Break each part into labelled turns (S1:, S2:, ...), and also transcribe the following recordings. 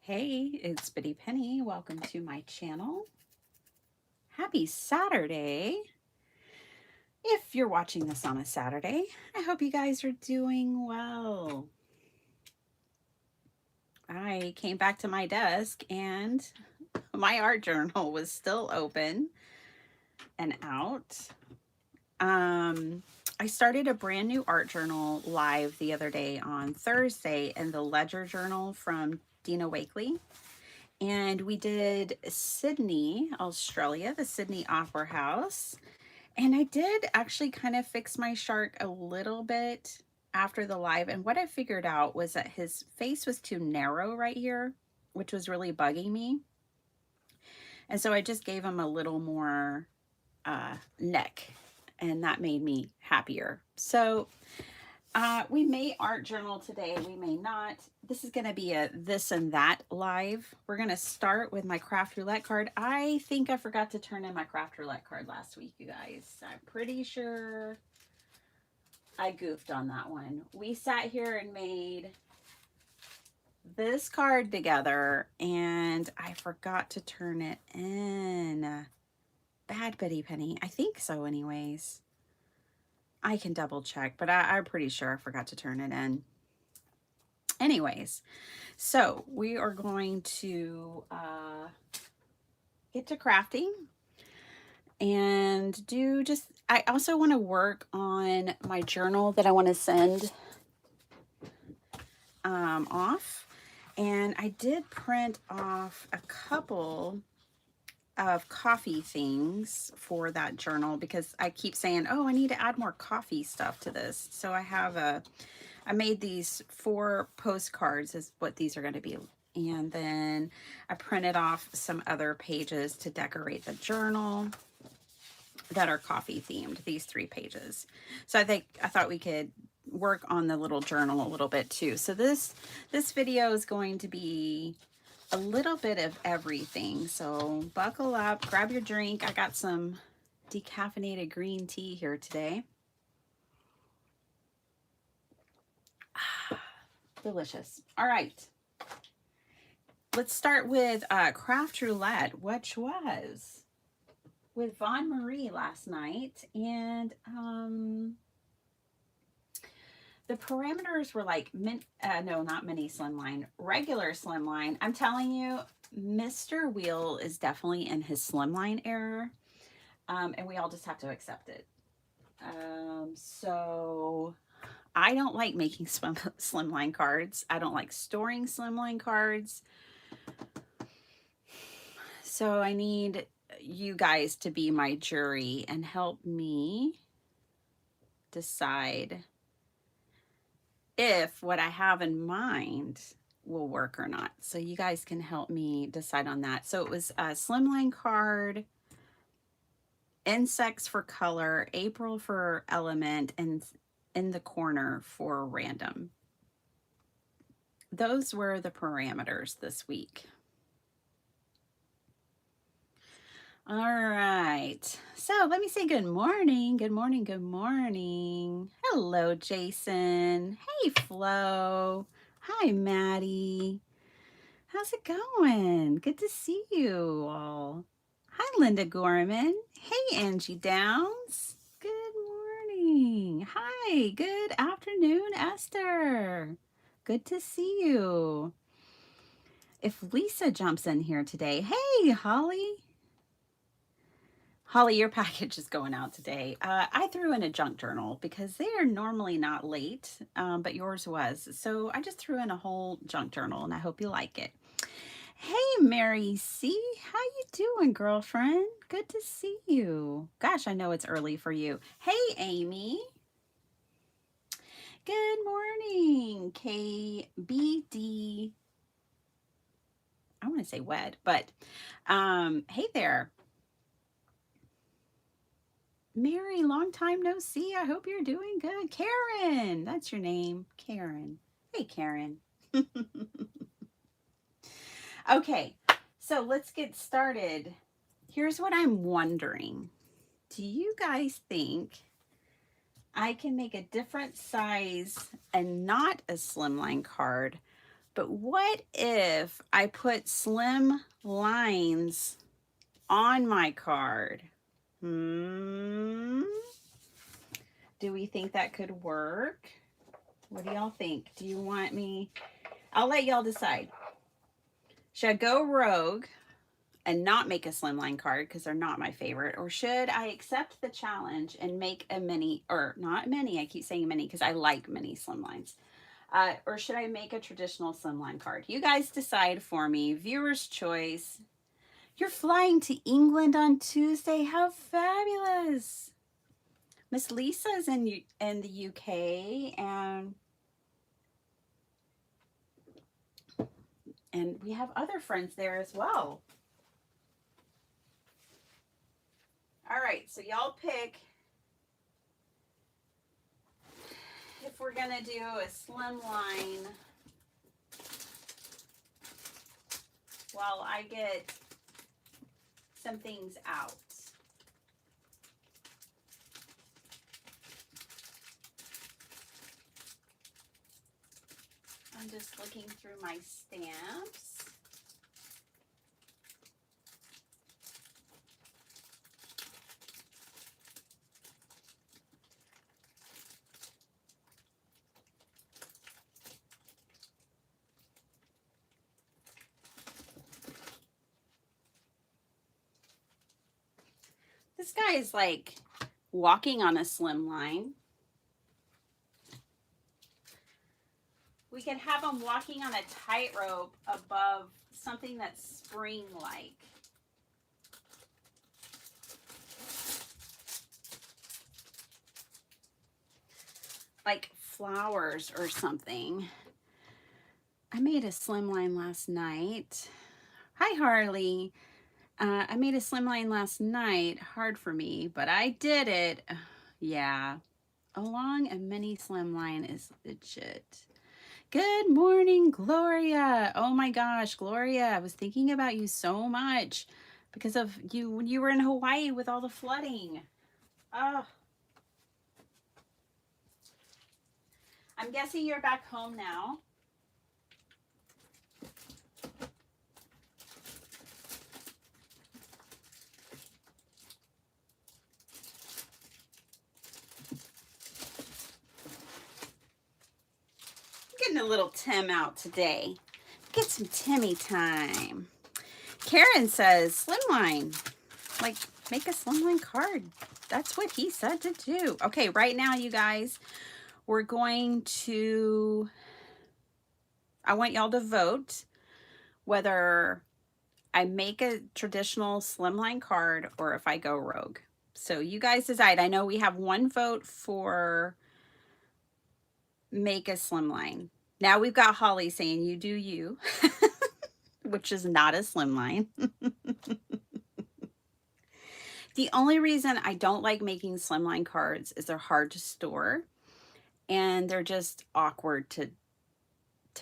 S1: Hey, it's Bitty Penny. Welcome to my channel. Happy Saturday. If you're watching this on a Saturday, I hope you guys are doing well. I came back to my desk and my art journal was still open and out. I started a brand new art journal live the other day on Thursday in the Ledger Journal from Dina Wakely. And we did Sydney, Australia, the Sydney Opera House. And I did actually kind of fix my shark a little bit after the live. And what I figured out was that his face was too narrow right here, which was really bugging me. And so I just gave him a little more neck, and that made me happier. So we may art journal today, we may not. This is going to be a this and that live. We're going to start with my craft roulette card. I think I forgot to turn in my craft roulette card last week, you guys. I'm pretty sure I goofed on that one. We sat here and made this card together, and I forgot to turn it in. Bad Bitty Penny. I think so anyways. I can double check, but I'm pretty sure I forgot to turn it in. Anyways, so we are going to get to crafting and do just, I also want to work on my journal that I want to send off. And I did print off a couple of coffee things for that journal because I keep saying, oh, I need to add more coffee stuff to this. So I made these 4 postcards is what these are going to be. And then I printed off some other pages to decorate the journal that are coffee themed, these 3 pages. So I thought we could work on the little journal a little bit too. So this video is going to be a little bit of everything. So buckle up, grab your drink. I got some decaffeinated green tea here today. Delicious. All right. Let's start with Craft Roulette, which was with Von Marie last night. And the parameters were like, no, not mini slimline, regular slimline. I'm telling you, Mr. Wheel is definitely in his slimline era. And we all just have to accept it. So I don't like making slimline cards. I don't like storing slimline cards. So I need you guys to be my jury and help me decide if what I have in mind will work or not. So you guys can help me decide on that. So it was a slimline card, insects for color, April for element, and in the corner for random. Those were the parameters this week. All right, so let me say good morning. Good morning. Good morning. Hello, Jason. Hey, Flo. Hi, Maddie. How's it going? Good to see you all. Hi, Linda Gorman. Hey, Angie Downs. Good morning. Hi, good afternoon, Esther. Good to see you. If Lisa jumps in here today, hey, Holly. Holly, your package is going out today. I threw in a junk journal because they are normally not late, but yours was. So I just threw in a whole junk journal, and I hope you like it. Hey, Mary C. How you doing, girlfriend? Good to see you. Gosh, I know it's early for you. Hey, Amy. Good morning, KBD. I want to say wed, but hey there. Mary, long time no see. I hope you're doing good. Karen, that's your name, Karen. Hey, Karen. Okay, so let's get started. Here's what I'm wondering. Do you guys think I can make a different size and not a slimline card But what if I put slim lines on my card? Do we think that could work? What do y'all think? Do you want me? I'll let y'all decide. Should I go rogue and not make a slimline card because they're not my favorite? Or should I accept the challenge and make a mini, or not mini, I keep saying mini because I like mini slimlines. Or should I make a traditional slimline card? You guys decide for me. Viewer's choice. You're flying to England on Tuesday. How fabulous. Miss Lisa's in the UK, and we have other friends there as well. All right, so y'all pick if we're gonna do a slim line while I get some things out. I'm just looking through my stamps. This guy is like walking on a slim line. We could have him walking on a tightrope above something that's spring-like. Like flowers or something. I made a slim line last night. Hi, Harley. I made a slim line last night. Hard for me, but I did it. Yeah. Along a mini slim line is legit. Good morning, Gloria. Oh my gosh, Gloria, I was thinking about you so much because of you when you were in Hawaii with all the flooding. Oh. I'm guessing you're back home now. Getting a little Tim out today. Get some Timmy time. Karen says, slimline. Like, make a slimline card. That's what he said to do. Okay, right now, you guys, we're going to, I want y'all to vote whether I make a traditional slimline card or if I go rogue. So you guys decide. I know we have one vote for make a slimline. Now we've got Holly saying you do you, which is not a slimline. The only reason I don't like making slimline cards is they're hard to store and they're just awkward to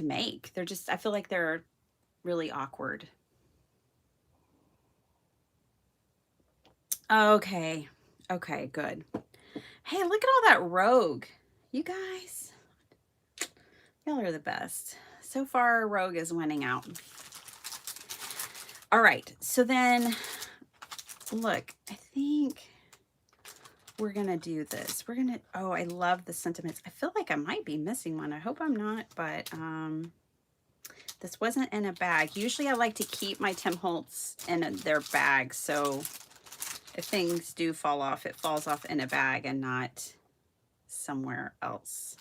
S1: make. They're just, I feel like they're really awkward. Okay. Okay, good. Hey, look at all that rogue. You guys, y'all are the best. So far, rogue is winning out. All right, so then, look, I think we're gonna do this. We're gonna, oh, I love the sentiments. I feel like I might be missing one. I hope I'm not, but this wasn't in a bag. Usually I like to keep my Tim Holtz in their bag, so if things do fall off, it falls off in a bag and not somewhere else.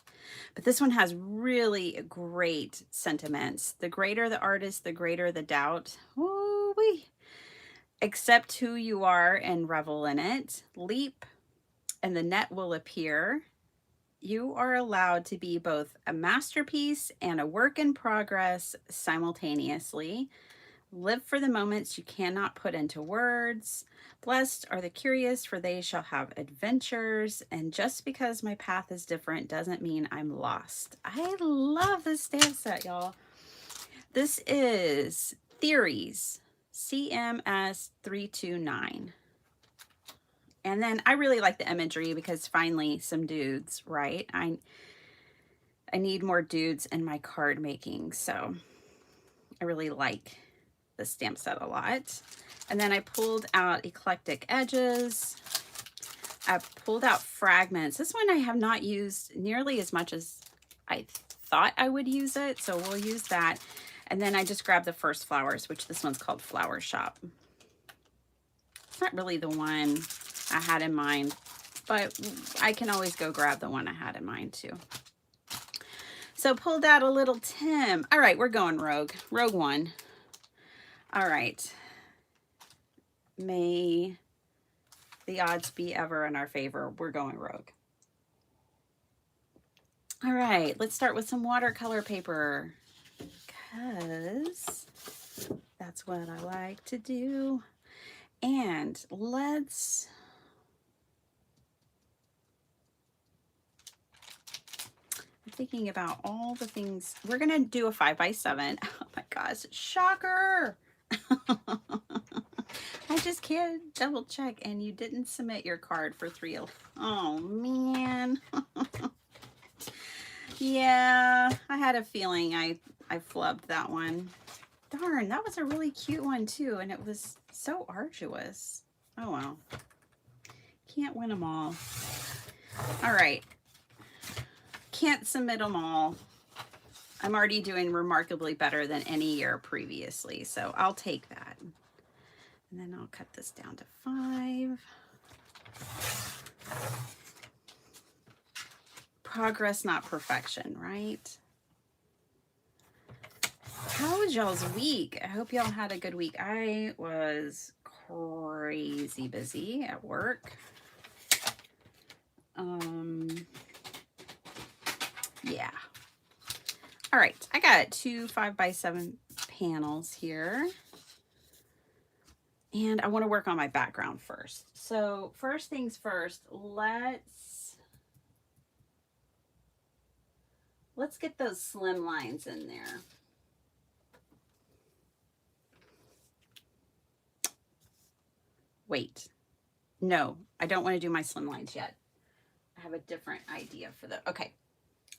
S1: But this one has really great sentiments. The greater the artist, the greater the doubt. Ooh-wee. Accept who you are and revel in it. Leap and the net will appear. You are allowed to be both a masterpiece and a work in progress simultaneously. Live for the moments you cannot put into words. Blessed are the curious, for they shall have adventures. And just because my path is different doesn't mean I'm lost. I love this stamp set, y'all. This is Theories, CMS 329. And then I really like the imagery because finally some dudes, right? I need more dudes in my card making, so I really like the stamp set a lot. And then I pulled out Eclectic Edges. I pulled out Fragments. This one I have not used nearly as much as I thought I would use it, so we'll use that. And then I just grabbed the First Flowers, which this one's called Flower Shop. It's not really the one I had in mind, but I can always go grab the one I had in mind too. So pulled out a little Tim. All right, we're going Rogue. Rogue one. All right. May the odds be ever in our favor. We're going Rogue. All right, let's start with some watercolor paper because that's what I like to do. And I'm thinking about all the things. We're going to do a 5x7. Oh my gosh, shocker. I just can't double check and you didn't submit your card for 3. Oh man. Yeah, I had a feeling I flubbed that one. Darn, that was a really cute one too, and it was so arduous. Oh well. Can't win them all. All right. Can't submit them all. I'm already doing remarkably better than any year previously, so I'll take that. And then I'll cut this down to 5. Progress, not perfection, right? How was y'all's week? I hope y'all had a good week. I was crazy busy at work. Yeah. All right, I got 2 5x7 panels here. And I want to work on my background first. So first things first, let's get those slim lines in there. Wait, no, I don't want to do my slim lines yet. I have a different idea for the, okay,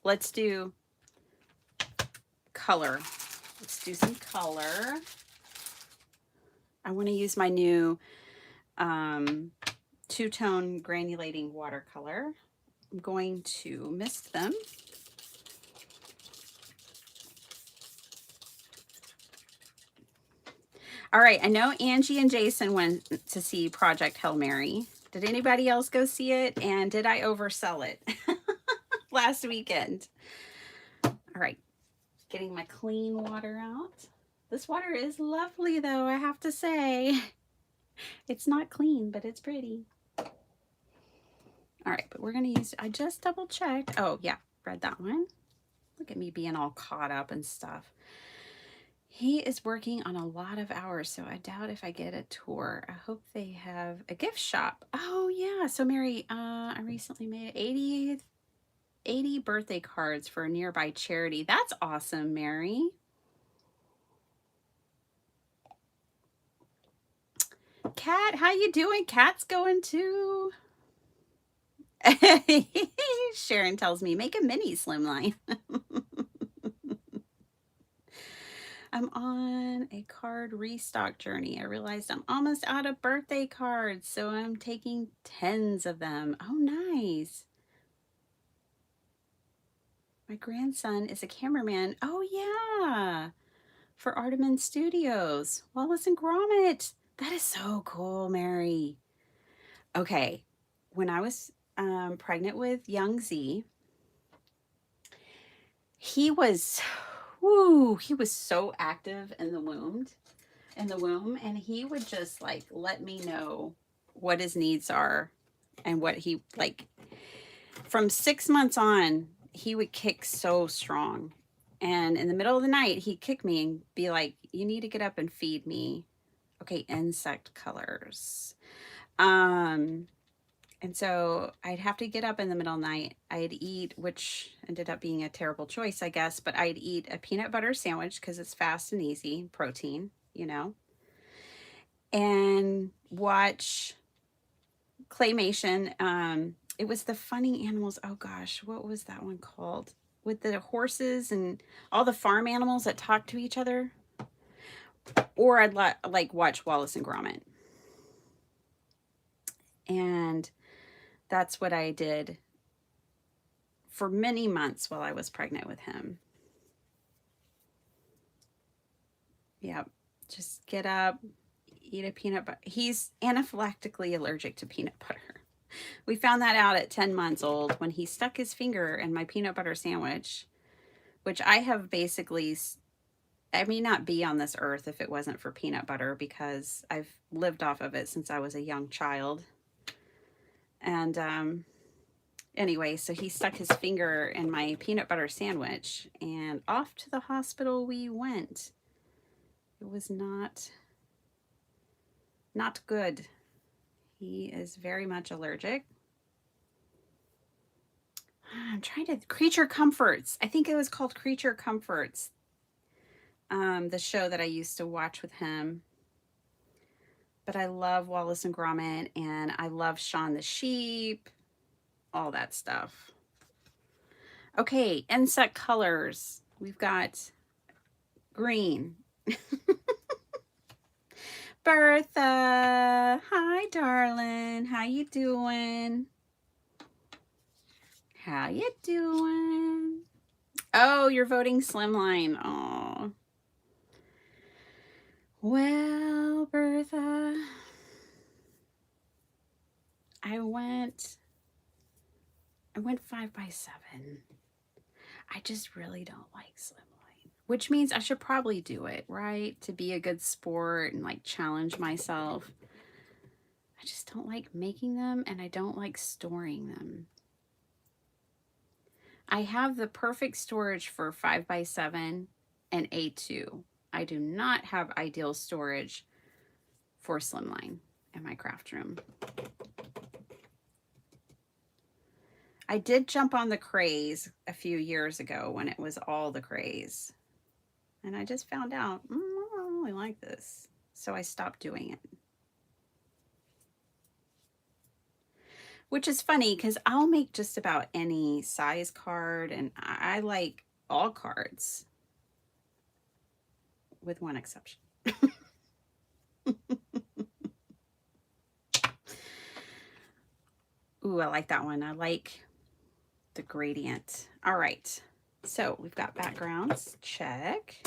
S1: let's do color. Let's do some color. I want to use my new two-tone granulating watercolor. I'm going to mist them. All right, I know Angie and Jason went to see Project Hail Mary. Did anybody else go see it? And did I oversell it last weekend? All right, getting my clean water out. This water is lovely though, I have to say. It's not clean, but it's pretty. All right, but we're gonna use, I just double checked. Oh yeah, read that one. Look at me being all caught up and stuff. He is working on a lot of hours, so I doubt if I get a tour. I hope they have a gift shop. Oh yeah, so Mary, I recently made 80 birthday cards for a nearby charity. That's awesome, Mary. Kat, how you doing? Kat's going too. Sharon tells me, make a mini slimline. I'm on a card restock journey. I realized I'm almost out of birthday cards, so I'm taking 10s of them. Oh, nice. My grandson is a cameraman. Oh, yeah. For Artemin Studios. Wallace and Gromit. That is so cool, Mary. Okay. When I was pregnant with young Z, he was so active in the womb, and he would just like let me know what his needs are and what he like. From 6 months on, he would kick so strong, and in the middle of the night he'd kick me and be like, you need to get up and feed me. Okay, insect colors. And so I'd have to get up in the middle of the night. I'd eat, which ended up being a terrible choice, I guess, but I'd eat a peanut butter sandwich because it's fast and easy, protein, you know, and watch claymation. It was the Funny Animals. Oh gosh, what was that one called? with the horses and all the farm animals that talk to each other. Or I'd like watch Wallace and Gromit. And that's what I did for many months while I was pregnant with him. Yep. Just get up, eat a peanut butter. He's anaphylactically allergic to peanut butter. We found that out at 10 months old when he stuck his finger in my peanut butter sandwich, which I have basically, I may not be on this earth if it wasn't for peanut butter, because I've lived off of it since I was a young child. And anyway, so he stuck his finger in my peanut butter sandwich, and off to the hospital we went. It was not good. He is very much allergic. I'm trying to, Creature Comforts. I think it was called Creature Comforts. The show that I used to watch with him. But I love Wallace and Gromit, and I love Shaun the Sheep, all that stuff. Okay, insect colors. We've got green. Bertha, hi darling, how you doing? How you doing? Oh, you're voting Slimline. Oh. Well, Bertha, I went 5x7. I just really don't like Slimline, which means I should probably do it, right? To be a good sport and like challenge myself. I just don't like making them, and I don't like storing them. I have the perfect storage for 5x7 and A2. I do not have ideal storage for Slimline in my craft room. I did jump on the craze a few years ago when it was all the craze. And I just found out, I don't really like this. So I stopped doing it. Which is funny because I'll make just about any size card, and I like all cards, with one exception. Ooh, I like that one. I like the gradient. All right, so we've got backgrounds. Check.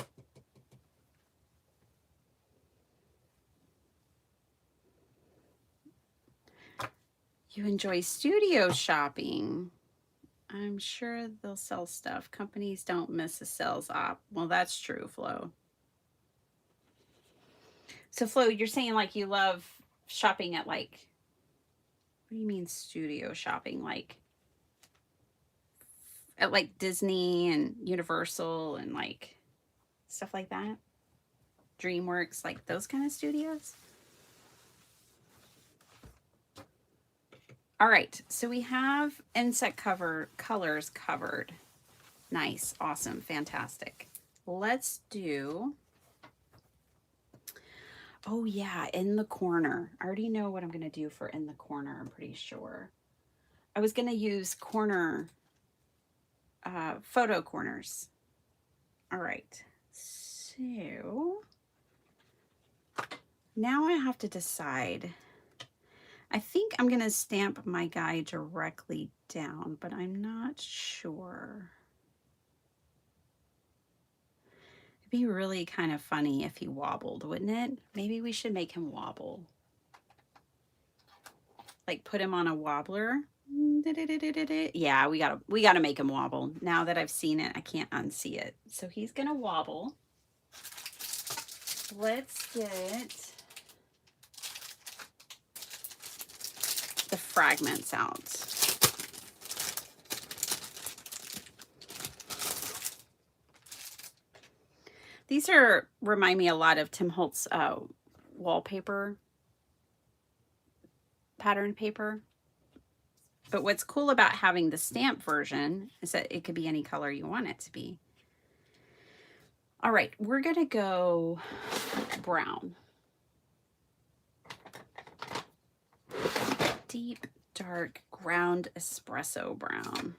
S1: You enjoy studio shopping. I'm sure they'll sell stuff. Companies don't miss a sales op. Well, that's true, Flo. So, Flo, you're saying like you love shopping at like, what do you mean studio shopping? Like at like Disney and Universal and like stuff like that? DreamWorks, like those kind of studios? All right, so we have insect colors covered. Nice, awesome, fantastic. Let's do, oh yeah, in the corner. I already know what I'm gonna do for in the corner, I'm pretty sure. I was gonna use corner, photo corners. All right, so now I have to decide. I think I'm going to stamp my guy directly down, but I'm not sure. It'd be really kind of funny if he wobbled, wouldn't it? Maybe we should make him wobble. Like put him on a wobbler. Yeah, we gotta make him wobble. Now that I've seen it, I can't unsee it. So he's gonna wobble. Let's get the fragments out. These remind me a lot of Tim Holtz wallpaper, pattern paper. But what's cool about having the stamp version is that it could be any color you want it to be. All right, we're gonna go brown. Deep, dark, ground espresso brown.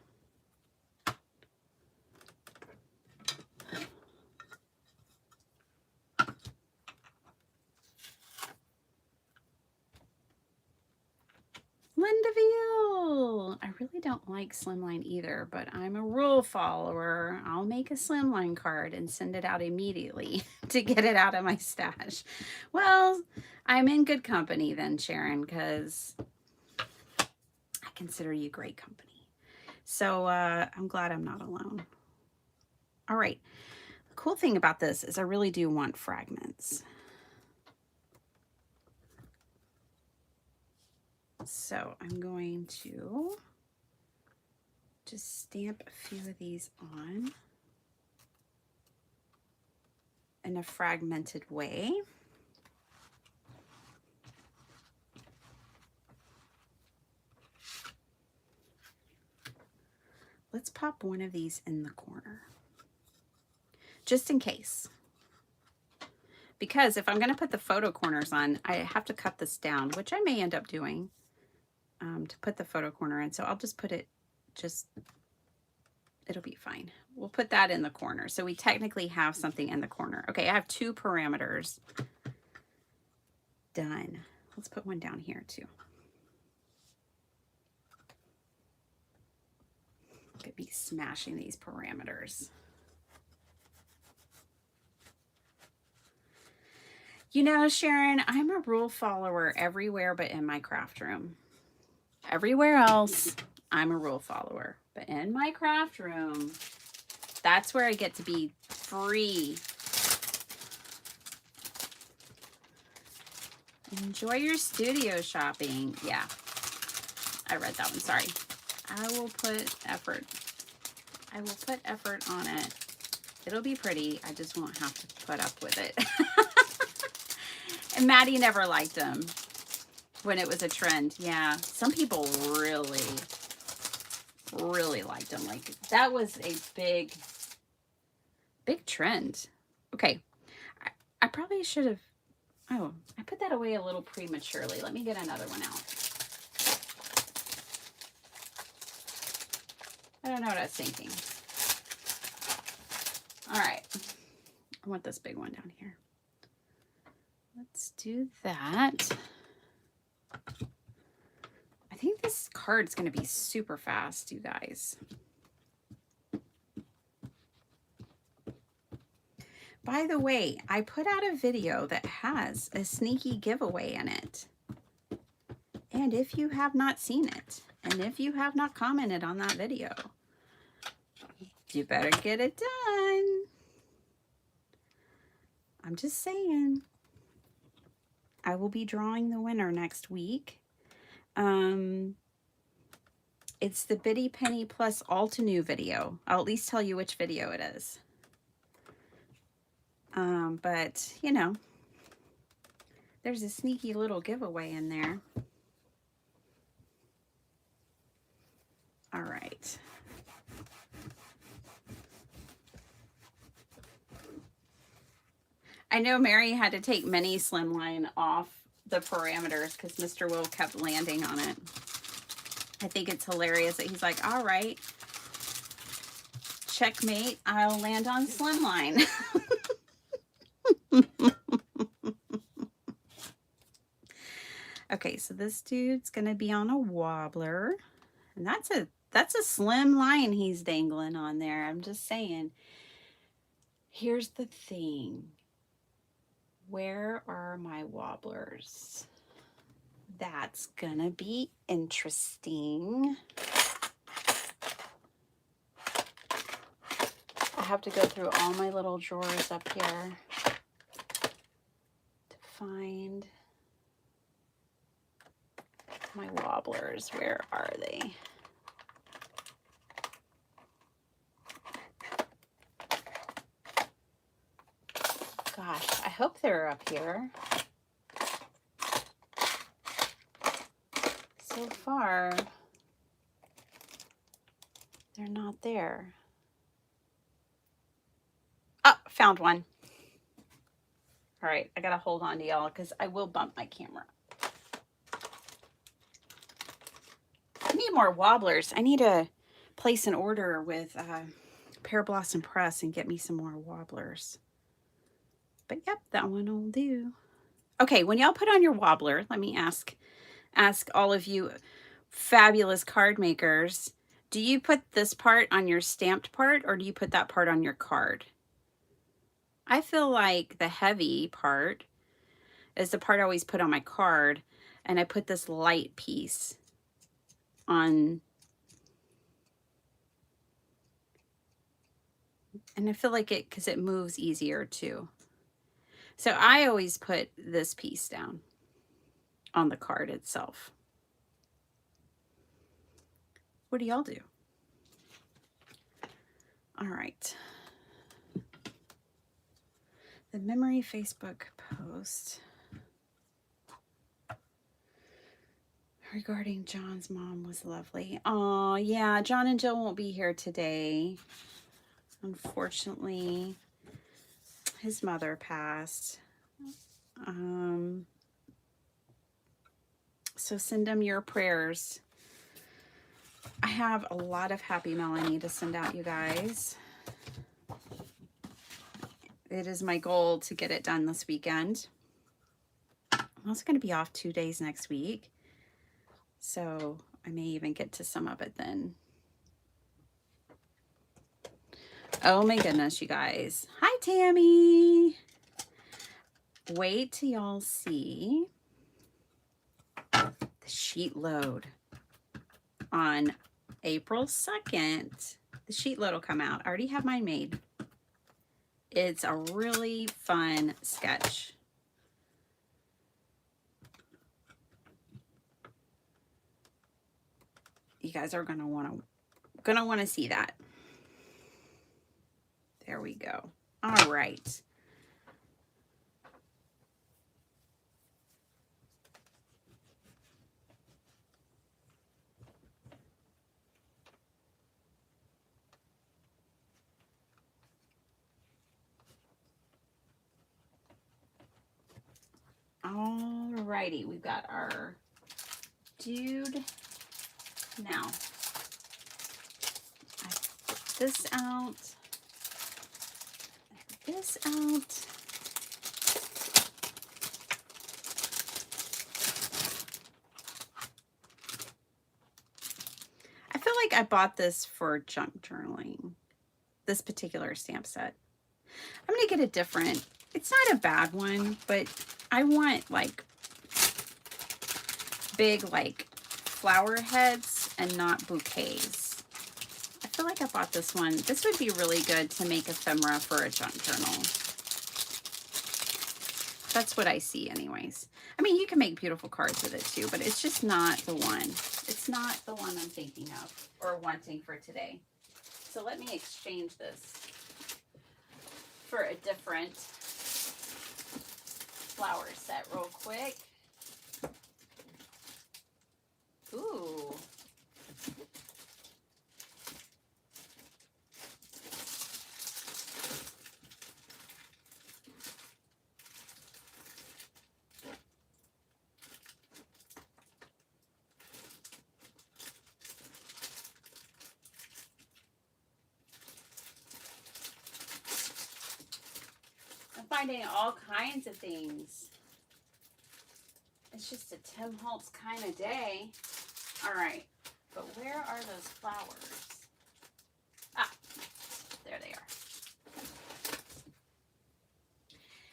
S1: Lindaville. I really don't like slimline either, but I'm a rule follower. I'll make a slimline card and send it out immediately to get it out of my stash. Well, I'm in good company then, Sharon, because I consider you great company. So I'm glad I'm not alone. All right. The cool thing about this is I really do want fragments. So I'm going to just stamp a few of these on in a fragmented way. Let's pop one of these in the corner, just in case. Because if I'm going to put the photo corners on, I have to cut this down, which I may end up doing to put the photo corner in. So I'll just put it, it'll be fine. We'll put that in the corner. So we technically have something in the corner. Okay, I have 2 parameters done. Let's put one down here too. Look at me smashing these parameters. You know, Sharon, I'm a rule follower everywhere but in my craft room. Everywhere else, I'm a rule follower. But in my craft room, that's where I get to be free. Enjoy your studio shopping. Yeah, I read that one. Sorry. I will put effort. I will put effort on it. It'll be pretty. I just won't have to put up with it. And Maddie never liked them when it was a trend. Yeah, some people really liked them. Like that was a big trend. Okay, I probably should have. Oh, I put that away a little prematurely. Let me get another one out. I don't know what I was thinking. All right, I want this big one down here. Let's do that. I think this card's going to be super fast, you guys. By the way, I put out a video that has a sneaky giveaway in it. And if you have not seen it, and if you have not commented on that video, you better get it done. I'm just saying. I will be drawing the winner next week. It's the Bitty Penny plus Altenew video. I'll at least tell you which video it is. But, you know, there's a sneaky little giveaway in there. All right. I know Mary had to take mini slimline off the parameters because Mr. Will kept landing on it. I think it's hilarious that he's like, all right, checkmate, I'll land on slimline. Okay, so this dude's gonna be on a wobbler, and that's a slim line he's dangling on there. I'm just saying. Here's the thing. Where are my wobblers? That's gonna be interesting. I have to go through all my little drawers up here to find my wobblers. Where are they? Gosh, I hope they're up here. So far, they're not there. Oh, found one. All right, I gotta hold on to y'all because I will bump my camera. I need more wobblers. I need to place an order with Pear Blossom Press and get me some more wobblers. But yep, that one will do. Okay, when y'all put on your wobbler, let me ask all of you, fabulous card makers, do you put this part on your stamped part or do you put that part on your card? I feel like the heavy part is the part I always put on my card, and I put this light piece on, and I feel like it, because it moves easier too. So I always put this piece down on the card itself. What do y'all do? All right. The memory Facebook post regarding John's mom was lovely. Oh, yeah, John and Jill won't be here today. Unfortunately, his mother passed. So send them your prayers. I have a lot of happy mail I need to send out, you guys. It is my goal to get it done this weekend. I'm also going to be off 2 days next week, so I may even get to some of it then. Oh my goodness, you guys. Hi, Tammy. Wait till y'all see the sheet load on April 2nd. The sheet load will come out. I already have mine made. It's a really fun sketch. You guys are gonna want to see that. There we go. All right. Alrighty, we've got our dude. Now, I put this out. This out. I feel like I bought this for junk journaling, this particular stamp set. I'm going to get a different, it's not a bad one, but I want like big like flower heads and not bouquets. I feel like I bought this one. This would be really good to make ephemera for a junk journal. That's what I see anyways. I mean, you can make beautiful cards with it too, but it's just not the one. It's not the one I'm thinking of or wanting for today. So let me exchange this for a different flower set real quick. Ooh. I'm finding all kinds of things. It's just a Tim Holtz kind of day. All right, but where are those flowers? Ah, there they are.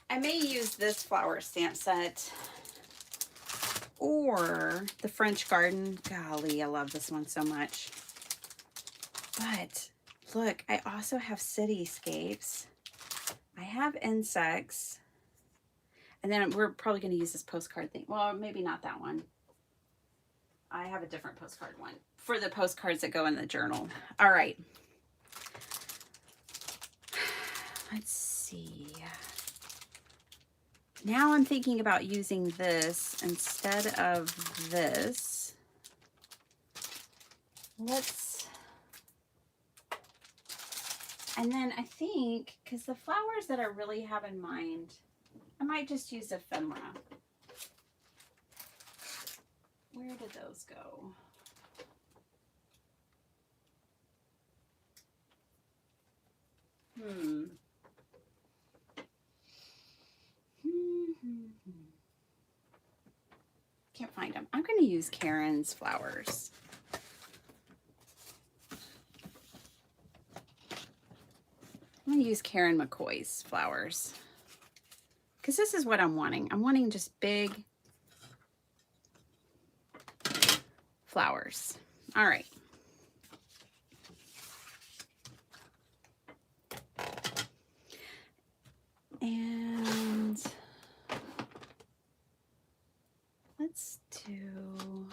S1: I may use this flower stamp set or the French Garden. Golly, I love this one so much. But look, I also have cityscapes. I have insects. And then we're probably going to use this postcard thing. Well, maybe not that one. I have a different postcard one for the postcards that go in the journal. All right. Let's see. Now I'm thinking about using this instead of this. And then I think, because the flowers that I really have in mind, I might just use ephemera. Where did those go? Can't find them. I'm going to use Karen's flowers. I'm going to use Karen McCoy's flowers because this is what I'm wanting. I'm wanting just big flowers. All right. And let's do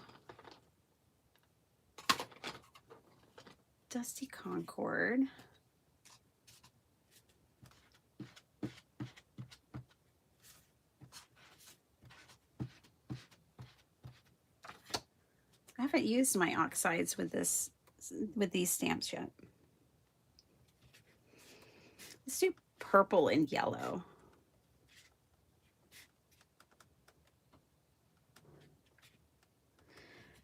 S1: Dusty Concord. I haven't used my oxides with these stamps yet. Let's do purple and yellow.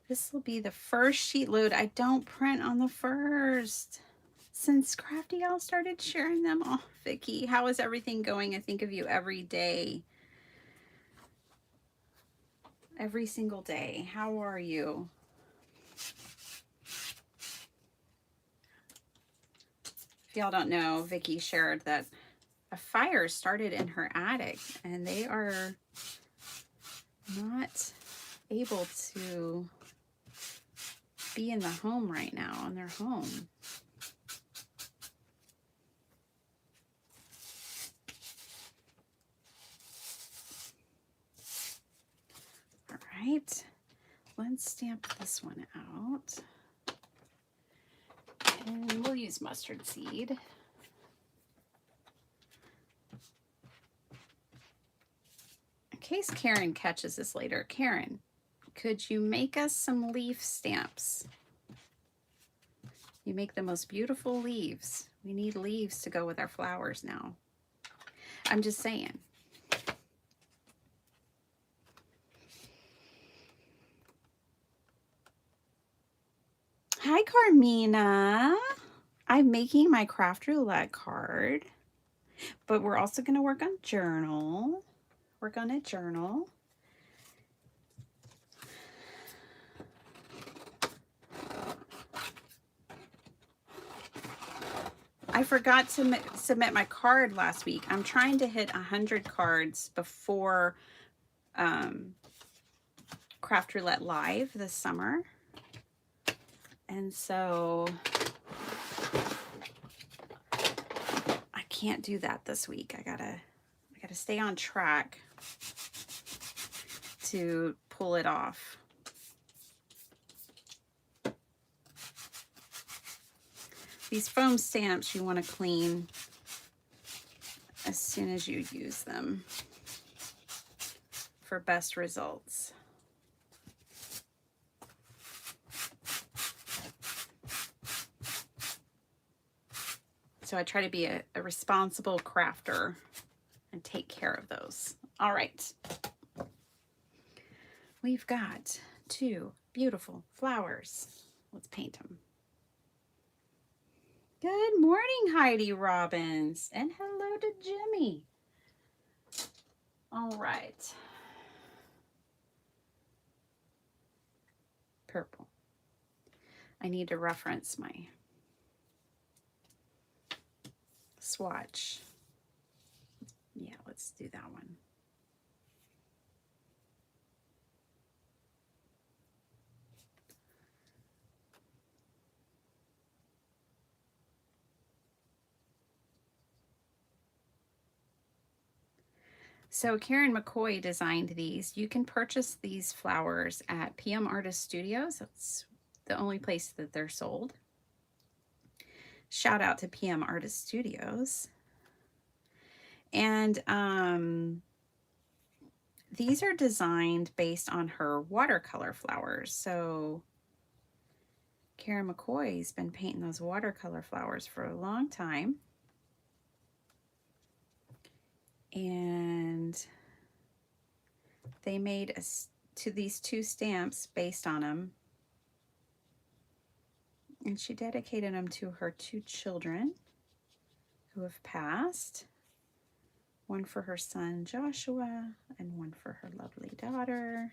S1: This will be the first sheet load. I don't print on the first. Since Crafty Owl started sharing them. Oh, Vicki, how is everything going? I think of you every day. Every single day. How are you? If y'all don't know, Vicki shared that a fire started in her attic and they are not able to be in the home right now, in their home. All right, let's stamp this one out. And we'll use mustard seed. In case Karen catches this later, Karen, could you make us some leaf stamps? You make the most beautiful leaves. We need leaves to go with our flowers now. I'm just saying. Hi, Carmina. I'm making my craft roulette card, but we're also going to work on journal. Work on a journal. I forgot to submit my card last week. I'm trying to hit 100 cards before Craft Roulette Live this summer. And so I can't do that this week. I gotta stay on track to pull it off. These foam stamps you want to clean as soon as you use them for best results. So I try to be a responsible crafter and take care of those. All right. We've got 2 beautiful flowers. Let's paint them. Good morning, Heidi Robbins, and hello to Jimmy. All right. Purple. I need to reference my swatch. Yeah, let's do that one. So Karen McCoy designed these. You can purchase these flowers at PM Artist Studios. That's the only place that they're sold. Shout out to PM Artist Studios. And these are designed based on her watercolor flowers. So Karen McCoy's been painting those watercolor flowers for a long time. And they made these 2 stamps based on them. And she dedicated them to her 2 children who have passed. One for her son Joshua and one for her lovely daughter.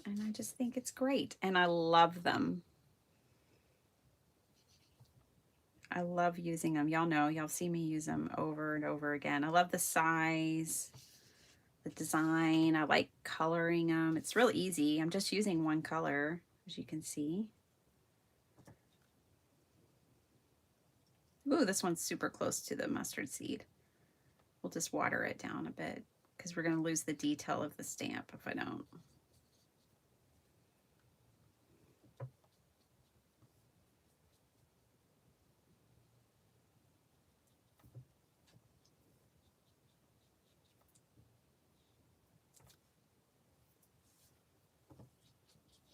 S1: And I just think it's great. And I love them. I love using them. Y'all know, y'all see me use them over and over again. I love the size, the design. I like coloring them. It's real easy. I'm just using one color, as you can see. Ooh, this one's super close to the mustard seed. We'll just water it down a bit because we're going to lose the detail of the stamp if I don't.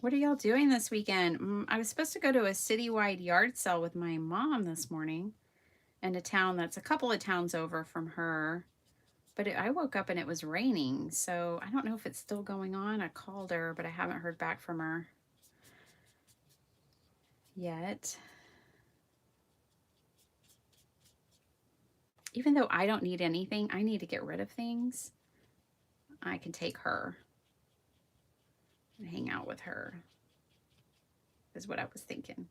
S1: What are y'all doing this weekend? I was supposed to go to a citywide yard sale with my mom this morning in a town that's a couple of towns over from her. But I woke up and it was raining, so I don't know if it's still going on. I called her, but I haven't heard back from her yet. Even though I don't need anything, I need to get rid of things. I can take her and hang out with her, is what I was thinking.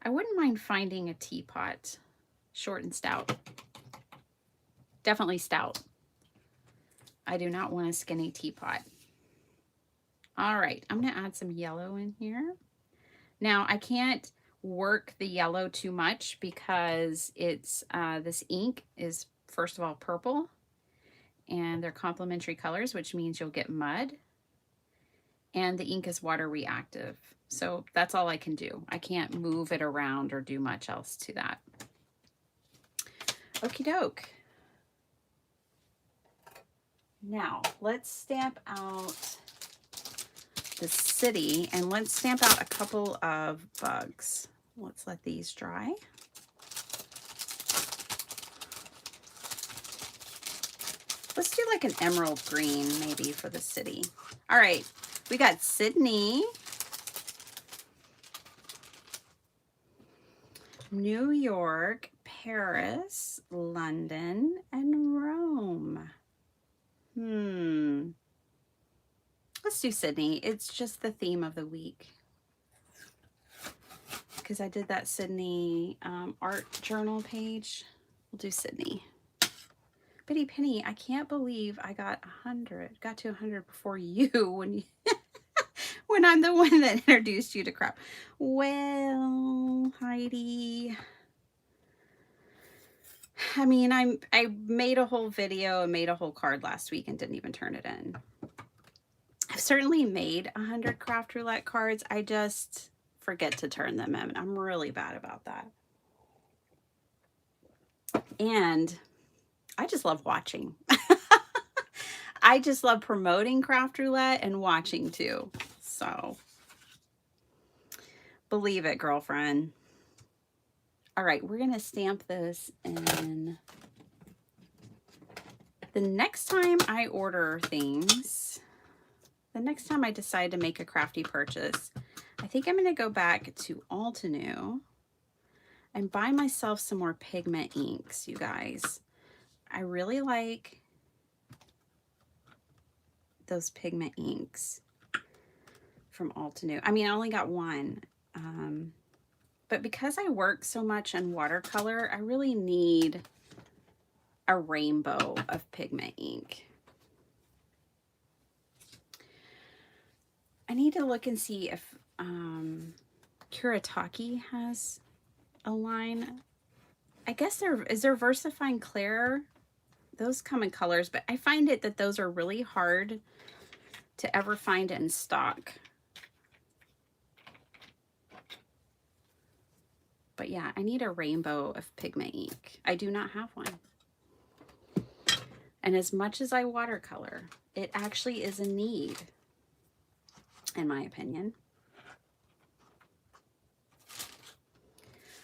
S1: I wouldn't mind finding a teapot, short and stout. Definitely stout. I do not want a skinny teapot. All right, I'm going to add some yellow in here. Now, I can't work the yellow too much because it's this ink is, first of all, purple, and they're complementary colors, which means you'll get mud, and the ink is water reactive. So that's all I can do. I can't move it around or do much else to that. Okie doke. Now, let's stamp out the city, and let's stamp out a couple of bugs. Let's let these dry. Let's do like an emerald green maybe for the city. All right, we got Sydney, New York, Paris, London, and Rome. Let's do Sydney. It's just the theme of the week. Because I did that Sydney art journal page. We'll do Sydney. Bitty Penny, I can't believe I got 100. Got to 100 before you when when I'm the one that introduced you to crap. Well, Heidi. I mean, I made a whole video and made a whole card last week and didn't even turn it in. I've certainly made 100 craft roulette cards. I just forget to turn them in. I'm really bad about that. And I just love watching. I just love promoting craft roulette and watching too. So believe it, girlfriend. All right, we're going to stamp this in. The next time I order things, the next time I decide to make a crafty purchase, I think I'm going to go back to Altenew and buy myself some more pigment inks, you guys. I really like those pigment inks from Altenew. I mean, I only got one, but because I work so much in watercolor, I really need a rainbow of pigment ink. I need to look and see if Kuretake has a line. I guess is there VersaFine Clear? Those come in colors, but I find it that those are really hard to ever find in stock. But yeah, I need a rainbow of pigment ink. I do not have one. And as much as I watercolor, it actually is a need, in my opinion.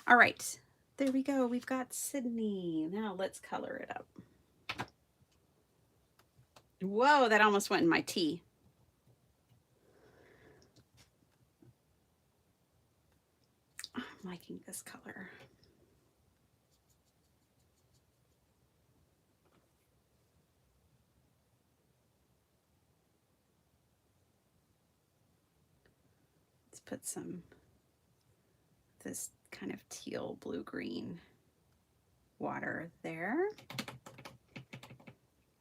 S1: All right, there we go. We've got Sydney. Now let's color it up. Whoa, that almost went in my tea. I'm liking this color. put some this kind of teal blue-green water there.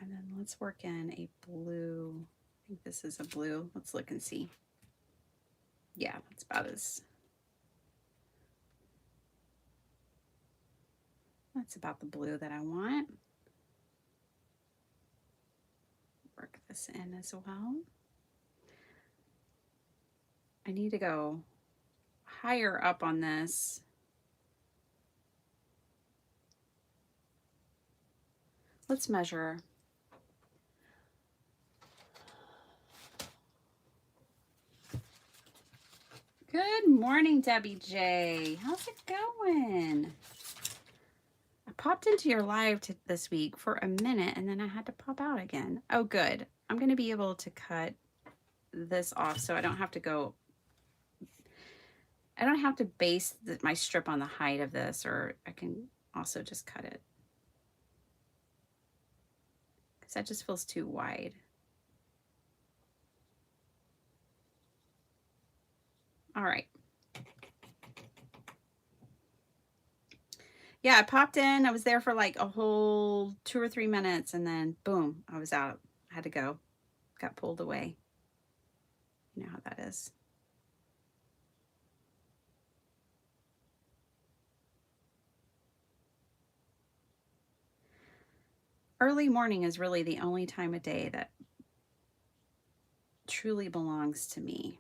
S1: And then let's work in a blue. I think this is a blue. Let's look and see. Yeah, that's about as, that's about the blue that I want. Work this in as well. I need to go higher up on this. Let's measure. Good morning, Debbie J. How's it going? I popped into your live this week for a minute and then I had to pop out again. Oh, good. I'm going to be able to cut this off so I don't have to go. I don't have to base my strip on the height of this, or I can also just cut it because that just feels too wide. All right. Yeah, I popped in. I was there for like a whole 2 or 3 minutes and then boom, I was out. I had to go. Got pulled away. You know how that is. Early morning is really the only time of day that truly belongs to me.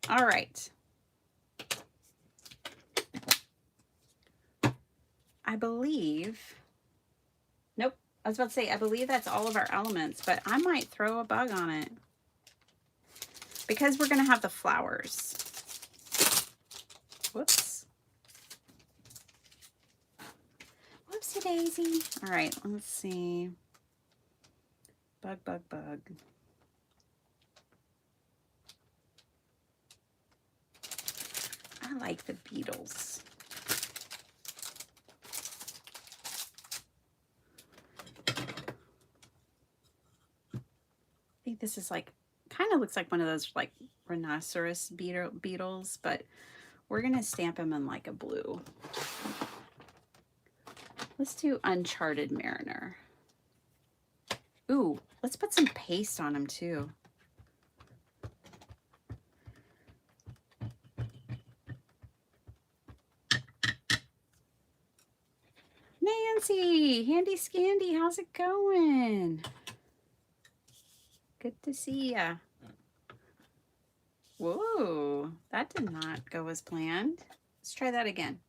S1: All right. I believe, nope, I was about to say, I believe that's all of our elements, but I might throw a bug on it because we're going to have the flowers. Whoops. Whoopsie daisy. All right, let's see. Bug, bug, bug. I like the beetles. I think this is like, kind of looks like one of those like rhinoceros beetles, but we're going to stamp them in like a blue. Let's do Uncharted Mariner. Ooh, let's put some paste on them too. Nancy, Handy Scandy, how's it going? Good to see ya. Whoa, that did not go as planned. Let's try that again.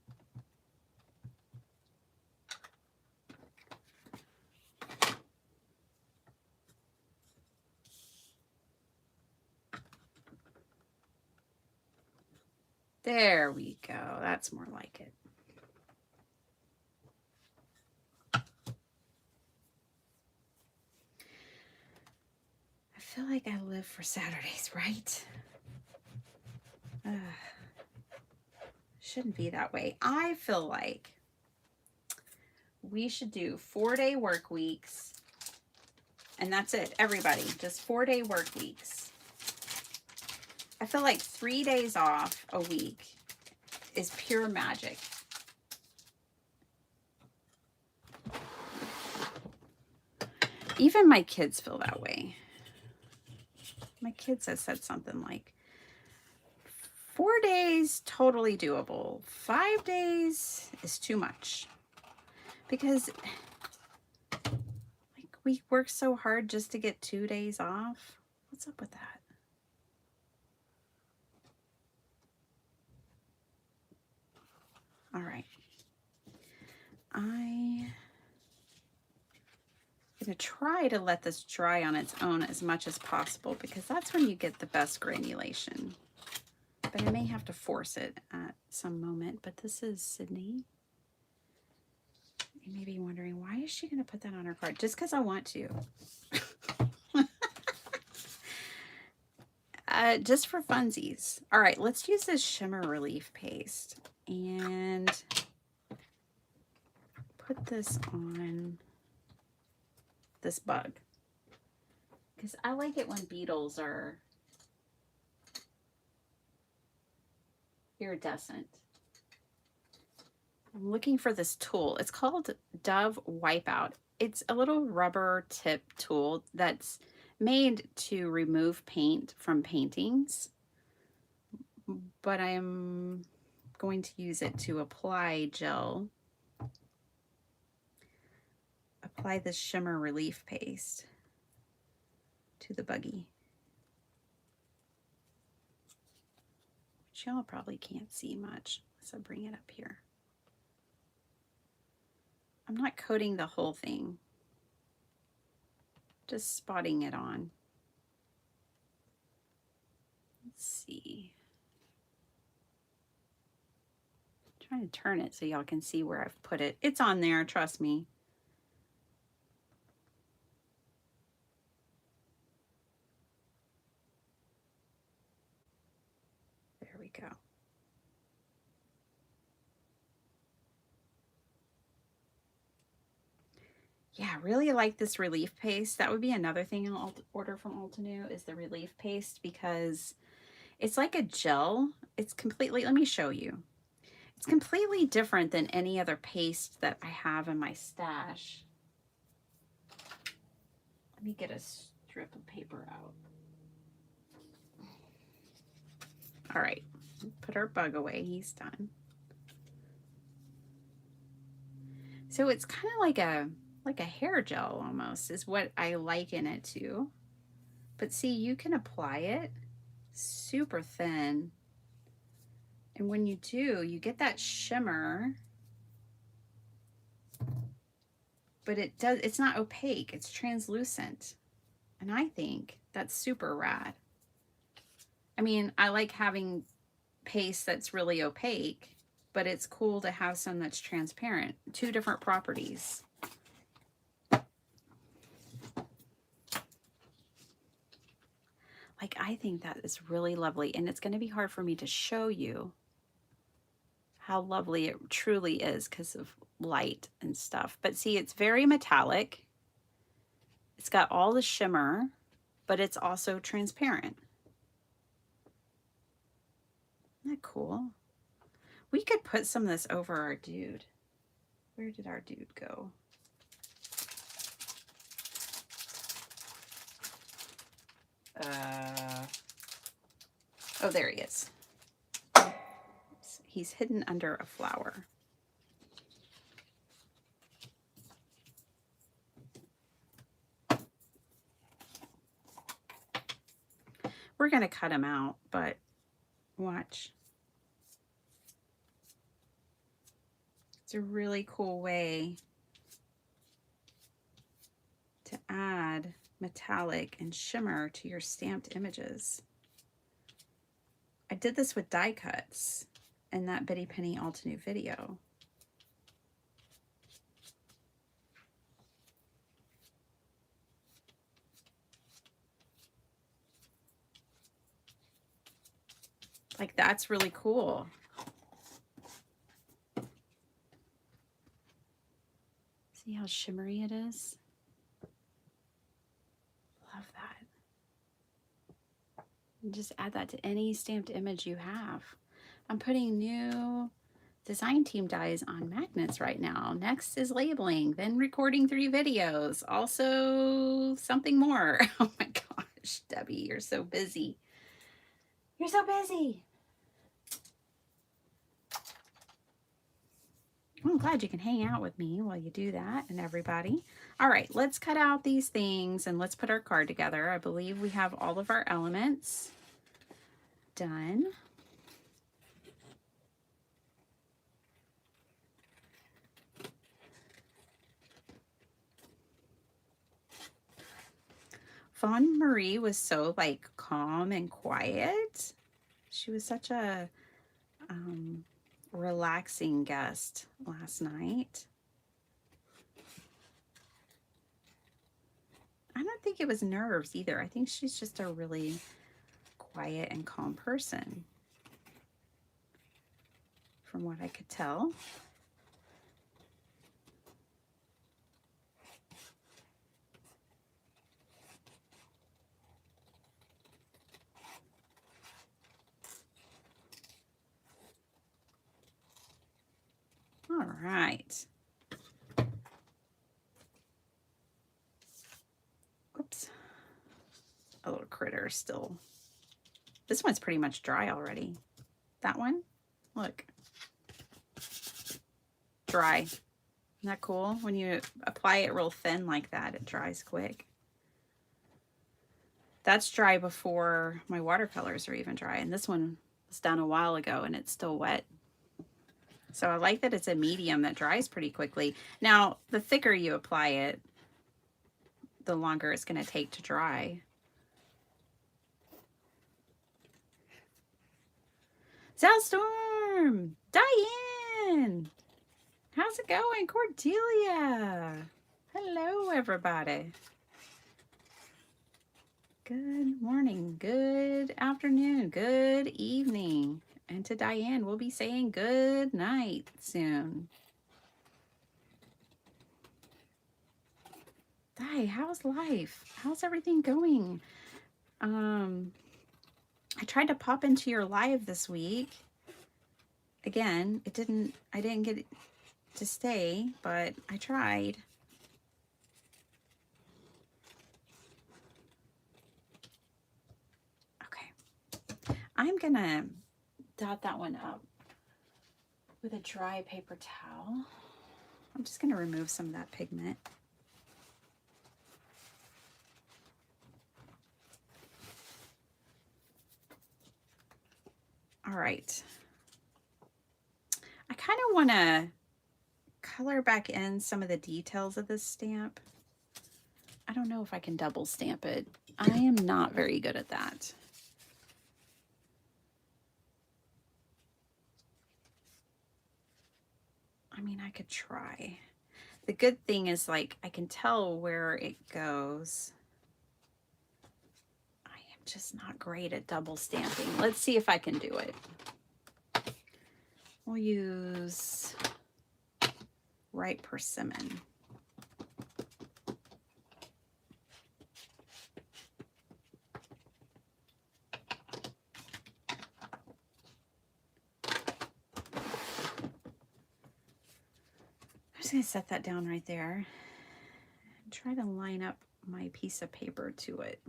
S1: There we go. That's more like it. I feel like I live for Saturdays, right? Shouldn't be that way. I feel like we should do 4-day work weeks. And that's it, everybody. Just 4-day work weeks. I feel like 3 days off a week is pure magic. Even my kids feel that way. My kids have said something like, 4 days, totally doable. 5 days is too much. Because like we work so hard just to get 2 days off. What's up with that? All right. I'm going to try to let this dry on its own as much as possible because that's when you get the best granulation. But I may have to force it at some moment. But this is Sydney. You may be wondering, why is she going to put that on her card? Just because I want to. Just for funsies. All right, let's use this shimmer relief paste and put this on this bug because I like it when beetles are iridescent. I'm looking for this tool. It's called Dove Wipeout. It's a little rubber tip tool that's made to remove paint from paintings, but I'm going to use it to apply gel. Apply this shimmer relief paste to the buggy, which y'all probably can't see much, so bring it up here. I'm not coating the whole thing, just spotting it on. Let's see. I'm trying to turn it so y'all can see where I've put it. It's on there, trust me. There we go. Yeah, I really like this relief paste. That would be another thing I'll order from Altenew is the relief paste, because it's like a gel. It's completely, let me show you. It's completely different than any other paste that I have in my stash. Let me get a strip of paper out. All right, put our bug away. He's done. So it's kind of like a hair gel almost is what I liken it to. But see, you can apply it super thin. And when you do, you get that shimmer, but it's not opaque, it's translucent. And I think that's super rad. I mean, I like having paste that's really opaque, but it's cool to have some that's transparent. Two different properties. Like, I think that is really lovely, and it's going to be hard for me to show you how lovely it truly is because of light and stuff. But see, it's very metallic. It's got all the shimmer, but it's also transparent. Isn't that cool? We could put some of this over our dude. Where did our dude go? Oh, there he is. Oops. He's hidden under a flower. We're going to cut him out, but watch. It's a really cool way to add metallic and shimmer to your stamped images. I did this with die cuts in that Bitty Penny Altenew video. Like, that's really cool. See how shimmery it is? Love that. And just add that to any stamped image you have. I'm putting new design team dies on magnets right now. Next is labeling, then recording 3 videos, also something more. Oh my gosh, Debbie, you're so busy. You're so busy. Well, I'm glad you can hang out with me while you do that, and everybody. All right, let's cut out these things and let's put our card together. I believe we have all of our elements done. Fawn Marie was so like calm and quiet. She was such a relaxing guest last night. I don't think it was nerves either. I think she's just a really quiet and calm person, from what I could tell. right. Whoops. A little critter still. This one's pretty much dry already. That one, look. Dry. Isn't that cool? When you apply it real thin like that, it dries quick. That's dry before my watercolors are even dry. And this one was done a while ago and it's still wet. So I like that it's a medium that dries pretty quickly. Now, the thicker you apply it, the longer it's going to take to dry. Zellstorm! Diane! How's it going? Cordelia! Hello, everybody. Good morning, good afternoon, good evening. And to Diane, we'll be saying good night soon. Di, how's life? How's everything going? I tried to pop into your live this week. Again, I didn't get to stay, but I tried. Okay. I'm gonna dot that one up with a dry paper towel. I'm just gonna remove some of that pigment. All right. I kind of want to color back in some of the details of this stamp. I don't know if I can double stamp it. I am not very good at that. I mean, I could try. The good thing is, like, I can tell where it goes. I am just not great at double stamping. Let's see if I can do it. We'll use Ripe Persimmon. I'm just going to set that down right there and try to line up my piece of paper to it.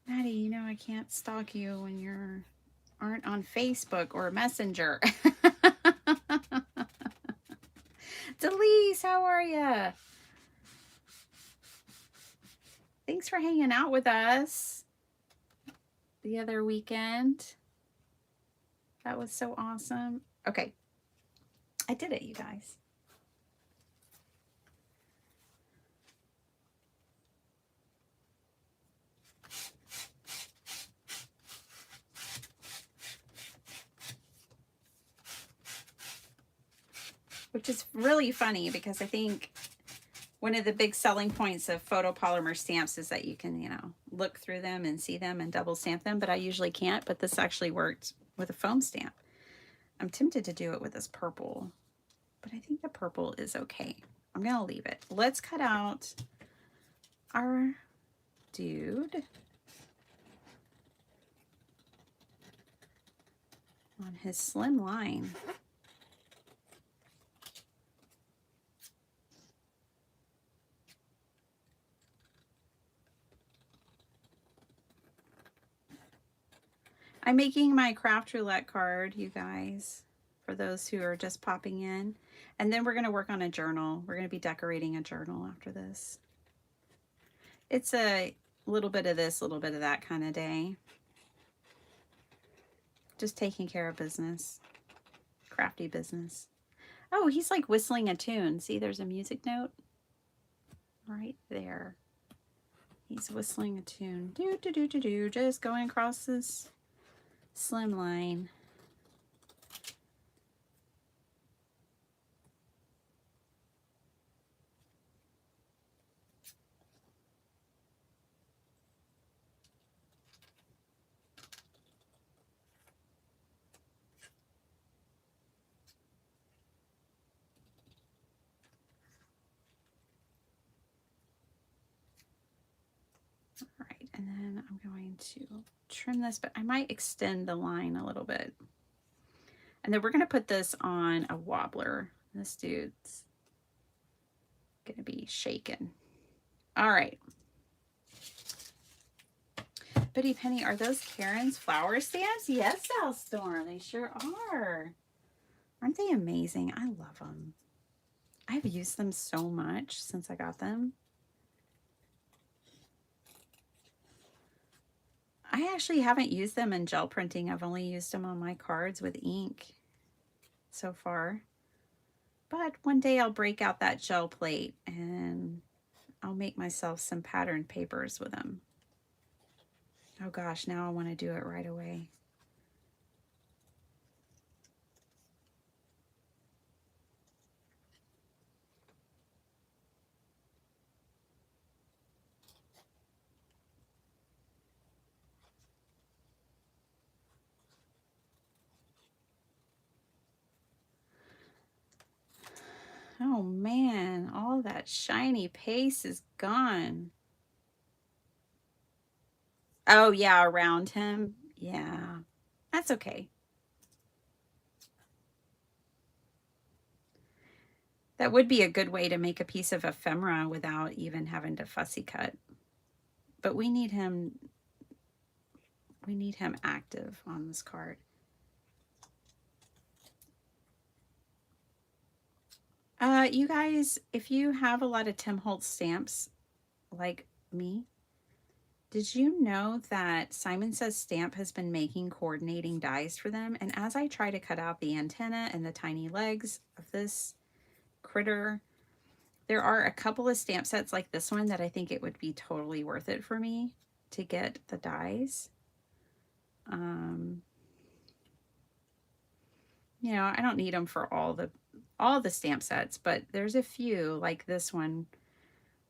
S1: Maddie, you know I can't stalk you when you aren't on Facebook or Messenger. Delise, how are ya? Thanks for hanging out with us the other weekend. That was so awesome. Okay, I did it, you guys. Which is really funny because I think one of the big selling points of photopolymer stamps is that you can, you know, look through them and see them and double stamp them, but I usually can't. But this actually worked with a foam stamp. I'm tempted to do it with this purple, but I think the purple is okay. I'm going to leave it. Let's cut out our dude on his slim line. I'm making my craft roulette card, you guys, for those who are just popping in. And then we're going to work on a journal. We're going to be decorating a journal after this. It's a little bit of this, a little bit of that kind of day. Just taking care of business. Crafty business. Oh, he's like whistling a tune. See, there's a music note right there. He's whistling a tune. Do, do, do, do, do. Just going across this slim line. And then I'm going to trim this, but I might extend the line a little bit. And then we're going to put this on a wobbler. This dude's going to be shaken. All right. Betty Penny, are those Karen's flower stamps? Yes, Storm, they sure are. Aren't they amazing? I love them. I've used them so much since I got them. I actually haven't used them in gel printing. I've only used them on my cards with ink so far. But one day I'll break out that gel plate and I'll make myself some patterned papers with them. Oh gosh, now I want to do it right away. Oh man, all that shiny paste is gone. Oh yeah, around him. Yeah, that's okay. That would be a good way to make a piece of ephemera without even having to fussy cut. But we need him active on this card. You guys, if you have a lot of Tim Holtz stamps like me, did you know that Simon Says Stamp has been making coordinating dies for them? And as I try to cut out the antenna and the tiny legs of this critter, there are a couple of stamp sets like this one that I think it would be totally worth it for me to get the dies. You know, I don't need them for all the stamp sets, but there's a few like this one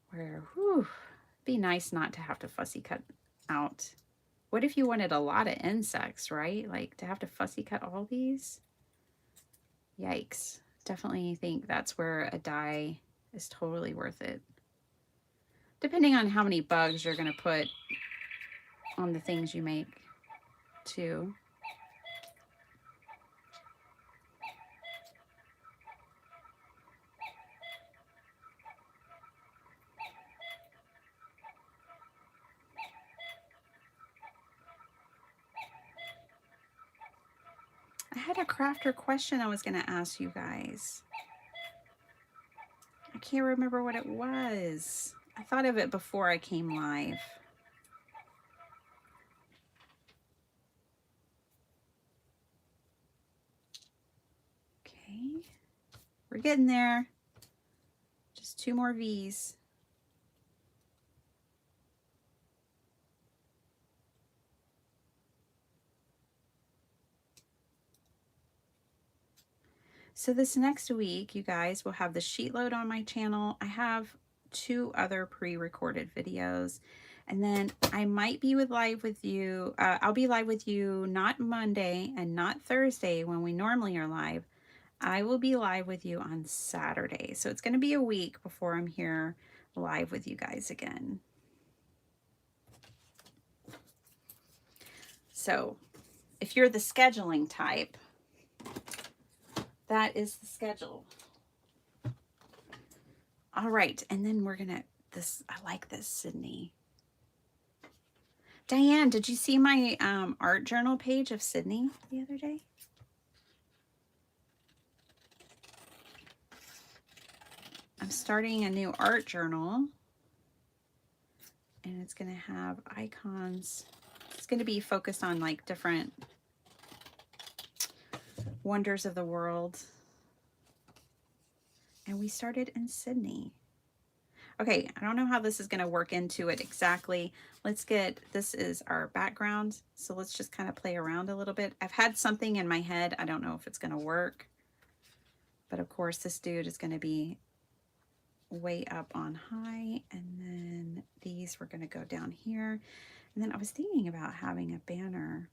S1: where, whew, it'd be nice not to have to fussy cut out. What if you wanted a lot of insects, right? Like to have to fussy cut all these? Yikes. Definitely think that's where a die is totally worth it. Depending on how many bugs you're going to put on the things you make, too. I had a crafter question I was going to ask you guys. I can't remember what it was. I thought of it before I came live. Okay, we're getting there. Just 2 more V's. So this next week, you guys will have the sheet load on my channel. I have 2 other pre-recorded videos. And then I might be live with you. I'll be live with you not Monday and not Thursday when we normally are live. I will be live with you on Saturday. So it's going to be a week before I'm here live with you guys again. So if you're the scheduling type, that is the schedule. All right, and then we're gonna, I like this, Sydney. Diane, did you see my art journal page of Sydney the other day? I'm starting a new art journal, and it's gonna have icons. It's gonna be focused on like different wonders of the world. And we started in Sydney. Okay, I don't know how this is going to work into it exactly. This is our background. So let's just kind of play around a little bit. I've had something in my head. I don't know if it's going to work. But of course, this dude is going to be way up on high. And then these we're going to go down here. And then I was thinking about having a banner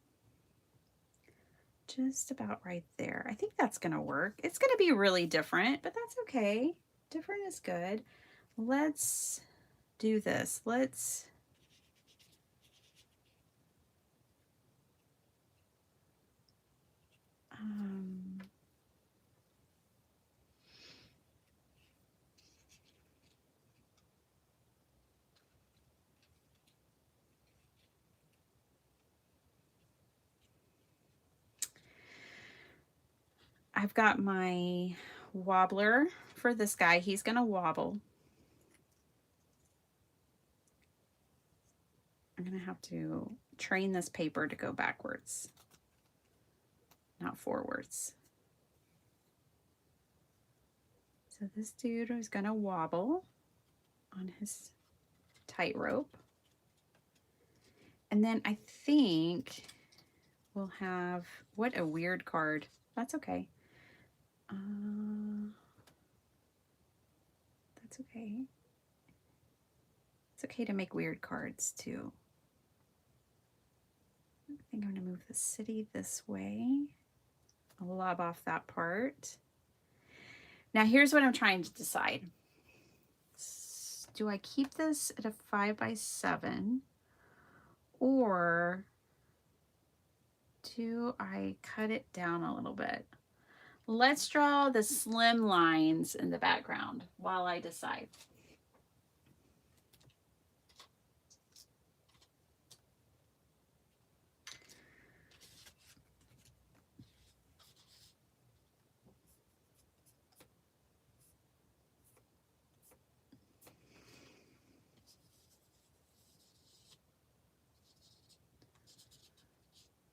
S1: just about right there. I think that's going to work. It's going to be really different, but that's okay. Different is good. Let's do this. Let's I've got my wobbler for this guy. He's going to wobble. I'm going to have to train this paper to go backwards, not forwards. So this dude is going to wobble on his tightrope. And then I think we'll have, what a weird card. That's okay. That's okay. It's okay to make weird cards too. I think I'm going to move the city this way. I'll lob off that part. Now here's what I'm trying to decide. Do I keep this at a 5x7 or do I cut it down a little bit? Let's draw the slim lines in the background while I decide.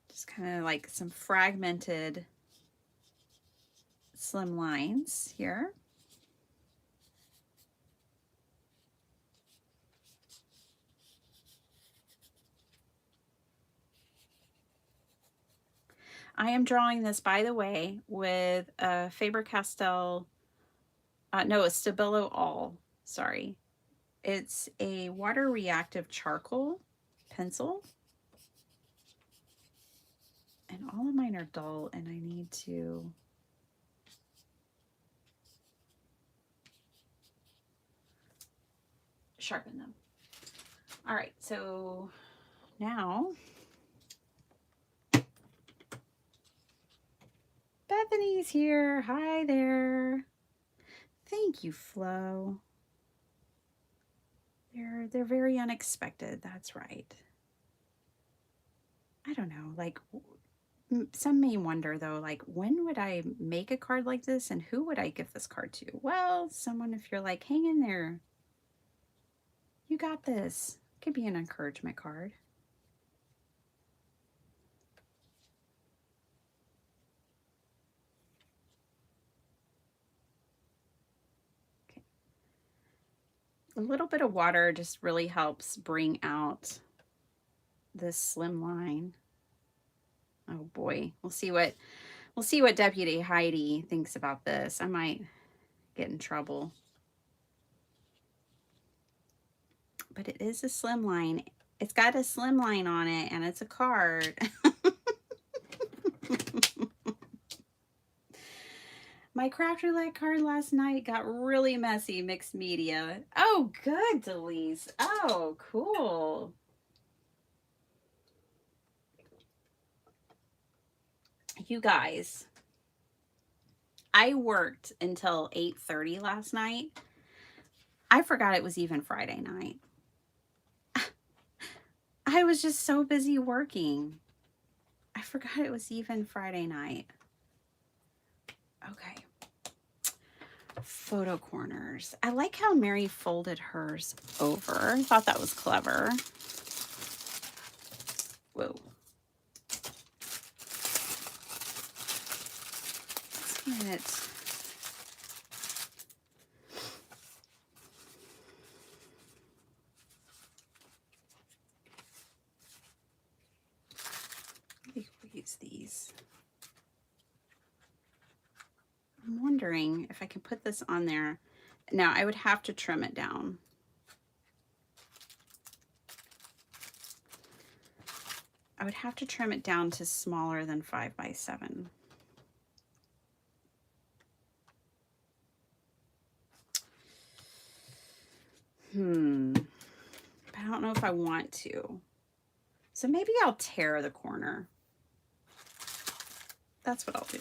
S1: Just kind of like some fragmented slim lines here. I am drawing this, by the way, with a Faber-Castell, no, a Stabilo All, sorry. It's a water reactive charcoal pencil. And all of mine are dull and I need to sharpen them. All right, so now Bethany's here. Hi there. Thank you, Flo. They're very unexpected. That's right. I don't know, like some may wonder though, like when would I make a card like this and who would I give this card to? Well, someone, if you're like, hang in there, you got this. Could be an encouragement card. Okay. A little bit of water just really helps bring out this slim line. Oh boy, we'll see what Deputy Heidi thinks about this. I might get in trouble. But it is a slim line. It's got a slim line on it and it's a card. My craft roulette card last night got really messy, mixed media. Oh, good, Delise. Oh, cool. You guys, I worked until 8:30 last night. I forgot it was even Friday night. I was just so busy working. I forgot it was even Friday night. Okay. Photo corners. I like how Mary folded hers over. I thought that was clever. Whoa. Let's get we'll use these. I'm wondering if I can put this on there. Now I would have to trim it down. I would have to trim it down to smaller than 5x7. But I don't know if I want to. So maybe I'll tear the corner. That's what I'll do.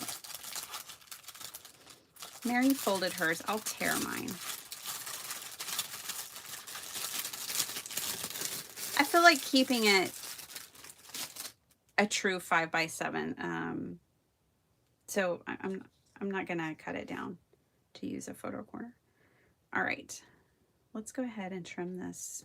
S1: Mary folded hers. I'll tear mine. I feel like keeping it a true 5x7. So I'm not gonna cut it down to use a photo corner. All right, let's go ahead and trim this.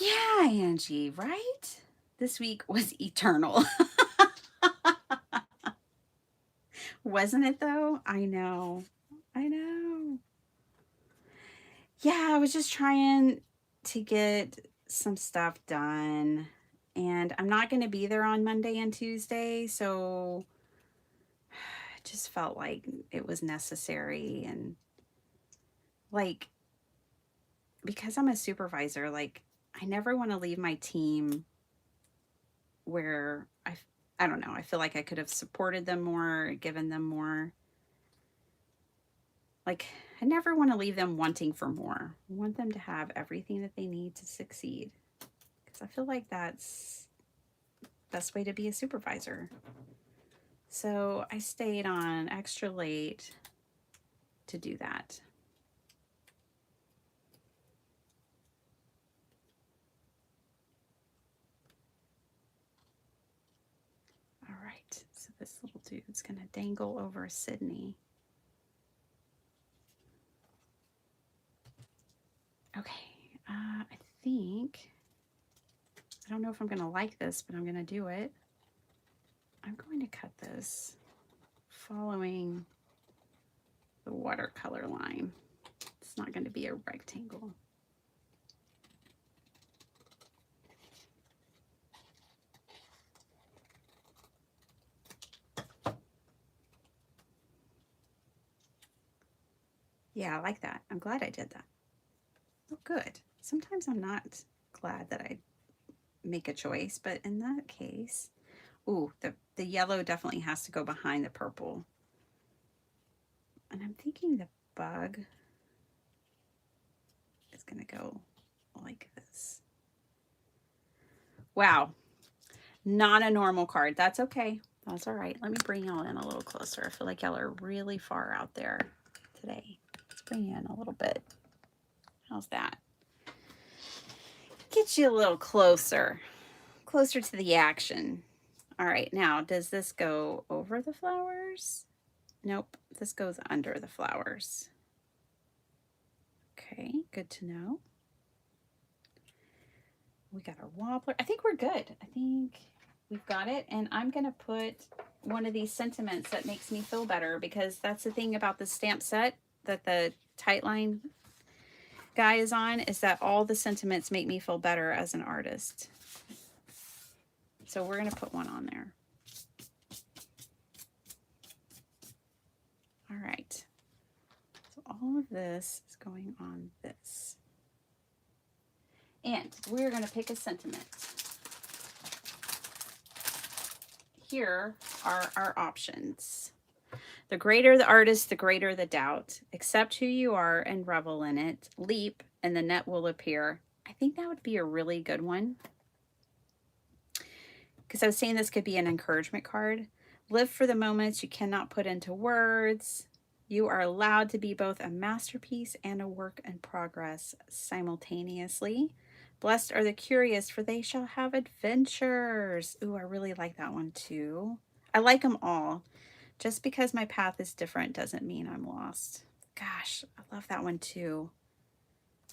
S1: Yeah, Angie, right? This week was eternal. Wasn't it though? I know. I know. Yeah, I was just trying to get some stuff done. And I'm not going to be there on Monday and Tuesday, so I just felt like it was necessary. And like, because I'm a supervisor, like, I never want to leave my team where I don't know, I feel like I could have supported them more, given them more. Like, I never want to leave them wanting for more. I want them to have everything that they need to succeed. Because I feel like that's the best way to be a supervisor. So I stayed on extra late to do that. All right, so this little dude's gonna dangle over Sydney. Okay, I think, I don't know if I'm gonna like this, but I'm gonna do it. I'm going to cut this following the watercolor line. It's not going to be a rectangle. Yeah, I like that. I'm glad I did that. Oh, good. Sometimes I'm not glad that I make a choice, but in that case, ooh, the yellow definitely has to go behind the purple. And I'm thinking the bug is going to go like this. Wow. Not a normal card. That's okay. That's all right. Let me bring y'all in a little closer. I feel like y'all are really far out there today. Let's bring you in a little bit. How's that? Get you a little closer. Closer to the action. All right. Now, does this go over the flowers? Nope. This goes under the flowers. Okay. Good to know. We got our wobbler. I think we're good. I think we've got it. And I'm going to put one of these sentiments that makes me feel better, because that's the thing about the stamp set that the Tightline guy is on, is that all the sentiments make me feel better as an artist. So we're going to put one on there. All right. So all of this is going on this. And we're going to pick a sentiment. Here are our options. The greater the artist, the greater the doubt. Accept who you are and revel in it. Leap and the net will appear. I think that would be a really good one, because I was saying this could be an encouragement card. Live for the moments you cannot put into words. You are allowed to be both a masterpiece and a work in progress simultaneously. Blessed are the curious, for they shall have adventures. Ooh, I really like that one too. I like them all. Just because my path is different doesn't mean I'm lost. Gosh, I love that one too.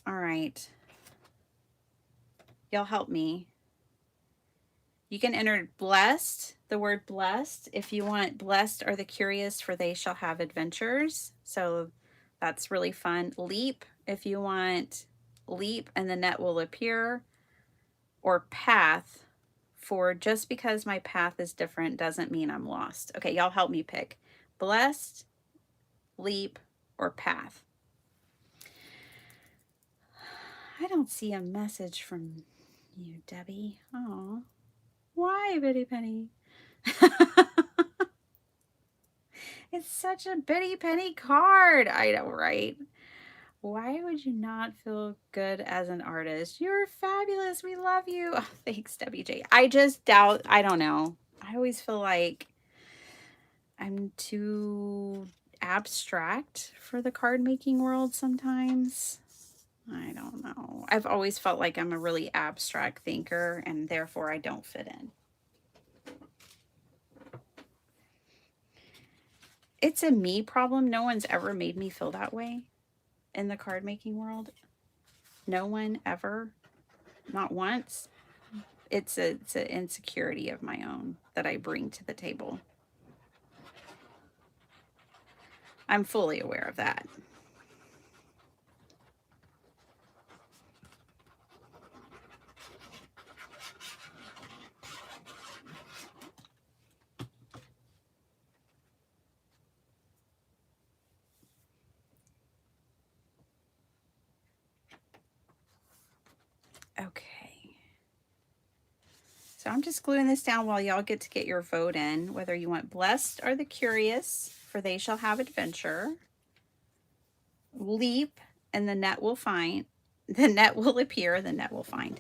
S1: All right. Y'all help me. You can enter blessed, the word blessed, if you want. Blessed are the curious, for they shall have adventures. So that's really fun. Leap, if you want leap and the net will appear. Or path, for just because my path is different doesn't mean I'm lost. Okay, y'all help me pick. Blessed, leap, or path. I don't see a message from you, Debbie. Oh, why, Bitty Penny? It's such a bitty penny card. I know, right? Why would you not feel good as an artist? You're fabulous. We love you. Oh, thanks, WJ. I just doubt, I don't know. I always feel like I'm too abstract for the card making world sometimes. I don't know. I've always felt like I'm a really abstract thinker and therefore I don't fit in. It's a me problem. No one's ever made me feel that way in the card making world. No one ever, not once. It's an insecurity of my own that I bring to the table. I'm fully aware of that. Okay. So I'm just gluing this down while y'all get to get your vote in, whether you want blessed or the curious, for they shall have adventure. Leap, and the net will find. The net will appear, the net will find.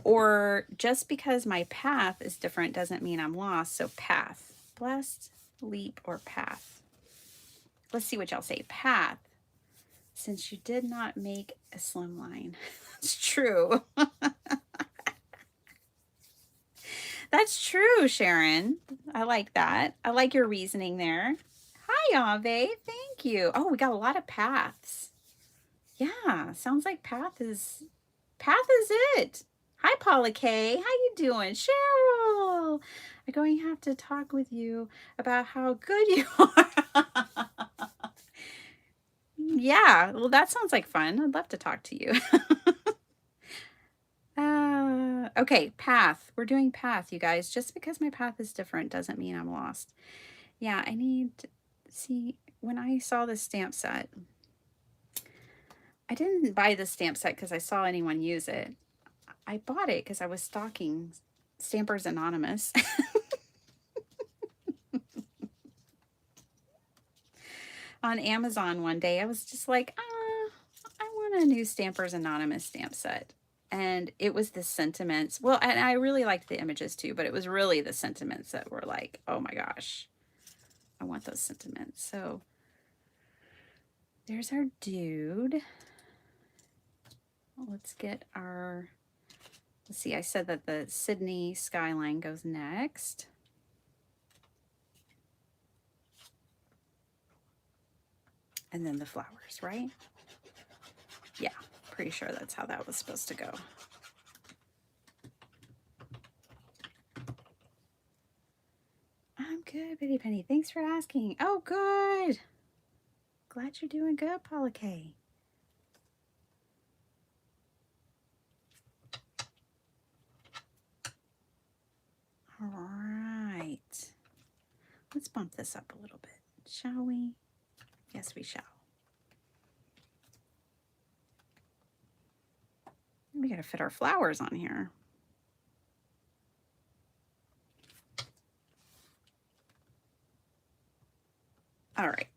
S1: Or just because my path is different doesn't mean I'm lost. So path. Blessed, leap, or path. Let's see what y'all say. Path. Since you did not make a slim line. That's true. That's true, Sharon. I like that. I like your reasoning there. Hi, Ave. Thank you. Oh, we got a lot of paths. Yeah, sounds like path is it. Hi, Paula K. How you doing? Cheryl. I'm going to have to talk with you about how good you are. Yeah, well, that sounds like fun. I'd love to talk to you. Okay, path. We're doing path, you guys. Just because my path is different doesn't mean I'm lost. Yeah, I need to see, when I saw this stamp set, I didn't buy this stamp set because I saw anyone use it. I bought it because I was stalking Stampers Anonymous. On Amazon one day. I was just like, I want a new Stampers Anonymous stamp set. And it was the sentiments. Well, and I really liked the images too, but it was really the sentiments that were like, oh my gosh, I want those sentiments. So there's our dude. Let's get our, let's see, I said that the Sydney skyline goes next. And then the flowers, right? Yeah, pretty sure that's how that was supposed to go. I'm good, Bitty Penny. Thanks for asking. Oh, good. Glad you're doing good, Paula K. All right. Let's bump this up a little bit, shall we? Yes, we shall. We got to fit our flowers on here. All right.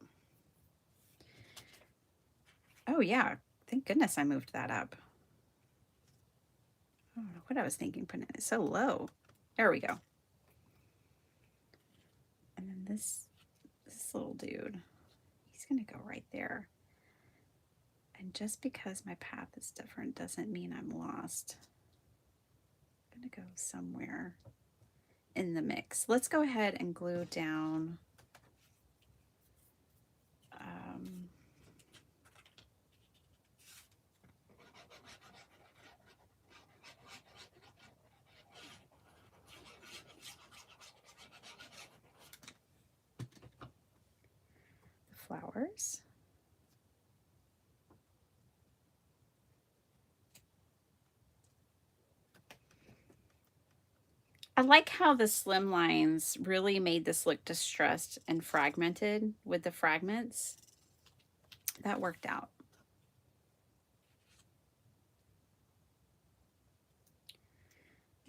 S1: Oh, yeah. Thank goodness I moved that up. I don't know what I was thinking, putting it so low. There we go. And then this little dude, he's going to go right there. And just because my path is different doesn't mean I'm lost. I'm going to go somewhere in the mix. Let's go ahead and glue down the flowers. I like how the slim lines really made this look distressed and fragmented with the fragments. That worked out.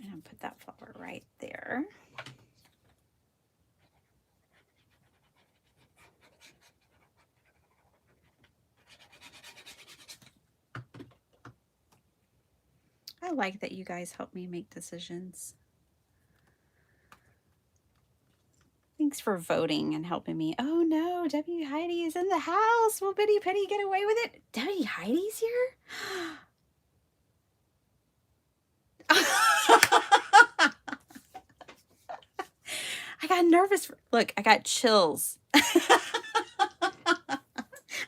S1: And I'll put that flower right there. like that you guys help me make decisions. Thanks for voting and helping me. Oh no, W. Heidi is in the house. Will Bitty Petty get away with it? W. Heidi's here? I got nervous. Look, I got chills.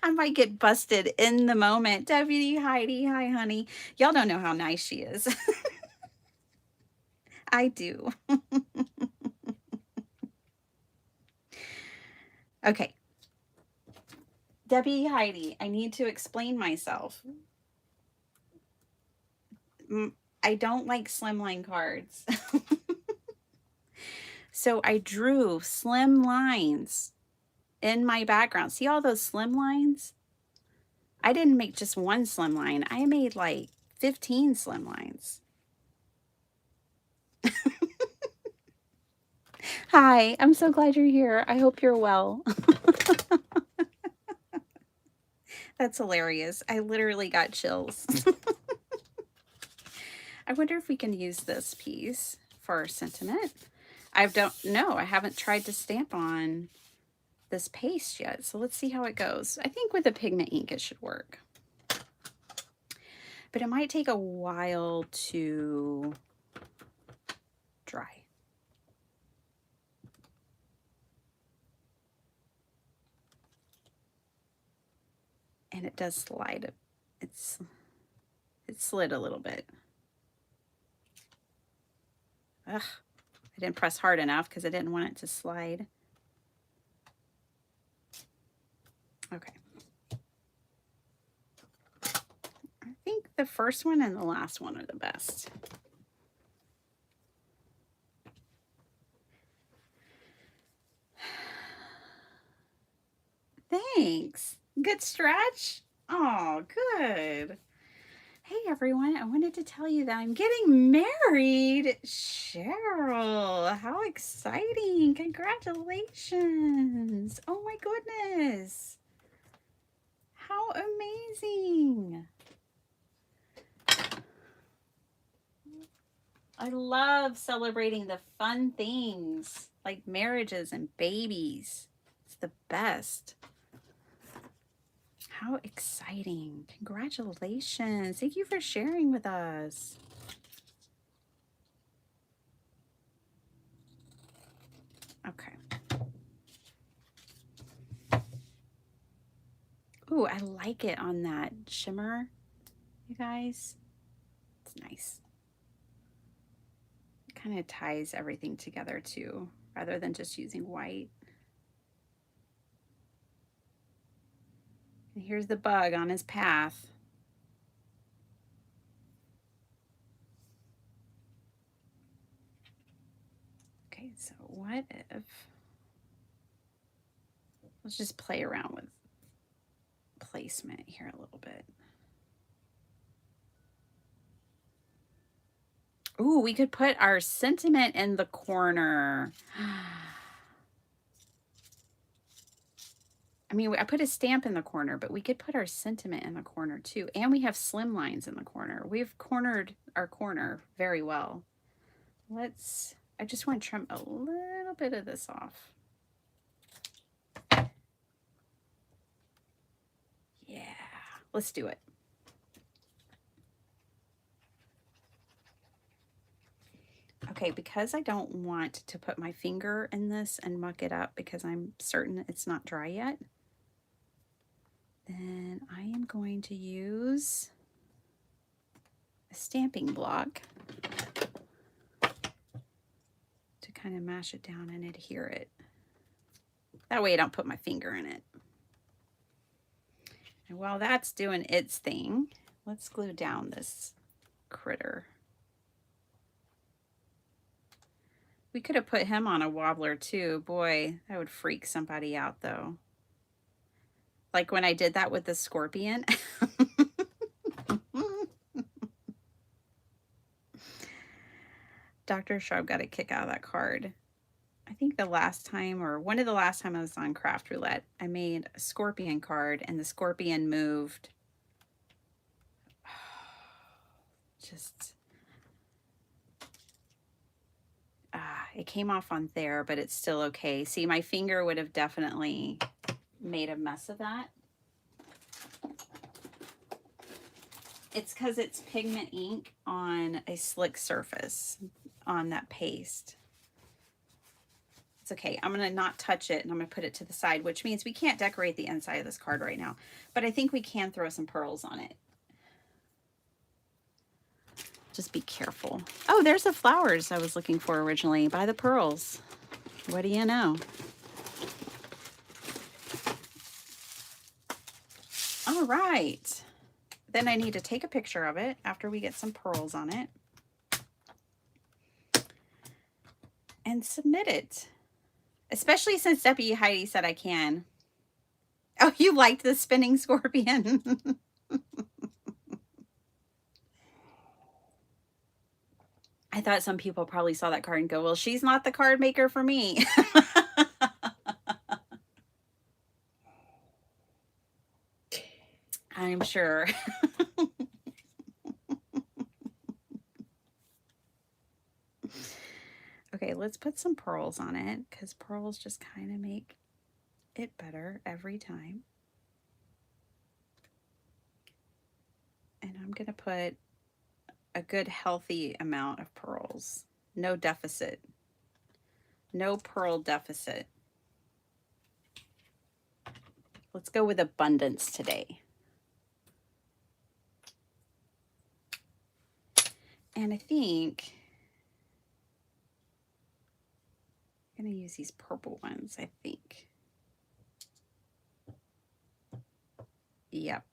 S1: I might get busted in the moment. W. Heidi, hi honey. Y'all don't know how nice she is. I do. Okay. Debbie Heidi, I need to explain myself. I don't like slimline cards. So I drew slim lines in my background. See all those slim lines? I didn't make just one slim line. I made like 15 slim lines. Hi, I'm so glad you're here. I hope you're well. That's hilarious. I literally got chills. I wonder if we can use this piece for our sentiment. I don't know. I haven't tried to stamp on this paste yet. So let's see how it goes. I think with the pigment ink, it should work. But it might take a while to dry. And it does slide. It slid a little bit. Ugh, I didn't press hard enough because I didn't want it to slide. Okay. I think the first one and the last one are the best. Thanks. Good stretch? Oh, good. Hey everyone, I wanted to tell you that I'm getting married. Cheryl, how exciting. Congratulations. Oh my goodness. How amazing. I love celebrating the fun things like marriages and babies. It's the best. How exciting. Congratulations. Thank you for sharing with us. Okay. Ooh, I like it on that shimmer, you guys. It's nice. It kind of ties everything together too, rather than just using white. And here's the bug on his path. Okay, so what if, let's just play around with placement here a little bit. Ooh, we could put our sentiment in the corner. I mean, I put a stamp in the corner, but we could put our sentiment in the corner too. And we have slim lines in the corner. We've cornered our corner very well. I just want to trim a little bit of this off. Yeah, let's do it. Okay, because I don't want to put my finger in this and muck it up because I'm certain it's not dry yet, then I am going to use a stamping block to kind of mash it down and adhere it. That way I don't put my finger in it. And while that's doing its thing, let's glue down this critter. We could have put him on a wobbler too. Boy, that would freak somebody out though. Like when I did that with the scorpion. Dr. Sharp got a kick out of that card. I think the last time, or one of the last time I was on Craft Roulette, I made a scorpion card and the scorpion moved. Just, it came off on there, but it's still okay. See, my finger would have definitely made a mess of that. It's because it's pigment ink on a slick surface on that paste. It's okay. I'm going to not touch it, and I'm going to put it to the side, which means we can't decorate the inside of this card right now. But I think we can throw some pearls on it. Just be careful. Oh, there's the flowers I was looking for originally by the pearls. What do you know? All right. Then I need to take a picture of it after we get some pearls on it and submit it. Especially since Debbie Heidi said I can. Oh, you liked the spinning scorpion. I thought some people probably saw that card and go, well, she's not the card maker for me. I'm sure. Okay, let's put some pearls on it because pearls just kind of make it better every time. And I'm going to put a good healthy amount of pearls. No deficit. No pearl deficit. Let's go with abundance today. And I think I'm going to use these purple ones, I think. Yep.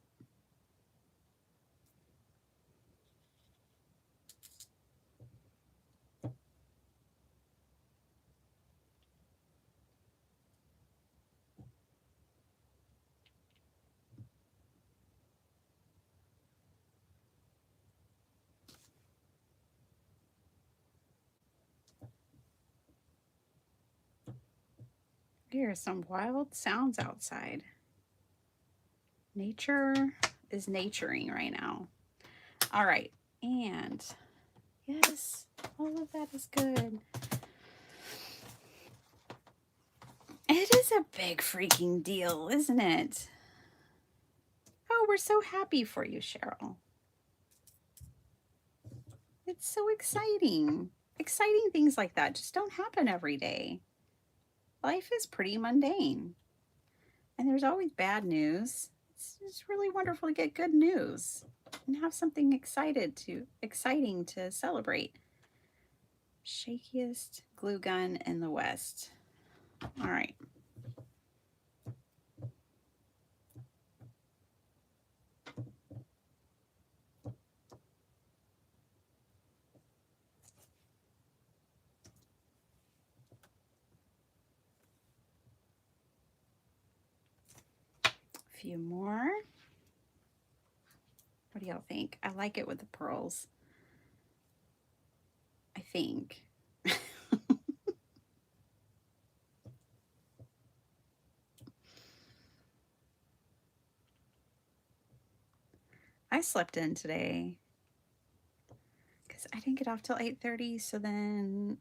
S1: There are some wild sounds outside. Nature is naturing right now. All right. And yes, all of that is good. It is a big freaking deal, isn't it? Oh, we're so happy for you, Cheryl. It's so exciting. Exciting things like that just don't happen every day. Life is pretty mundane. And there's always bad news. It's really wonderful to get good news and have something exciting to celebrate. Shakiest glue gun in the West. All right. Few more. What do y'all think? I like it with the pearls. I think. I slept in today because I didn't get off till 8:30. So then,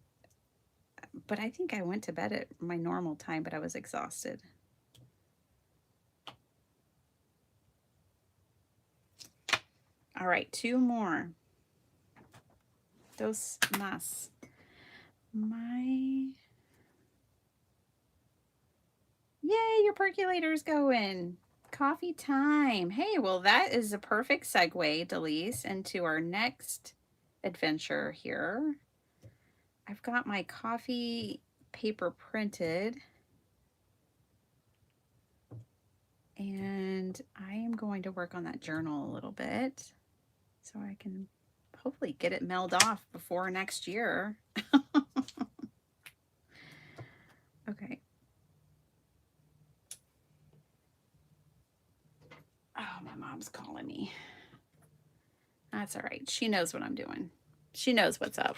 S1: but I think I went to bed at my normal time, but I was exhausted. All right, two more. Dos más. Yay, your percolator's going. Coffee time. Hey, well, that is a perfect segue, Delise, into our next adventure here. I've got my coffee paper printed, and I am going to work on that journal a little bit so I can hopefully get it mailed off before next year. Okay. Oh, my mom's calling me. That's all right. She knows what I'm doing. She knows what's up.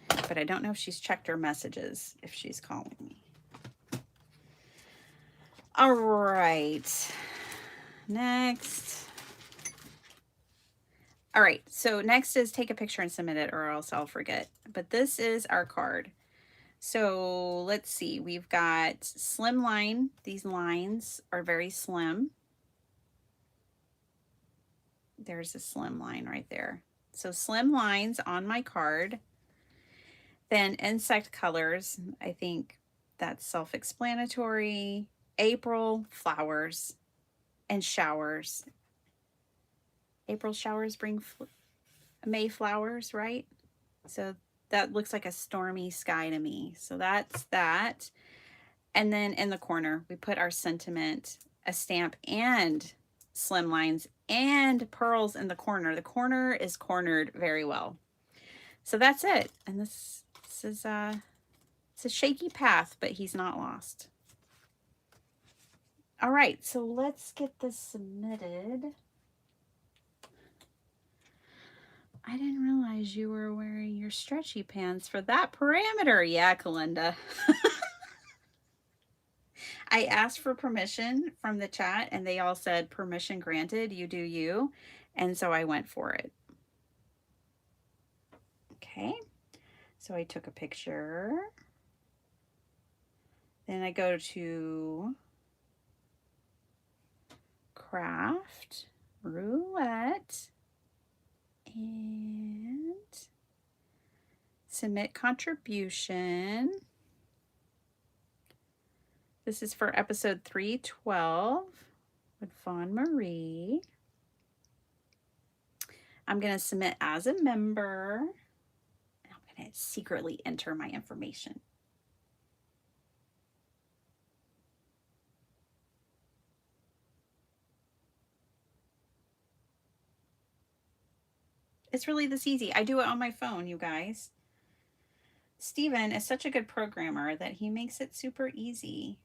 S1: But I don't know if she's checked her messages if she's calling me. All right. Next. All right, so next is take a picture and submit it or else I'll forget. But this is our card. So let's see, we've got slim line. These lines are very slim. There's a slim line right there. So slim lines on my card. Then insect colors, I think that's self-explanatory. April, flowers, and showers. April showers bring May flowers, right? So that looks like a stormy sky to me. So that's that. And then in the corner, we put our sentiment, a stamp, and slim lines and pearls in the corner. The corner is cornered very well. So that's it. And this is it's a shaky path, but he's not lost. All right, so let's get this submitted. I didn't realize you were wearing your stretchy pants for that parameter. Yeah, Kalinda. I asked for permission from the chat and they all said permission granted, you do you. And so I went for it. Okay, so I took a picture. Then I go to craft, roulette, and submit contribution. This is for episode 312 with Fawn Marie. I'm going to submit as a member. I'm going to secretly enter my information. It's really this easy. I do it on my phone, you guys. Steven is such a good programmer that he makes it super easy.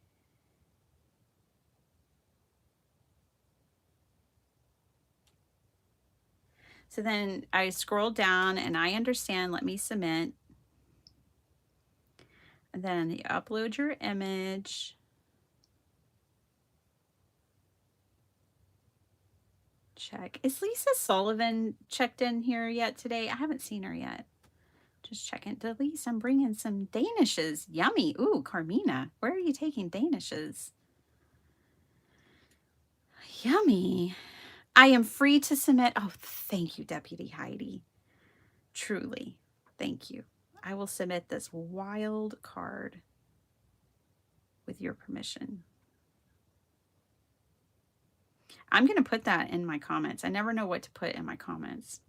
S1: So then I scroll down and I understand, let me submit. And then you upload your image. Check. Is Lisa Sullivan checked in here yet today? I haven't seen her yet. Just checking. Delise, I'm bringing some Danishes. Yummy. Ooh, Carmina, where are you taking Danishes? Yummy. I am free to submit. Oh, thank you, Deputy Heidi. Truly, thank you. I will submit this wild card with your permission. I'm going to put that in my comments. I never know what to put in my comments.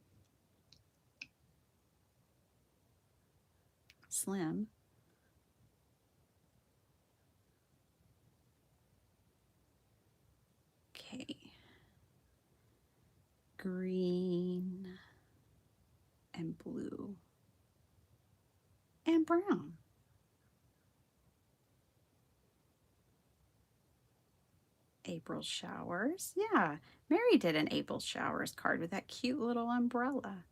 S1: Slim. Okay. Green and blue and brown. April showers. Yeah, Mary did an April showers card with that cute little umbrella.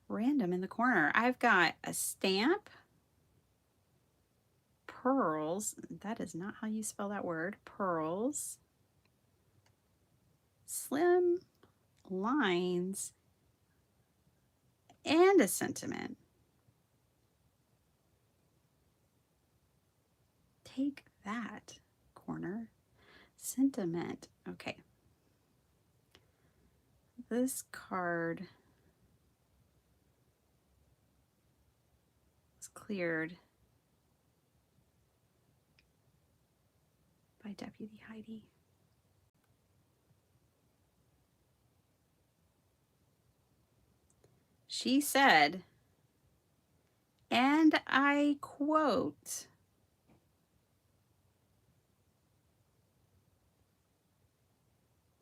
S1: Random in the corner. I've got a stamp, pearls. That is not how you spell that word. Pearls, slim lines, and a sentiment. Take that, corner. Sentiment. Okay. This card was cleared by Deputy Heidi. She said, and I quote,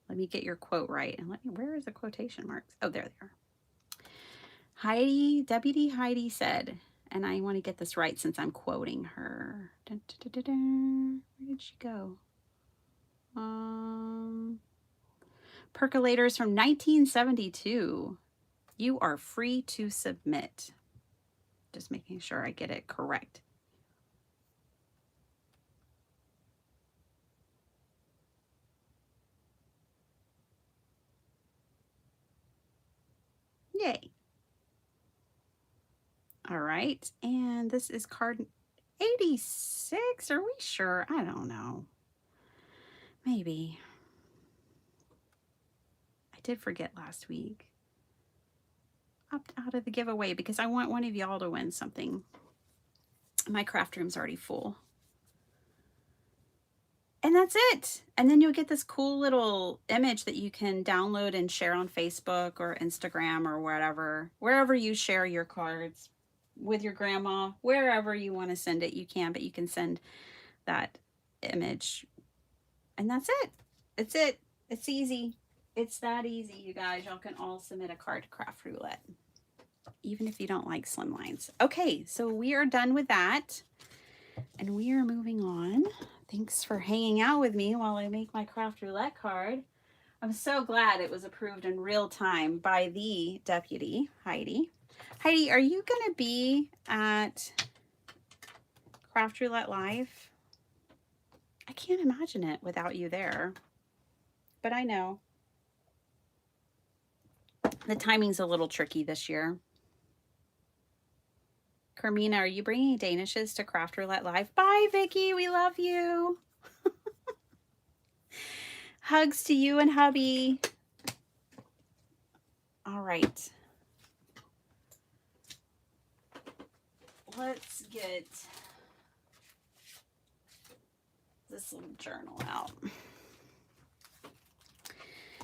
S1: let me get your quote right. And where is the quotation marks? Oh, there they are. Heidi, Deputy Heidi said, and I want to get this right since I'm quoting her. Dun, dun, dun, dun, dun. Where did she go? Percolators from 1972. You are free to submit. Just making sure I get it correct. Yay. All right, and this is card 86. Are we sure? I don't know. Maybe. I did forget last week. Opt out of the giveaway because I want one of y'all to win something. My craft room's already full. And that's it. And then you'll get this cool little image that you can download and share on Facebook or Instagram or wherever you share your cards with your grandma, wherever you want to send it, you can, but you can send that image. And that's it. It's it. It's easy. It's that easy, you guys. Y'all can all submit a card to Craft Roulette, even if you don't like slim lines. Okay, so we are done with that. And we are moving on. Thanks for hanging out with me while I make my Craft Roulette card. I'm so glad it was approved in real time by the deputy, Heidi. Heidi, are you going to be at Craft Roulette Live? I can't imagine it without you there. But I know. The timing's a little tricky this year. Carmina, are you bringing Danishes to Craft Roulette Live? Bye, Vicky. We love you. Hugs to you and hubby. All right. Let's get this little journal out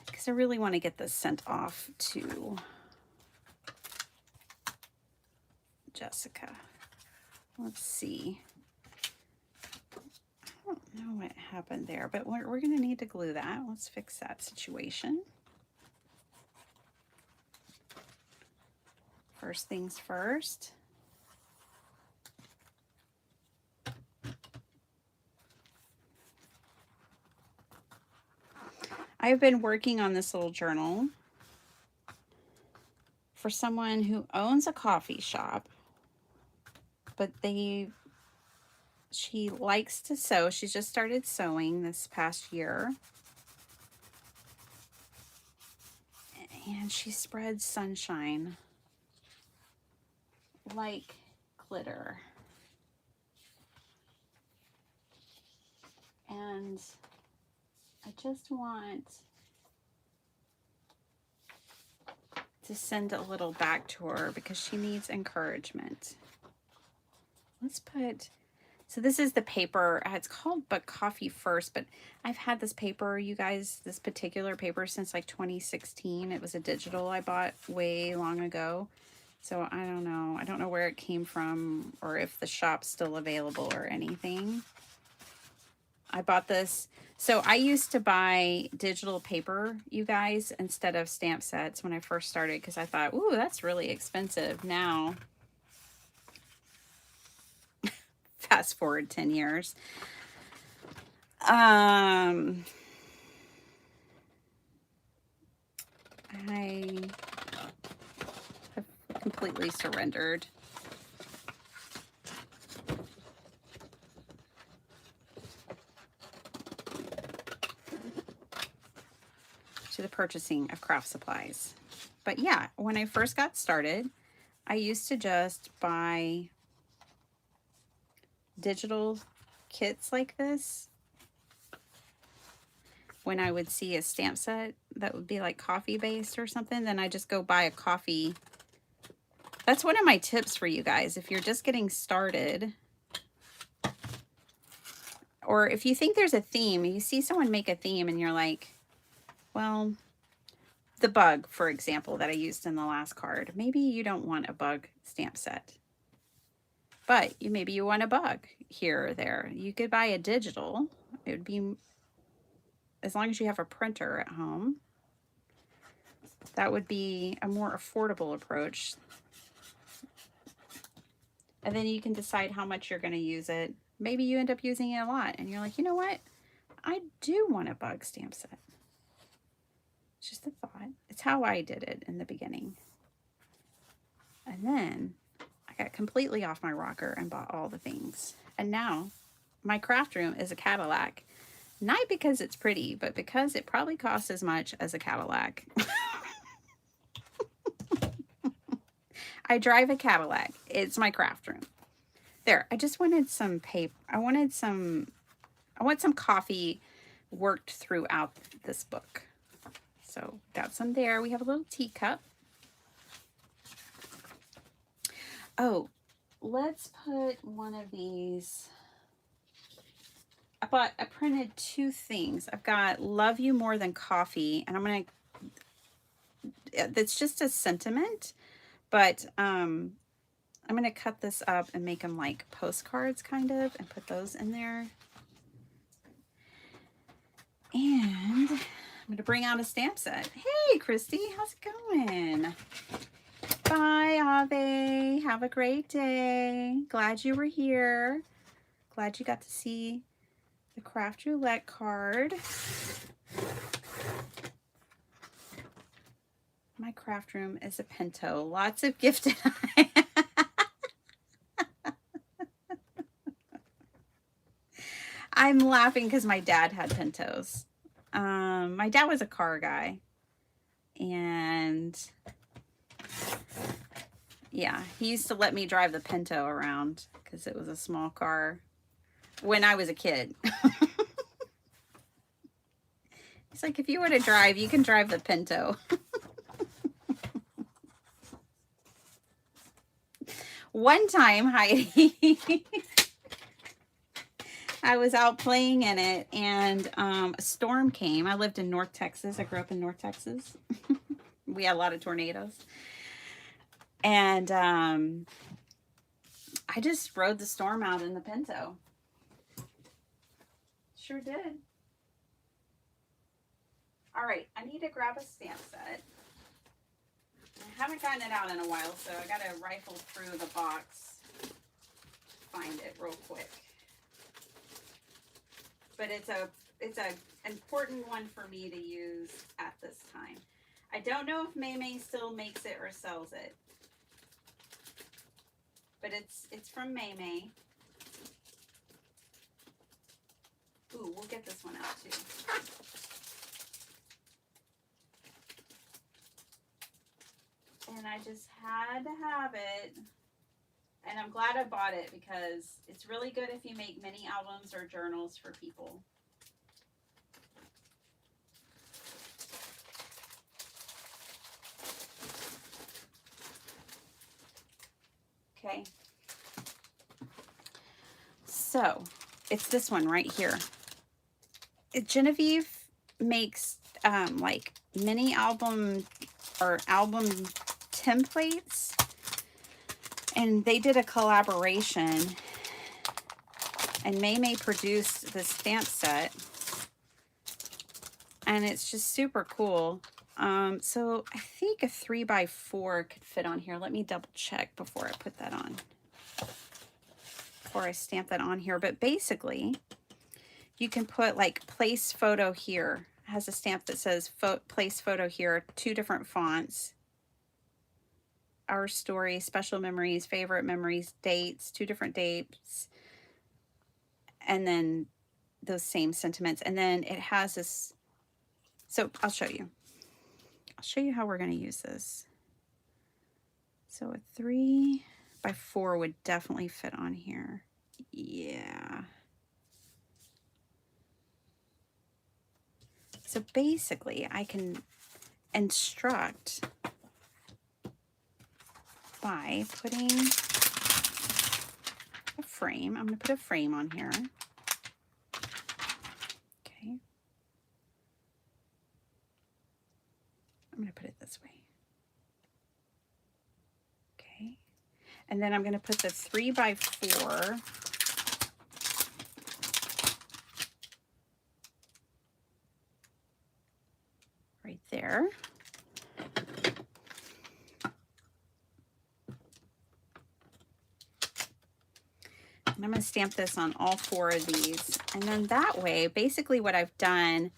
S1: because I really want to get this sent off to Jessica. Let's see. I don't know what happened there, but we're going to need to glue that. Let's fix that situation. First things first. I've been working on this little journal for someone who owns a coffee shop, but she likes to sew. She just started sewing this past year. And she spreads sunshine like glitter. And I just want to send a little back to her because she needs encouragement. Let's put, so this is the paper. It's called But Coffee First, but I've had this paper, you guys, this particular paper since like 2016. It was a digital I bought way long ago. So I don't know. I don't know where it came from or if the shop's still available or anything. I bought this. So I used to buy digital paper, you guys, instead of stamp sets when I first started because I thought, ooh, that's really expensive. Now, fast forward 10 years. I have completely surrendered. To the purchasing of craft supplies. But yeah, when I first got started, I used to just buy digital kits like this. When I would see a stamp set that would be like coffee based or something, then I just go buy a coffee. That's one of my tips for you guys. If you're just getting started, or if you think there's a theme, you see someone make a theme and you're like, well, the bug, for example, that I used in the last card, maybe you don't want a bug stamp set, but maybe you want a bug here or there. You could buy a digital. It would be, as long as you have a printer at home, that would be a more affordable approach. And then you can decide how much you're going to use it. Maybe you end up using it a lot and you're like, you know what? I do want a bug stamp set. It's just a thought. It's how I did it in the beginning. And then I got completely off my rocker and bought all the things. And now my craft room is a Cadillac. Not because it's pretty, but because it probably costs as much as a Cadillac. I drive a Cadillac. It's my craft room. There, I just wanted some paper. I want some coffee worked throughout this book. So got some there. We have a little teacup. Oh, let's put one of these. I printed two things. I've got Love You More Than Coffee, and I'm going to, it's just a sentiment, but I'm going to cut this up and make them like postcards kind of, and put those in there. And I'm going to bring out a stamp set. Hey, Christy, how's it going? Bye, Ave. Have a great day. Glad you were here. Glad you got to see the craft roulette card. My craft room is a Pinto. Lots of gifted. I'm laughing because my dad had Pintos. My dad was a car guy. And yeah, he used to let me drive the Pinto around because it was a small car when I was a kid. He's like, if you were to drive, you can drive the Pinto. One time, Heidi, I was out playing in it, and a storm came. I lived in North Texas. I grew up in North Texas. We had a lot of tornadoes. And I just rode the storm out in the Pinto. Sure did. All right, I need to grab a stamp set. I haven't gotten it out in a while, so I got to rifle through the box, find it real quick. But it's a important one for me to use at this time. I don't know if May still makes it or sells it, but it's from May. Ooh, we'll get this one out too. And I just had to have it. And I'm glad I bought it because it's really good if you make mini albums or journals for people. Okay. So, it's this one right here. Genevieve makes like mini album or album templates, and they did a collaboration, and May produced this stamp set, and it's just super cool. So I think a 3x4 could fit on here. Let me double check before I put that on, before I stamp that on here. But basically you can put like place photo here. It has a stamp that says place photo here, 2 different fonts. Our story, special memories, favorite memories, dates, 2 different dates, and then those same sentiments. And then it has this, so I'll show you how we're going to use this. So a 3x4 would definitely fit on here. Yeah. So basically I can instruct by putting a frame. I'm going to put a frame on here. Okay. I'm going to put it this way. Okay. And then I'm going to put the 3x4 right there. And I'm going to stamp this on all 4 of these. And then that way, basically what I've done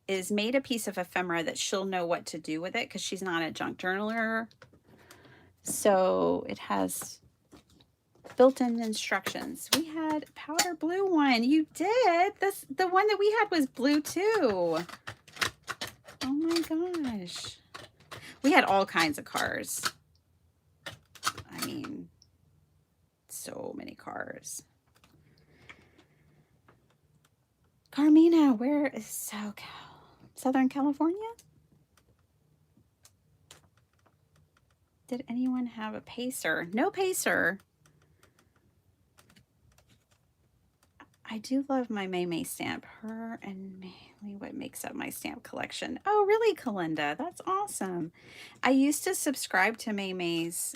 S1: is made a piece of ephemera that she'll know what to do with it because she's not a junk journaler. So it has built-in instructions. We had a powder blue one. You did? The one that we had was blue too. Oh my gosh. We had all kinds of cars. so many cars. Carmina, where is SoCal? Southern California? Did anyone have a Pacer? No Pacer. I do love my May stamp. Her and mainly what makes up my stamp collection. Oh, really, Kalinda? That's awesome. I used to subscribe to May's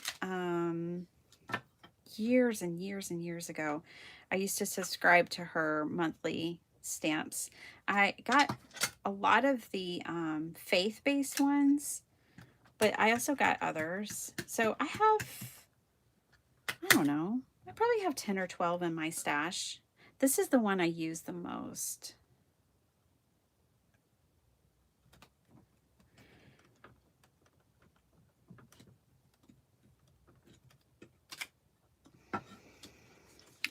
S1: years and years and years ago. I used to subscribe to her monthly stamps. I got a lot of the faith-based ones, but I also got others. So I have, I don't know, I probably have 10 or 12 in my stash. This is the one I use the most.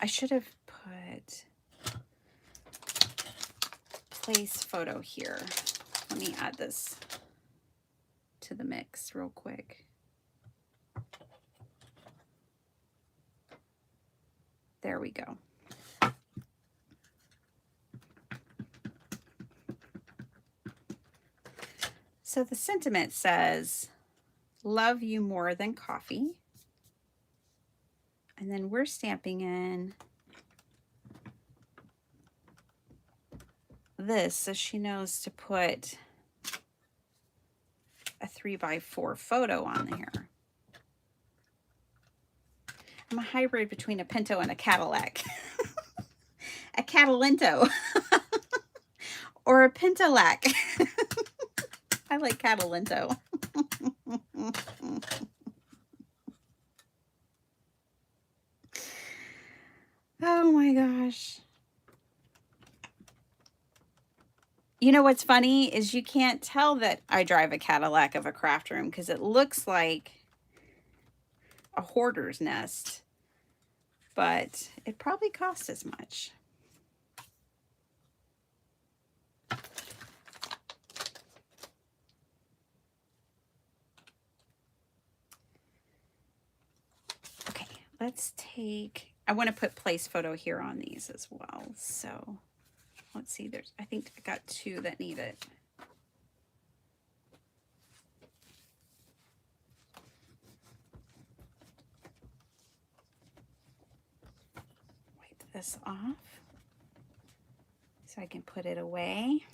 S1: I should have put place photo here. Let me add this to the mix real quick. There we go. So the sentiment says, love you more than coffee. And then we're stamping in this so she knows to put a 3x4 photo on there. I'm a hybrid between a Pinto and a Cadillac. A Catalinto. Or a Pintalac. I like Catalinto. Oh my gosh. You know what's funny is you can't tell that I drive a Cadillac of a craft room because it looks like a hoarder's nest, but it probably costs as much. Okay, let's take, I want to put place photo here on these as well. So let's see, I think I got 2 that need it. Wipe this off so I can put it away.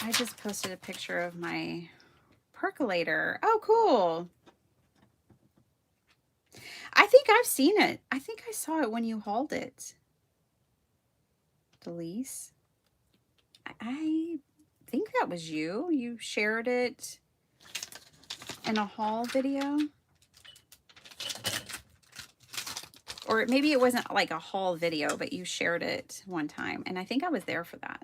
S1: I just posted a picture of my percolator. Oh, cool. I think I've seen it. I think I saw it when you hauled it. Delise. I think that was you. You shared it in a haul video. Or maybe it wasn't like a haul video, but you shared it one time. And I think I was there for that.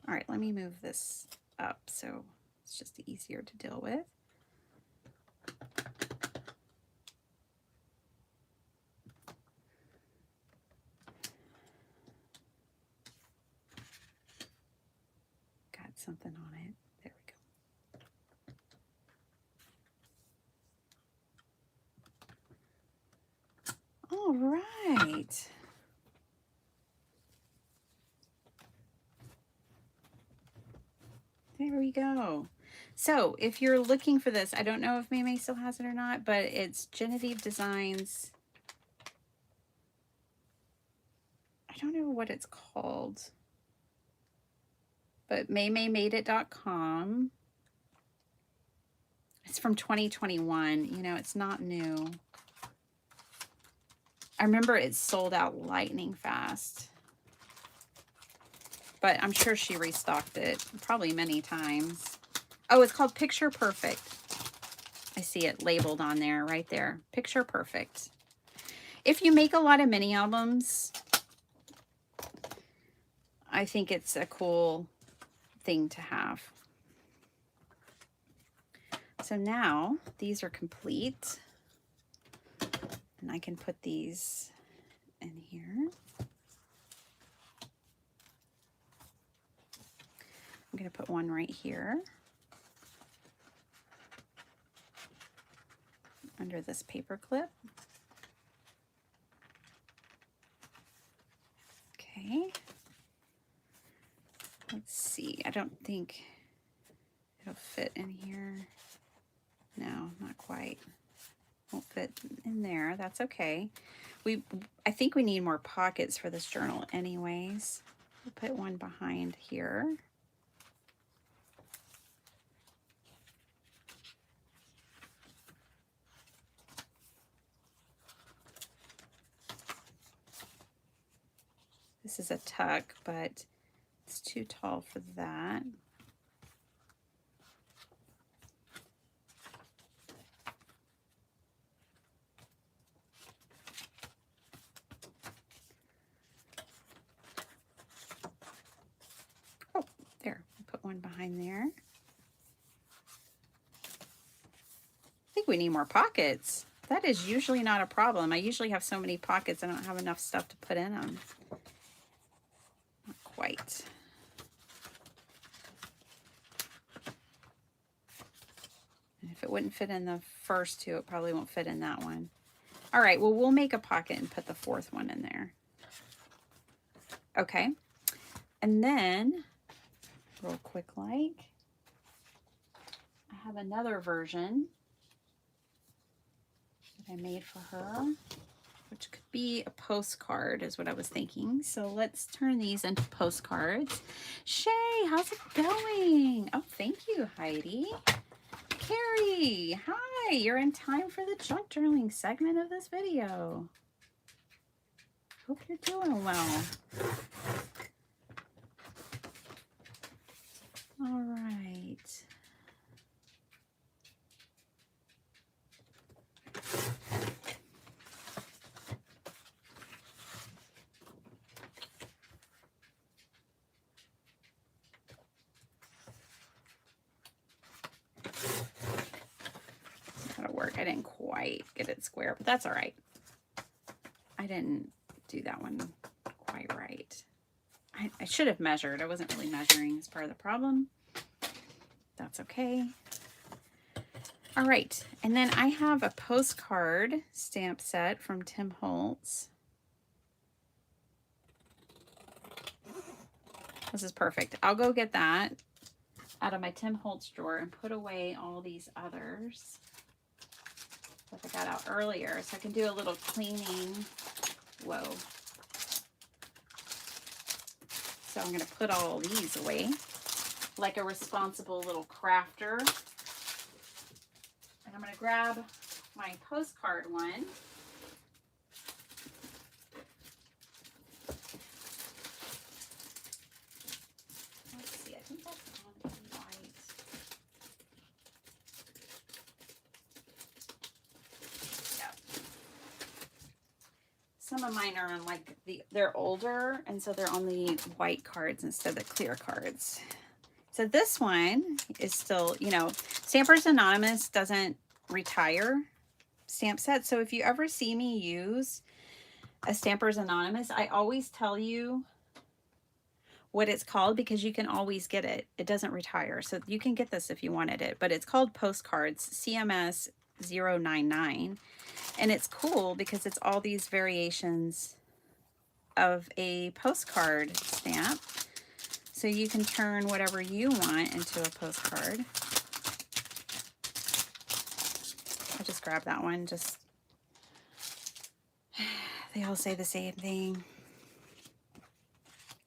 S1: All right, let me move this up so it's just easier to deal with. Got something on it. There we go. All right. There we go. So if you're looking for this, I don't know if May still has it or not, but it's Genevieve Designs. I don't know what it's called, but maymaymadeit.com. It's from 2021. You know, it's not new. I remember it sold out lightning fast, but I'm sure she restocked it probably many times. Oh, it's called Picture Perfect. I see it labeled on there, right there. Picture Perfect. If you make a lot of mini albums, I think it's a cool thing to have. So now these are complete. And I can put these in here. I'm going to put one right here. under this paper clip. Okay. Let's see. I don't think it'll fit in here. No, not quite. Won't fit in there. That's okay. I think we need more pockets for this journal anyways. We'll put one behind here. This is a tuck, but it's too tall for that. Oh, there. We'll put one behind there. I think we need more pockets. That is usually not a problem. I usually have so many pockets, I don't have enough stuff to put in them. Not quite. And if it wouldn't fit in the first two, it probably won't fit in that one. All right, well, we'll make a pocket and put the fourth one in there. Okay, and then, real quick like, I have another version that I made for her, which could be a postcard is what I was thinking. So let's turn these into postcards. Shay, how's it going? Oh, thank you, Heidi. Carrie, hi, you're in time for the junk journaling segment of this video. Hope you're doing well. All right. That'll work. I didn't quite get it square, but that's all right. I didn't do that one quite right. I should have measured. I wasn't really measuring as part of the problem. That's okay. All right, and then I have a postcard stamp set from Tim Holtz. This is perfect. I'll go get that out of my Tim Holtz drawer and put away all these others that I got out earlier so I can do a little cleaning. Whoa. So I'm going to put all these away like a responsible little crafter. And I'm going to grab my postcard one. Let's see, I think that's on white. Yep. Some of mine are on like they're older, and so they're on the white cards instead of the clear cards. So this one is still, you know, Stampers Anonymous doesn't retire stamp set. So if you ever see me use a Stampers Anonymous, I always tell you what it's called because you can always get it. It doesn't retire. So you can get this if you wanted it, but it's called Postcards CMS 099. And it's cool because it's all these variations of a postcard stamp. So you can turn whatever you want into a postcard. I'll just grab that one. Just, they all say the same thing.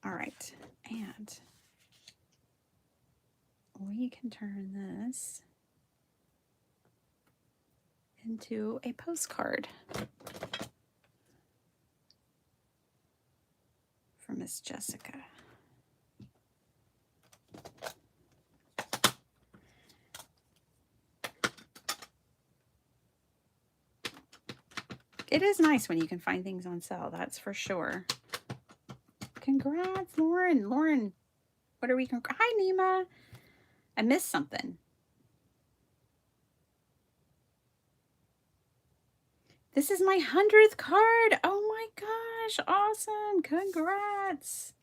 S1: All right, and we can turn this into a postcard for Miss Jessica. It is nice when you can find things on sale, that's for sure. Congrats, Lauren. Lauren, what are we? Hi, Nima. I missed something. This is my 100th card. Oh my gosh, awesome. Congrats.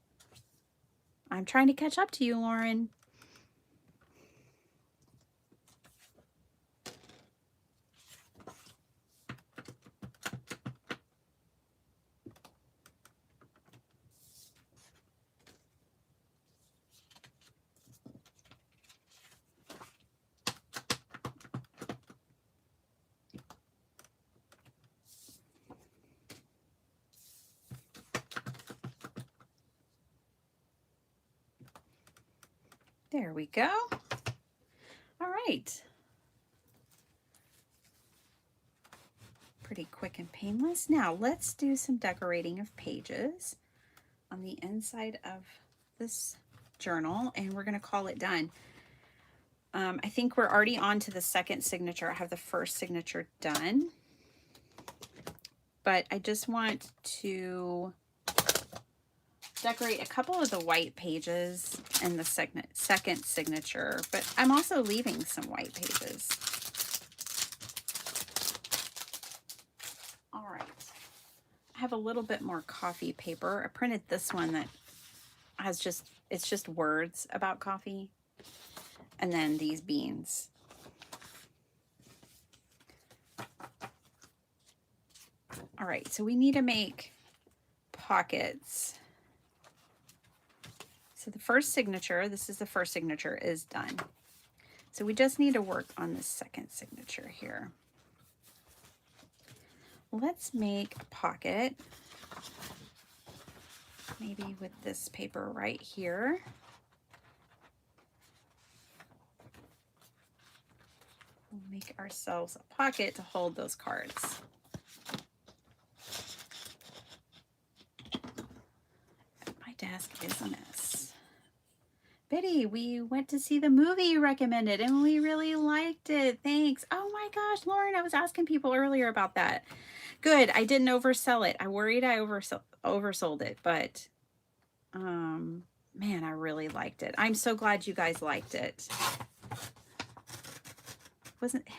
S1: I'm trying to catch up to you, Lauren. There we go. All right. Pretty quick and painless. Now let's do some decorating of pages on the inside of this journal, and we're going to call it done. I think we're already on to the second signature. I have the first signature done, but I just want to decorate a couple of the white pages in the second signature, but I'm also leaving some white pages. All right. I have a little bit more coffee paper. I printed this one that has it's just words about coffee. And then these beans. All right, so we need to make pockets. So the first signature, this is the first signature, is done. So we just need to work on the second signature here. Let's make a pocket, maybe with this paper right here. We'll make ourselves a pocket to hold those cards. My desk is a mess. Betty, we went to see the movie you recommended and we really liked it. Thanks. Oh my gosh, Lauren, I was asking people earlier about that. Good, I didn't oversell it. I worried I oversold it, but man, I really liked it. I'm so glad you guys liked it.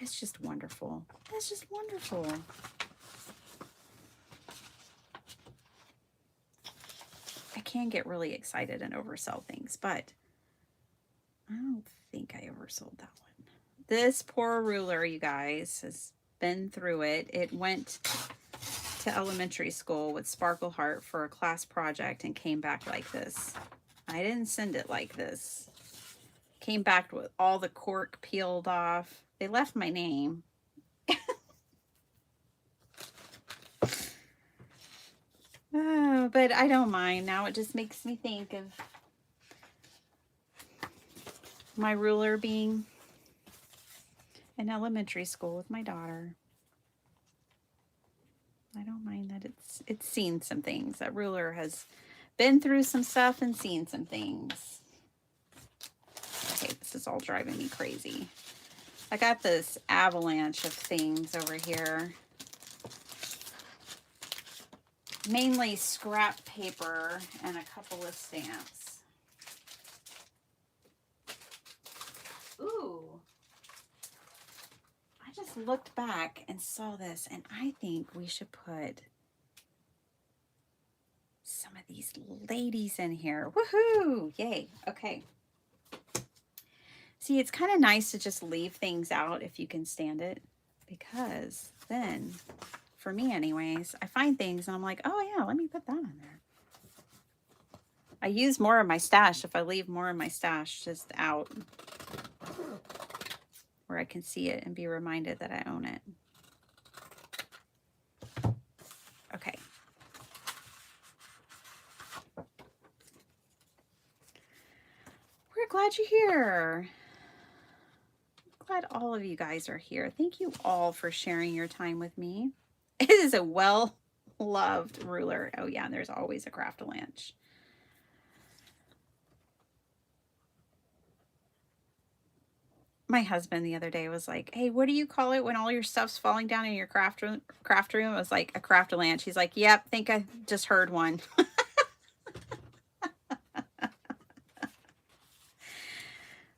S1: It's just wonderful. It's just wonderful. I can get really excited and oversell things, but I don't think I oversold that one. This poor ruler, you guys, has been through it. It went to elementary school with Sparkle Heart for a class project and came back like this. I didn't send it like this. Came back with all the cork peeled off. They left my name. Oh, but I don't mind. Now it just makes me think of my ruler being in elementary school with my daughter. I don't mind that it's seen some things. That ruler has been through some stuff and seen some things. Okay, this is all driving me crazy. I got this avalanche of things over here. Mainly scrap paper and a couple of stamps. Ooh. I just looked back and saw this, and I think we should put some of these ladies in here. Woohoo! Yay. Okay. See, it's kind of nice to just leave things out if you can stand it, because then, for me anyways, I find things and I'm like, oh yeah, let me put that in there. I use more of my stash if I leave more of my stash just out where I can see it and be reminded that I own it. Okay. We're glad you're here. Glad all of you guys are here. Thank you all for sharing your time with me. It is a well-loved ruler. Oh yeah, and there's always a craft-a-lanch. My husband the other day was like, hey, what do you call it when all your stuff's falling down in your craft room? I was like, a craft-a-lanch. He's like, yep, think I just heard one.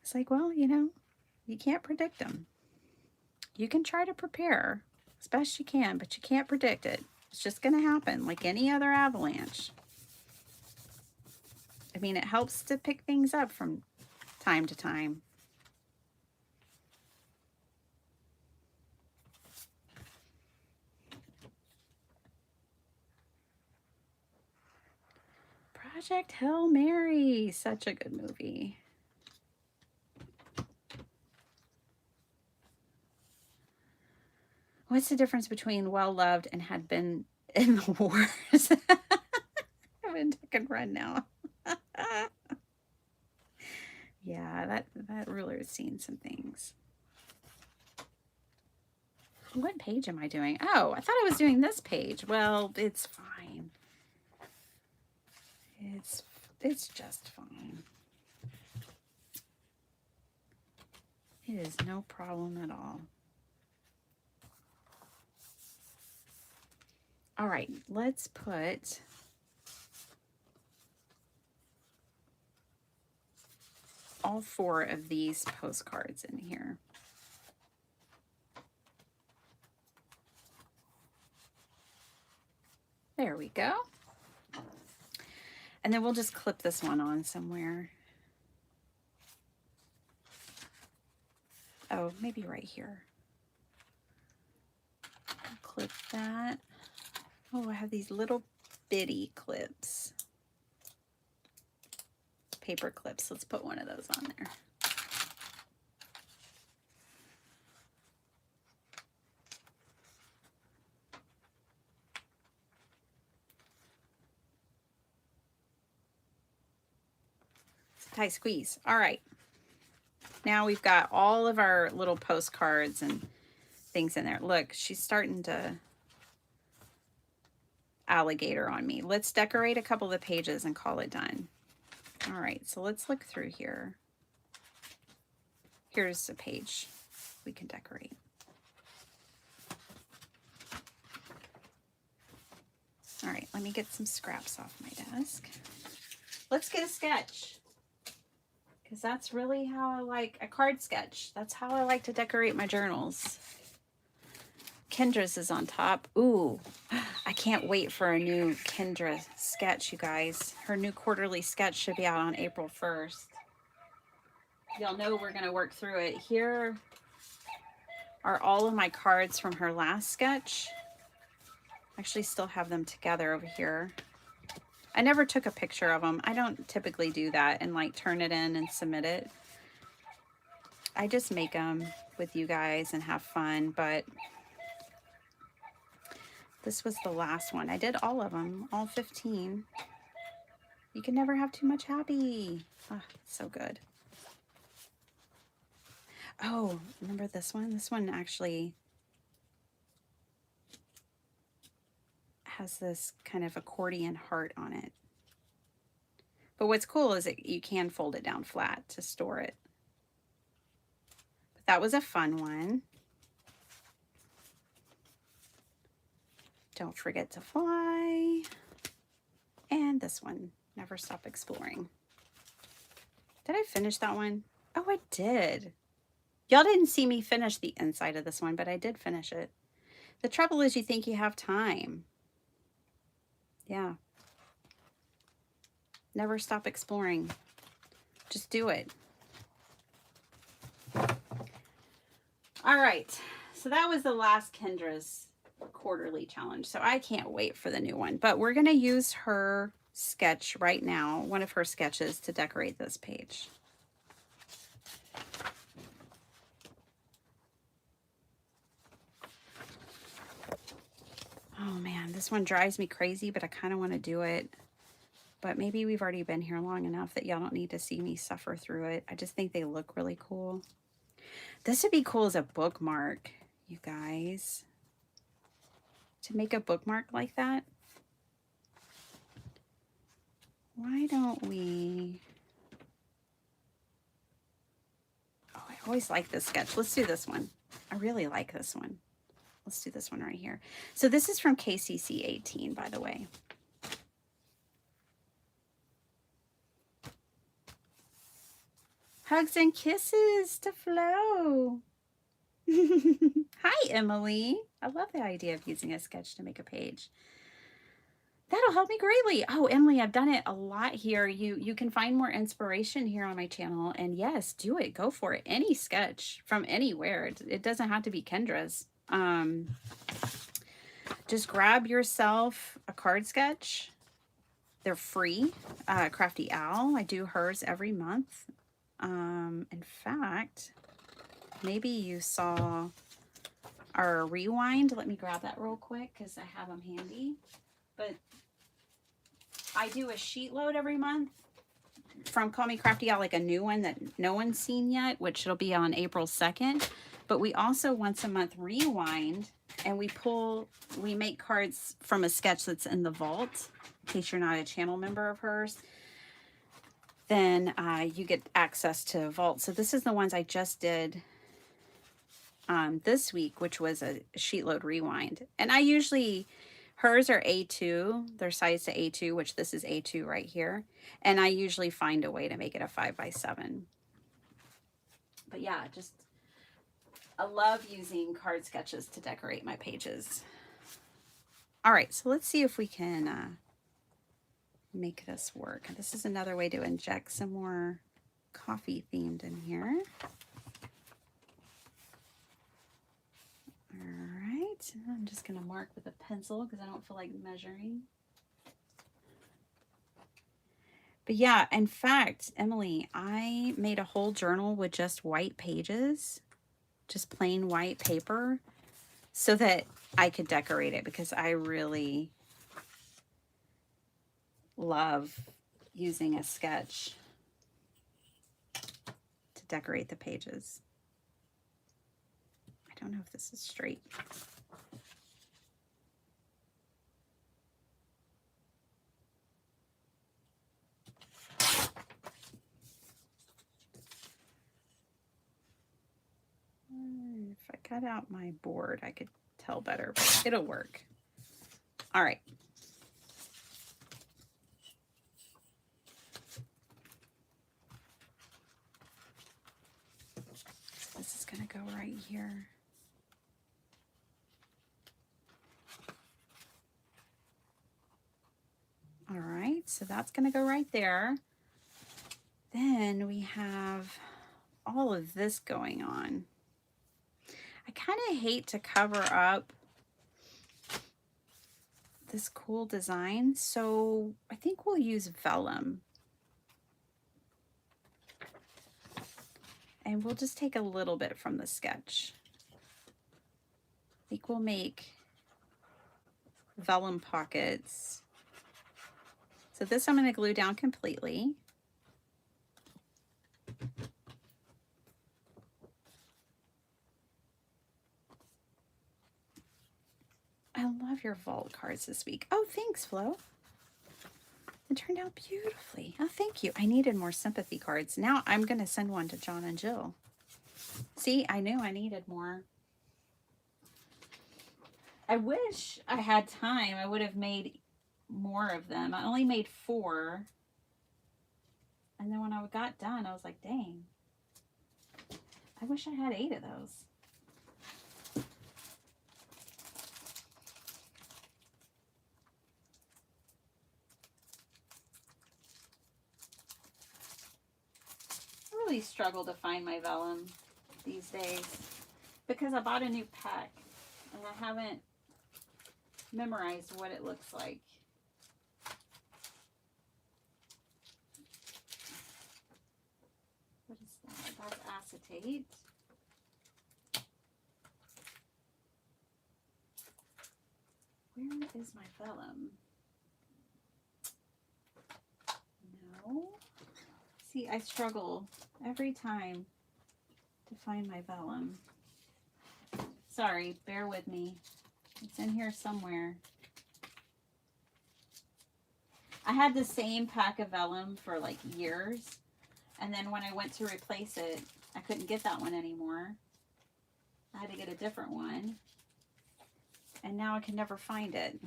S1: It's like, well, you know, you can't predict them. You can try to prepare as best you can, but you can't predict it. It's just going to happen like any other avalanche. I mean, it helps to pick things up from time to time. Project Hail Mary, such a good movie. What's the difference between well-loved and had been in the wars? I'm in Duck and Run now. Yeah, Yeah, that ruler has seen some things. What page am I doing? Oh, I thought I was doing this page. Well, it's fine. It's just fine. It is no problem at all. All right, let's put all 4 of these postcards in here. There we go. And then we'll just clip this one on somewhere. Oh, maybe right here. I'll clip that. Oh, I have these little bitty clips. Paper clips. Let's put one of those on there. Tight squeeze. All right. Now we've got all of our little postcards and things in there. Look, she's starting to alligator on me. Let's decorate a couple of the pages and call it done. All right, so let's look through here. Here's a page we can decorate. All right, let me get some scraps off my desk. Let's get a sketch, because that's really how I like a card sketch. That's how I like to decorate my journals. Kendra's is on top. Ooh, I can't wait for a new Kendra sketch, you guys. Her new quarterly sketch should be out on April 1st. Y'all know we're going to work through it. Here are all of my cards from her last sketch. I actually still have them together over here. I never took a picture of them. I don't typically do that and like turn it in and submit it. I just make them with you guys and have fun, but this was the last one. I did all of them, all 15. You can never have too much happy. Oh, so good. Oh, remember this one? This one actually has this kind of accordion heart on it. But what's cool is that you can fold it down flat to store it. But that was a fun one. Don't forget to fly. And this one, never stop exploring. Did I finish that one? Oh, I did. Y'all didn't see me finish the inside of this one, but I did finish it. The trouble is you think you have time. Yeah. Never stop exploring. Just do it. All right. So that was the last Kendra's quarterly challenge. So I can't wait for the new one. But we're going to use her sketch right now, one of her sketches, to decorate this page. Oh man, this one drives me crazy, but I kind of want to do it. But maybe we've already been here long enough that y'all don't need to see me suffer through it. I just think they look really cool. This would be cool as a bookmark, you guys. To make a bookmark like that. Why don't we... Oh, I always like this sketch. Let's do this one. I really like this one. Let's do this one right here. So this is from KCC 18, by the way. Hugs and kisses to Flo. Hi, Emily. I love the idea of using a sketch to make a page. That'll help me greatly. Oh, Emily, I've done it a lot here. You can find more inspiration here on my channel. And yes, do it. Go for it. Any sketch from anywhere. It doesn't have to be Kendra's. Just grab yourself a card sketch. They're free. Crafty Owl. I do hers every month. In fact, maybe you saw our rewind. Let me grab that real quick because I have them handy. But I do a sheet load every month. from Call Me Crafty got like a new one that no one's seen yet, which it'll be on April 2nd. But we also once a month rewind, and we make cards from a sketch that's in the vault. In case you're not a channel member of hers, then you get access to vault. So this is the ones I just did this week, which was a sheet load rewind. And I usually, hers are A2, they're sized to A2, which this is A2 right here. And I usually find a way to make it a 5x7. But yeah, just, I love using card sketches to decorate my pages. All right, so let's see if we can make this work. This is another way to inject some more coffee themed in here. All right, I'm just going to mark with a pencil because I don't feel like measuring. But yeah, in fact, Emily, I made a whole journal with just white pages, just plain white paper, so that I could decorate it, because I really love using a sketch to decorate the pages. I don't know if this is straight. If I cut out my board, I could tell better, but it'll work. All right. So this is going to go right here. All right, so that's going to go right there. Then we have all of this going on. I kind of hate to cover up this cool design, so I think we'll use vellum. And we'll just take a little bit from the sketch. I think we'll make vellum pockets. So this I'm going to glue down completely. I love your vault cards this week. Oh, thanks, Flo. It turned out beautifully. Oh, thank you. I needed more sympathy cards. Now I'm going to send one to John and Jill. See, I knew I needed more. I wish I had time. I would have made more of them. I only made 4. And then when I got done, I was like, dang. I wish I had 8 of those. I really struggle to find my vellum these days because I bought a new pack and I haven't memorized what it looks like. What is that? That's acetate. Where is my vellum? No. See, I struggle every time to find my vellum. Sorry, bear with me. It's in here somewhere. I had the same pack of vellum for like years, and then when I went to replace it, I couldn't get that one anymore. I had to get a different one, and now I can never find it.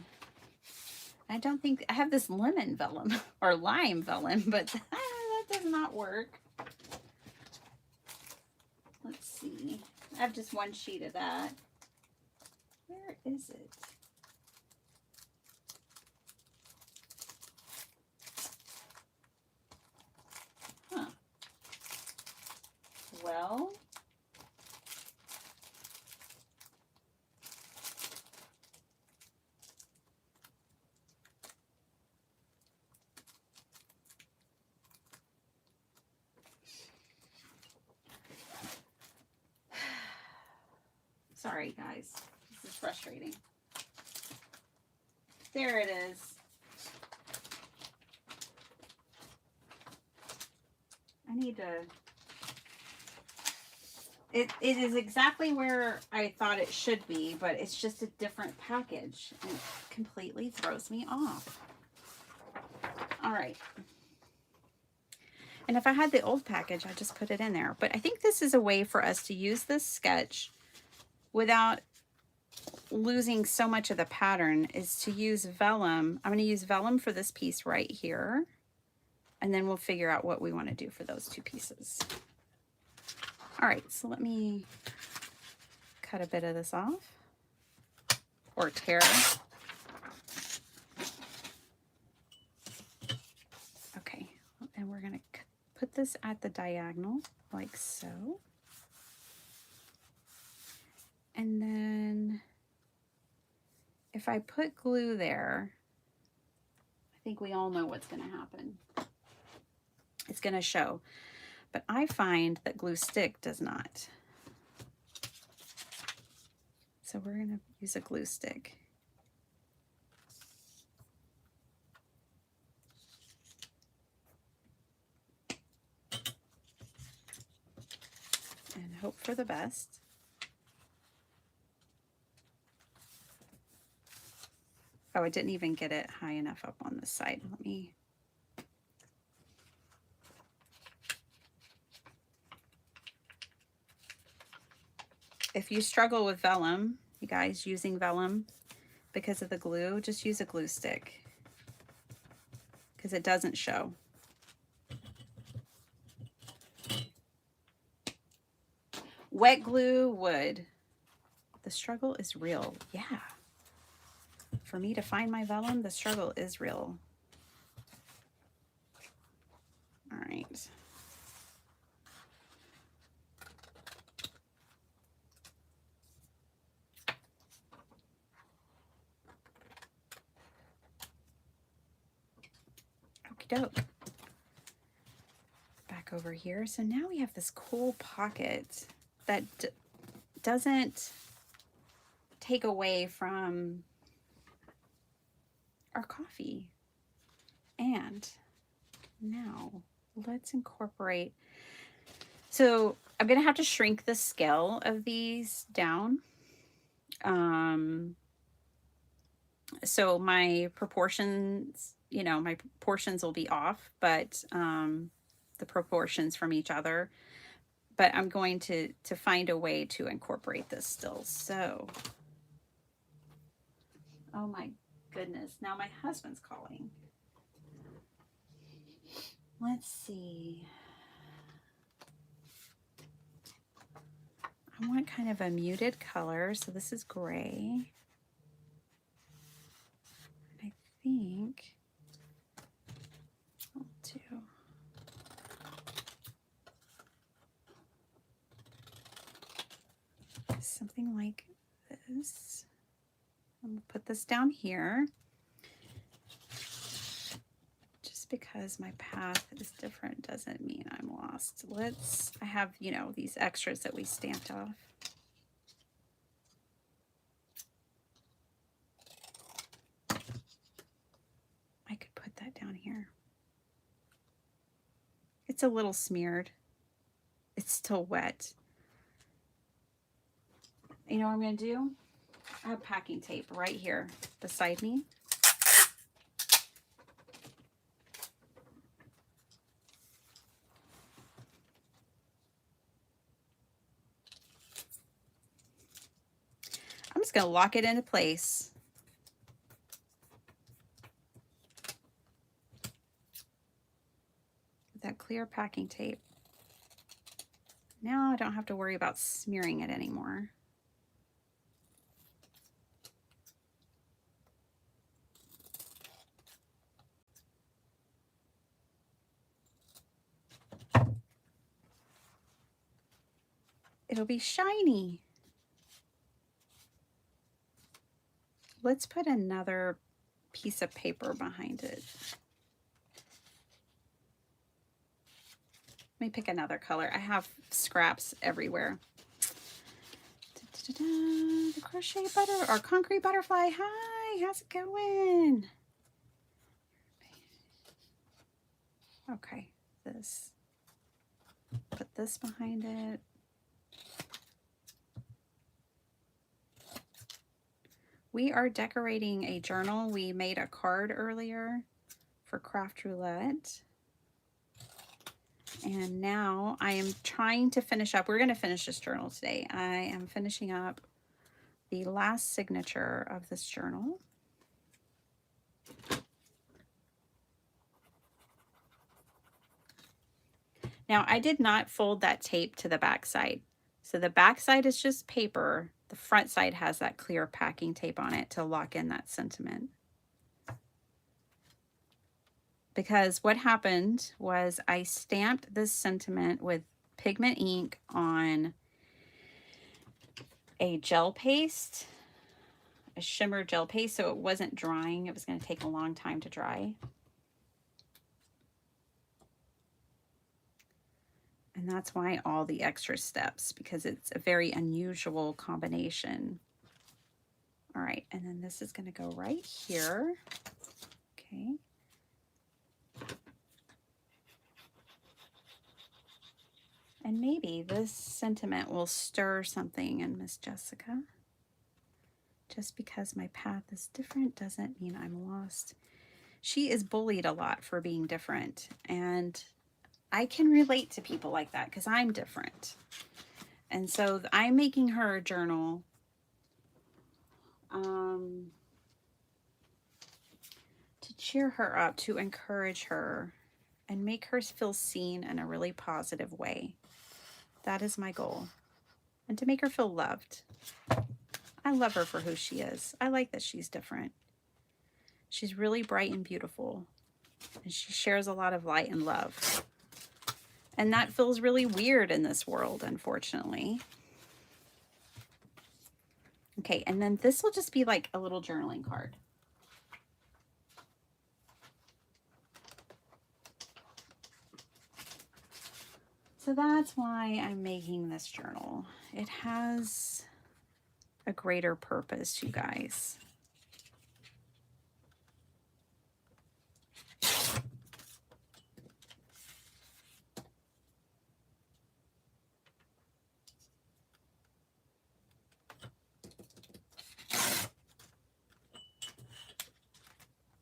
S1: I don't think I have this lemon vellum or lime vellum, but that does not work. Let's see. I have just one sheet of that. Where is it? Huh. Well, sorry guys, this is frustrating. There it is. I need to... It is exactly where I thought it should be, but it's just a different package. And it completely throws me off. All right. And if I had the old package, I'd just put it in there. But I think this is a way for us to use this sketch without losing so much of the pattern, is to use vellum. I'm going to use vellum for this piece right here. And then we'll figure out what we want to do for those two pieces. All right, so let me cut a bit of this off, or tear. Okay, and we're going to put this at the diagonal like so. And then if I put glue there, I think we all know what's going to happen. It's going to show. But I find that glue stick does not. So we're going to use a glue stick. And hope for the best. Oh, I didn't even get it high enough up on this side. Let me... If you struggle with vellum, you guys using vellum because of the glue, just use a glue stick because it doesn't show. Wet glue would. The struggle is real. Yeah. For me to find my vellum, the struggle is real. All right. Okie doke. Back over here. So now we have this cool pocket that doesn't take away from our coffee. And now let's incorporate. So I'm going to have to shrink the scale of these down. So my proportions, you know, my portions will be off, but the proportions from each other. But I'm going to find a way to incorporate this still. So, oh my goodness, now my husband's calling. Let's see. I want kind of a muted color, so this is gray. I think I'll do something like this. I'm gonna put this down here. Just because my path is different doesn't mean I'm lost. I have, you know, these extras that we stamped off. I could put that down here. It's a little smeared. It's still wet. You know what I'm going to do? I have packing tape right here beside me. I'm just going to lock it into place. With that clear packing tape. Now I don't have to worry about smearing it anymore. It'll be shiny. Let's put another piece of paper behind it. Let me pick another color. I have scraps everywhere. The crochet or concrete butterfly. Hi, how's it going? Okay, this. Put this behind it. We are decorating a journal. We made a card earlier for Craft Roulette. And now I am trying to finish up. We're going to finish this journal today. I am finishing up the last signature of this journal. Now, I did not fold that tape to the back side. So the back side is just paper. The front side has that clear packing tape on it to lock in that sentiment. Because what happened was I stamped this sentiment with pigment ink on a gel paste, a shimmer gel paste, so it wasn't drying. It was going to take a long time to dry. And that's why all the extra steps, because it's a very unusual combination. All right, and then this is going to go right here. Okay. And maybe this sentiment will stir something in Miss Jessica. Just because my path is different doesn't mean I'm lost. She is bullied a lot for being different, and I can relate to people like that because I'm different. And so I'm making her a journal to cheer her up, to encourage her, and make her feel seen in a really positive way. That is my goal. And to make her feel loved. I love her for who she is. I like that she's different. She's really bright and beautiful. And she shares a lot of light and love. And that feels really weird in this world, unfortunately. Okay, and then this will just be like a little journaling card. So that's why I'm making this journal. It has a greater purpose, you guys.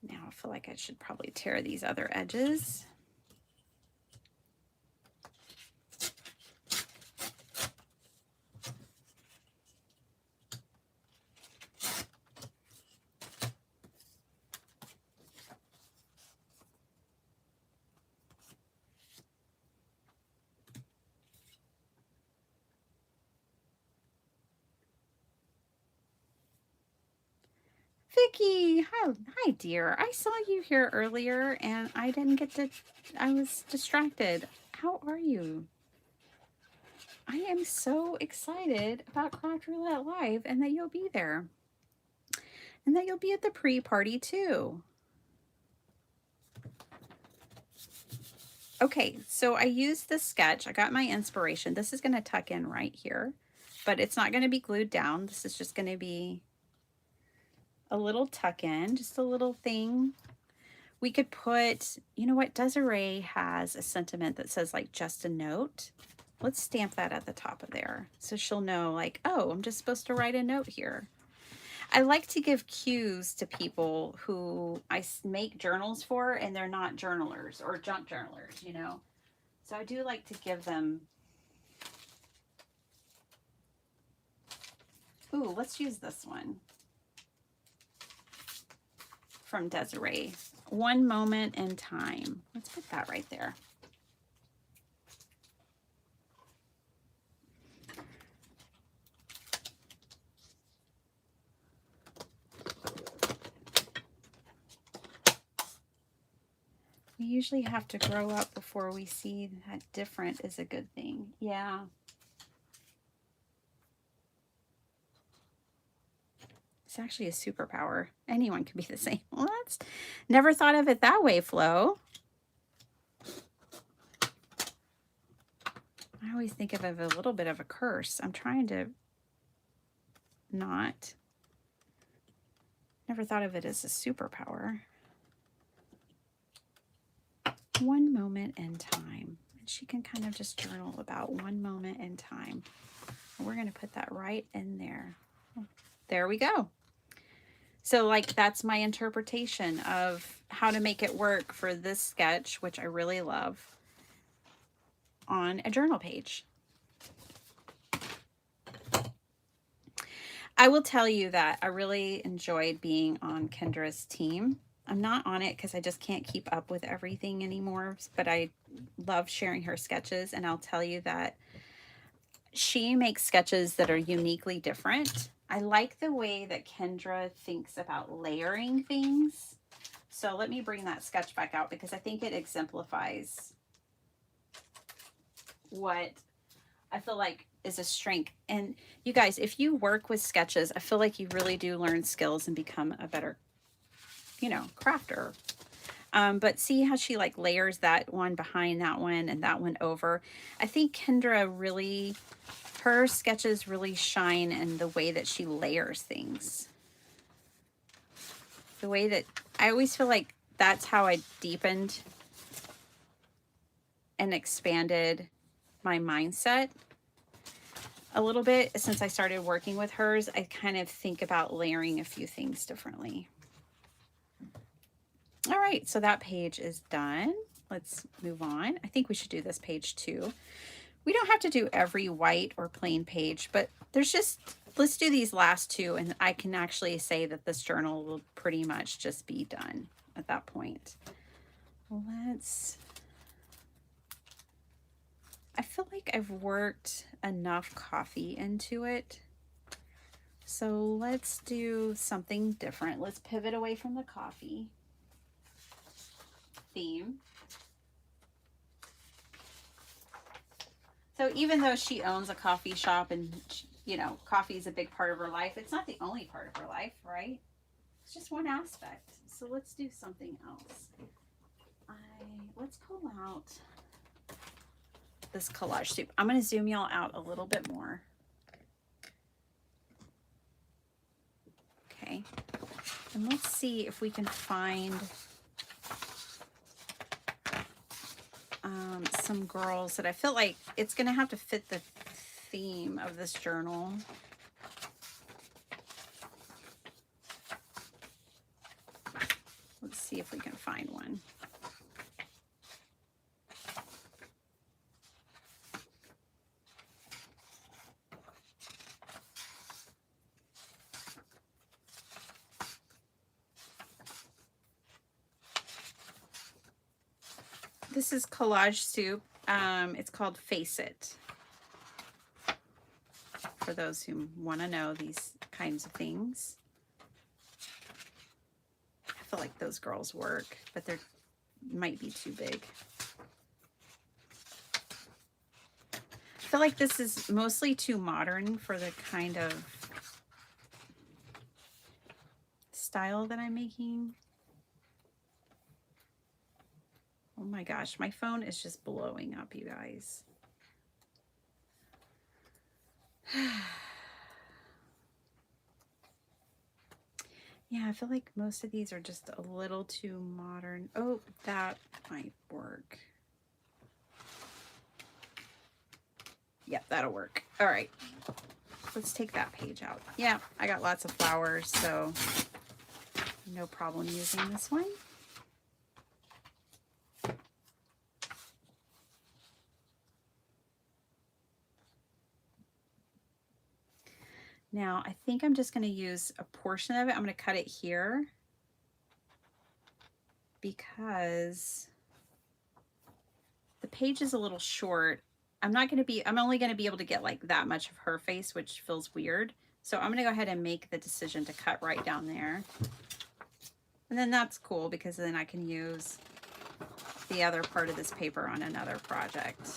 S1: Now I feel like I should probably tear these other edges. Vicky, hi dear. I saw you here earlier and I didn't get to, I was distracted. How are you? I am so excited about Craft Roulette Live and that you'll be there. And that you'll be at the pre-party too. Okay, so I used this sketch. I got my inspiration. This is going to tuck in right here, but it's not going to be glued down. This is just going to be a little tuck in, just a little thing. We could put, you know what, Desiree has a sentiment that says like just a note. Let's stamp that at the top of there so she'll know like, oh, I'm just supposed to write a note here. I like to give cues to people who I make journals for and they're not journalers or junk journalers, you know. So I do like to give them. Ooh, let's use this one from Desiree. One moment in time. Let's put that right there. We usually have to grow up before we see that different is a good thing. Yeah. It's actually a superpower. Anyone can be the same. Well, that's never thought of it that way, Flo. I always think of it as a little bit of a curse. I'm trying to not. Never thought of it as a superpower. One moment in time. And she can kind of just journal about one moment in time. And we're going to put that right in there. There we go. So like that's my interpretation of how to make it work for this sketch, which I really love, on a journal page. I will tell you that I really enjoyed being on Kendra's team. I'm not on it because I just can't keep up with everything anymore, but I love sharing her sketches, and I'll tell you that she makes sketches that are uniquely different. I like the way that Kendra thinks about layering things. So let me bring that sketch back out because I think it exemplifies what I feel like is a strength. And you guys, if you work with sketches, I feel like you really do learn skills and become a better, you know, crafter. But see how she like layers that one behind that one and that one over. I think Kendra really, her sketches really shine in the way that she layers things. The way that I always feel like that's how I deepened and expanded my mindset a little bit since I started working with hers. I kind of think about layering a few things differently. All right, so that page is done. Let's move on. I think we should do this page too. We don't have to do every white or plain page, but there's just, let's do these last two, and I can actually say that this journal will pretty much just be done at that point. I feel like I've worked enough coffee into it. So let's do something different. Let's pivot away from the coffee theme. So even though she owns a coffee shop and, you know, coffee is a big part of her life, it's not the only part of her life, right? It's just one aspect. So let's do something else. Let's pull out this collage soup. I'm going to zoom y'all out a little bit more. Okay. And let's see if we can find some girls that I feel like it's going to have to fit the theme of this journal. Let's see if we can find one. This is collage soup. It's called Face It. For those who want to know these kinds of things. I feel like those girls work, but they might be too big. I feel like this is mostly too modern for the kind of style that I'm making. Oh my gosh, my phone is just blowing up, you guys. Yeah, I feel like most of these are just a little too modern. Oh, that might work. Yep, that'll work. All right, let's take that page out. Yeah, I got lots of flowers, so no problem using this one. Now, I think I'm just going to use a portion of it. I'm going to cut it here because the page is a little short. I'm only going to be able to get like that much of her face, which feels weird. So I'm going to go ahead and make the decision to cut right down there. And then that's cool because then I can use the other part of this paper on another project.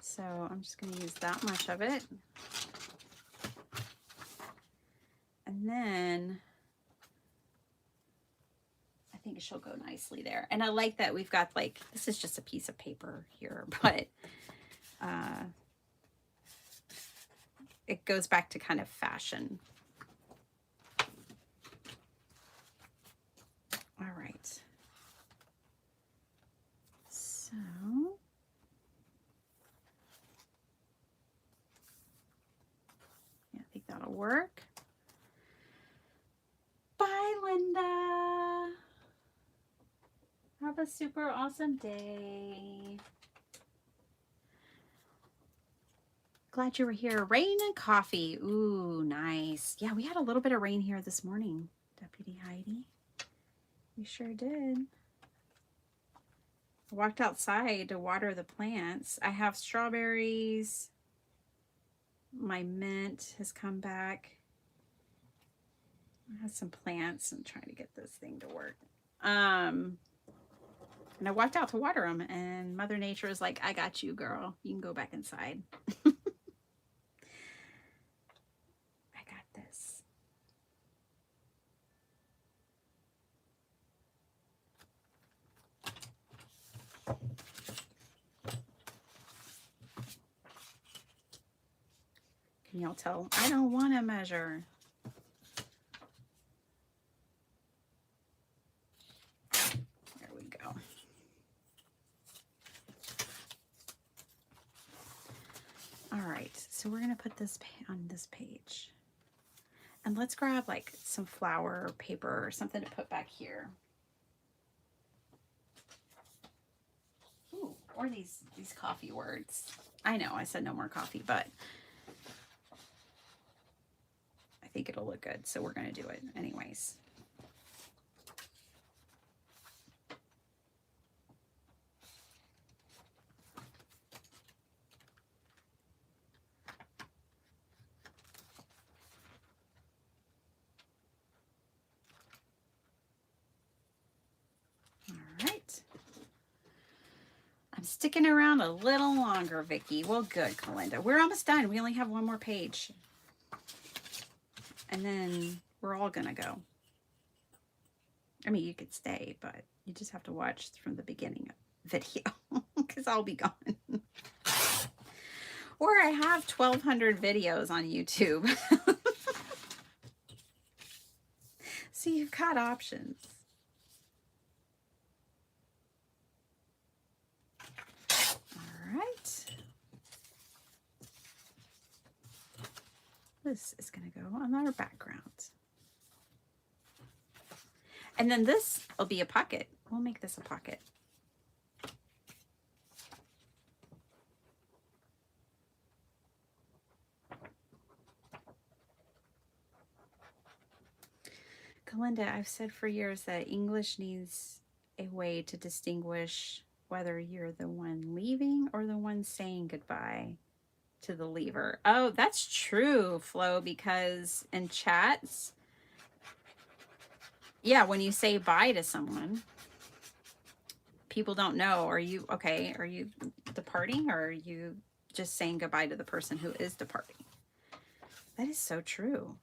S1: So I'm just going to use that much of it. And then I think she'll go nicely there. And I like that we've got like, this is just a piece of paper here, but it goes back to kind of fashion. All right. that'll work. Bye, Linda. Have a super awesome day. Glad you were here. Rain and coffee. Ooh, nice. Yeah, we had a little bit of rain here this morning, Deputy Heidi. We sure did. I walked outside to water the plants. I have strawberries. My mint has come back. I have some plants. I'm trying to get this thing to work. And I walked out to water them, and Mother Nature is like, I got you, girl. You can go back inside. I got this. Can y'all tell? I don't want to measure. There we go. All right, so we're going to put this on this page. And let's grab like some flour or paper or something to put back here. Ooh, or these coffee words. I know I said no more coffee, but I think it'll look good, so we're going to do it anyways. I'm sticking around a little longer, Vicki. Well, good, Kalinda. We're almost done. We only have one more page. And then we're all going to go. I mean, you could stay, but you just have to watch from the beginning of the video because I'll be gone. Or I have 1,200 videos on YouTube. So you've got options. This is going to go on our background. And then this will be a pocket. We'll make this a pocket. Kalinda, I've said for years that English needs a way to distinguish whether you're the one leaving or the one saying goodbye to the leaver. Oh, that's true, Flo, because in chats, yeah, when you say bye to someone, people don't know, are you okay? Are you departing, or are you just saying goodbye to the person who is departing? That is so true.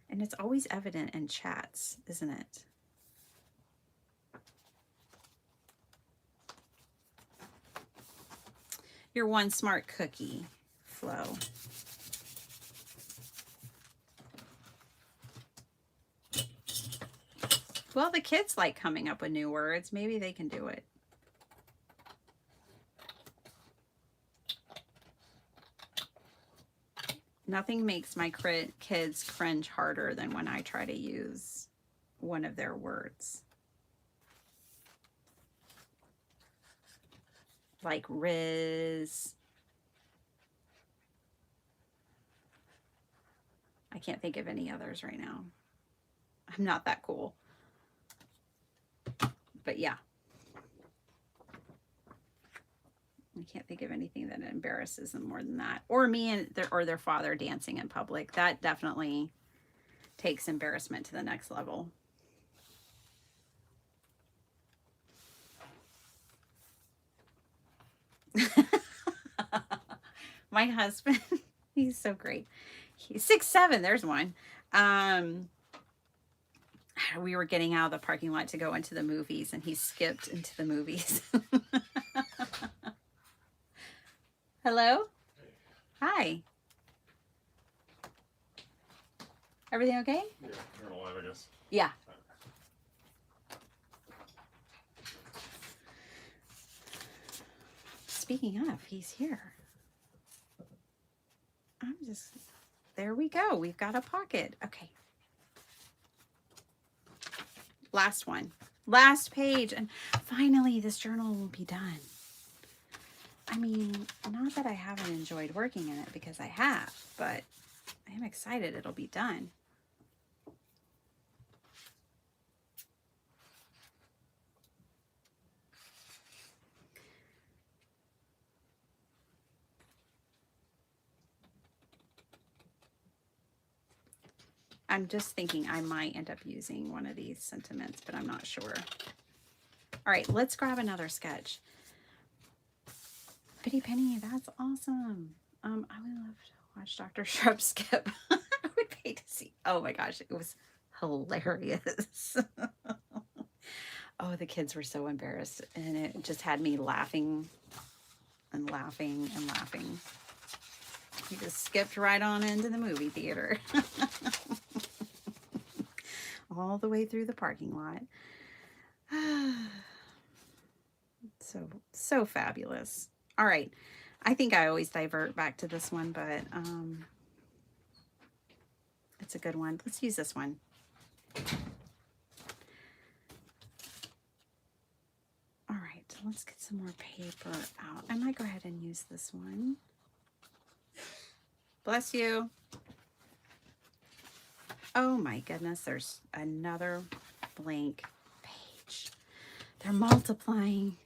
S1: And it's always evident in chats, isn't it? You're one smart cookie, Flo. Well, the kids like coming up with new words. Maybe they can do it. Nothing makes my kids cringe harder than when I try to use one of their words. Like Riz. I can't think of any others right now. I'm not that cool. But yeah. I can't think of anything that embarrasses them more than that. Or me and their father dancing in public. That definitely takes embarrassment to the next level. My husband, he's so great. He's 6'7", there's one. We were getting out of the parking lot to go into the movies, and he skipped into the movies. Hello? Hi. Everything okay?
S2: Yeah, you're alive, I guess.
S1: Yeah. Speaking of, he's here. I'm just There we go. We've got a pocket. Okay. Last one. Last page. And finally, this journal will be done. I mean, not that I haven't enjoyed working in it, because I have, but I am excited it'll be done. I'm just thinking I might end up using one of these sentiments, but I'm not sure. All right, let's grab another sketch. Pretty Penny, that's awesome. I would love to watch Dr. Shrub skip. I would pay to see. Oh my gosh, it was hilarious. Oh, the kids were so embarrassed, and it just had me laughing and laughing and laughing. He just skipped right on into the movie theater. All the way through the parking lot. So fabulous. All right. I think I always divert back to this one, but it's a good one. Let's use this one. All right, let's get some more paper out. I might go ahead and use this one. Bless you. Oh my goodness, there's another blank page. They're multiplying.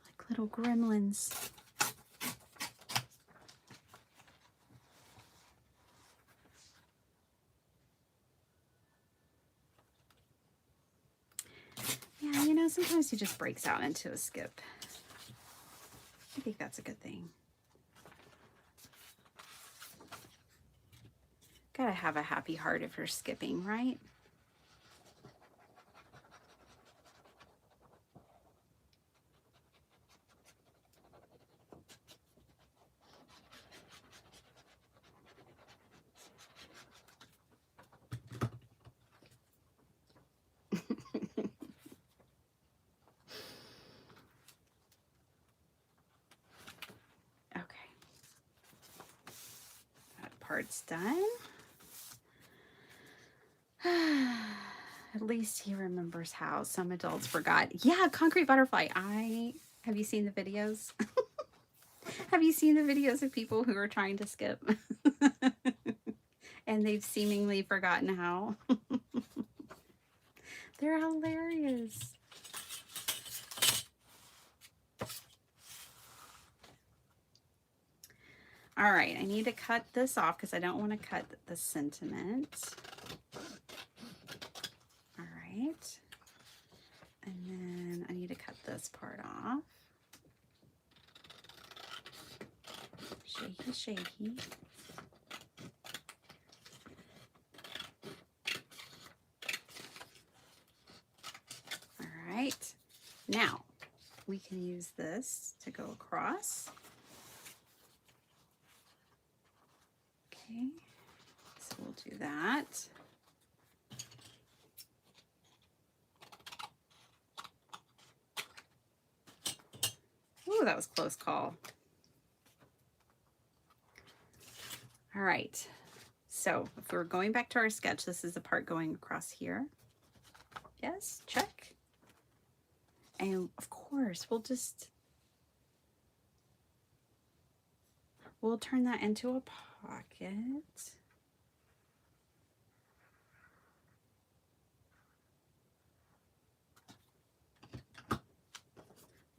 S1: Like little gremlins. Yeah, you know, sometimes he just breaks out into a skip. I think that's a good thing. Gotta have a happy heart if you're skipping, right? Part's done. At least he remembers how. Some adults forgot. Yeah, concrete butterfly. Have you seen the videos? Have you seen the videos of people who are trying to skip? And they've seemingly forgotten how. They're hilarious. All right, I need to cut this off because I don't want to cut the sentiment. All right. And then I need to cut this part off. Shaky, shaky. All right. Now, we can use this to go across. Okay, so we'll do that. Ooh, that was a close call. All right, so if we're going back to our sketch, this is the part going across here. Yes, check. And of course, we'll turn that into a pocket.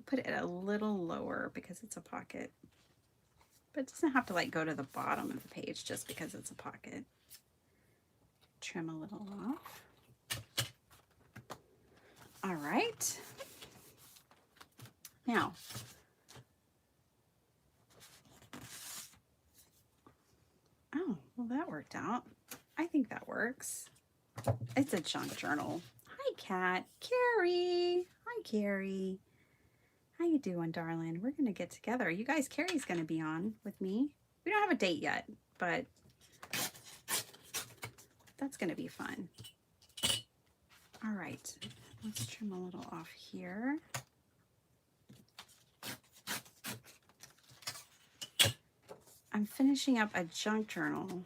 S1: Put it a little lower because it's a pocket. But it doesn't have to like go to the bottom of the page just because it's a pocket. Trim a little off. All right. Now, oh, well, that worked out. I think that works. It's a junk journal. Hi, Kat. Carrie. Hi, Carrie. How you doing, darling? We're going to get together. You guys, Carrie's going to be on with me. We don't have a date yet, but that's going to be fun. All right. Let's trim a little off here. I'm finishing up a junk journal.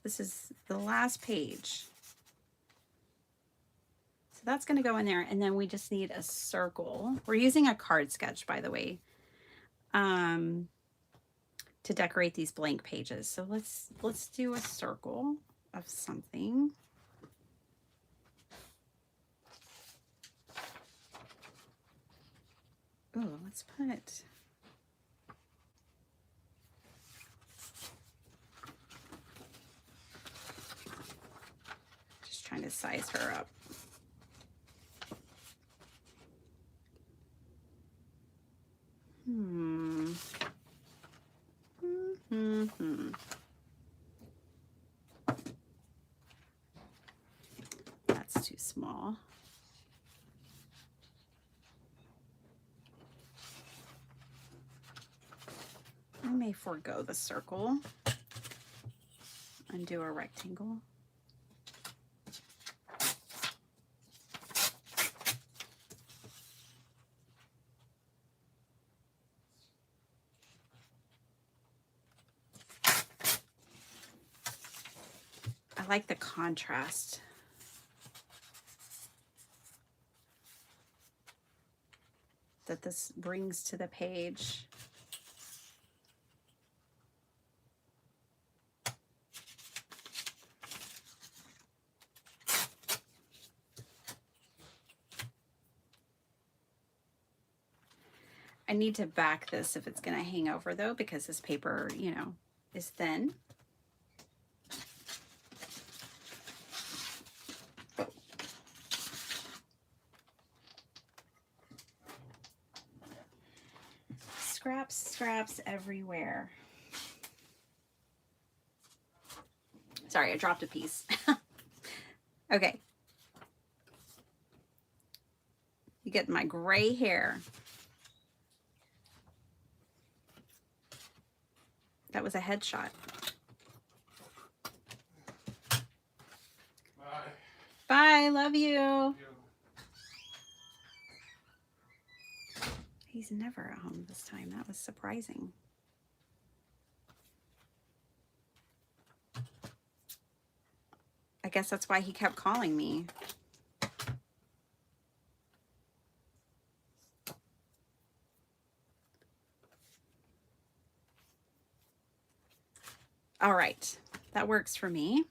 S1: This is the last page. So that's going to go in there, and then we just need a circle. We're using a card sketch, by the way, to decorate these blank pages. So let's do a circle of something. Oh, let's put... Just trying to size her up. That's too small. I may forego the circle and do a rectangle. I like the contrast. That this brings to the page. I need to back this if it's going to hang over though, because this paper, you know, is thin. Scraps everywhere. Sorry, I dropped a piece. Okay. You get my gray hair. That was a headshot.
S2: Bye.
S1: Bye, love you. He's never at home this time. That was surprising. I guess that's why he kept calling me. All right, that works for me.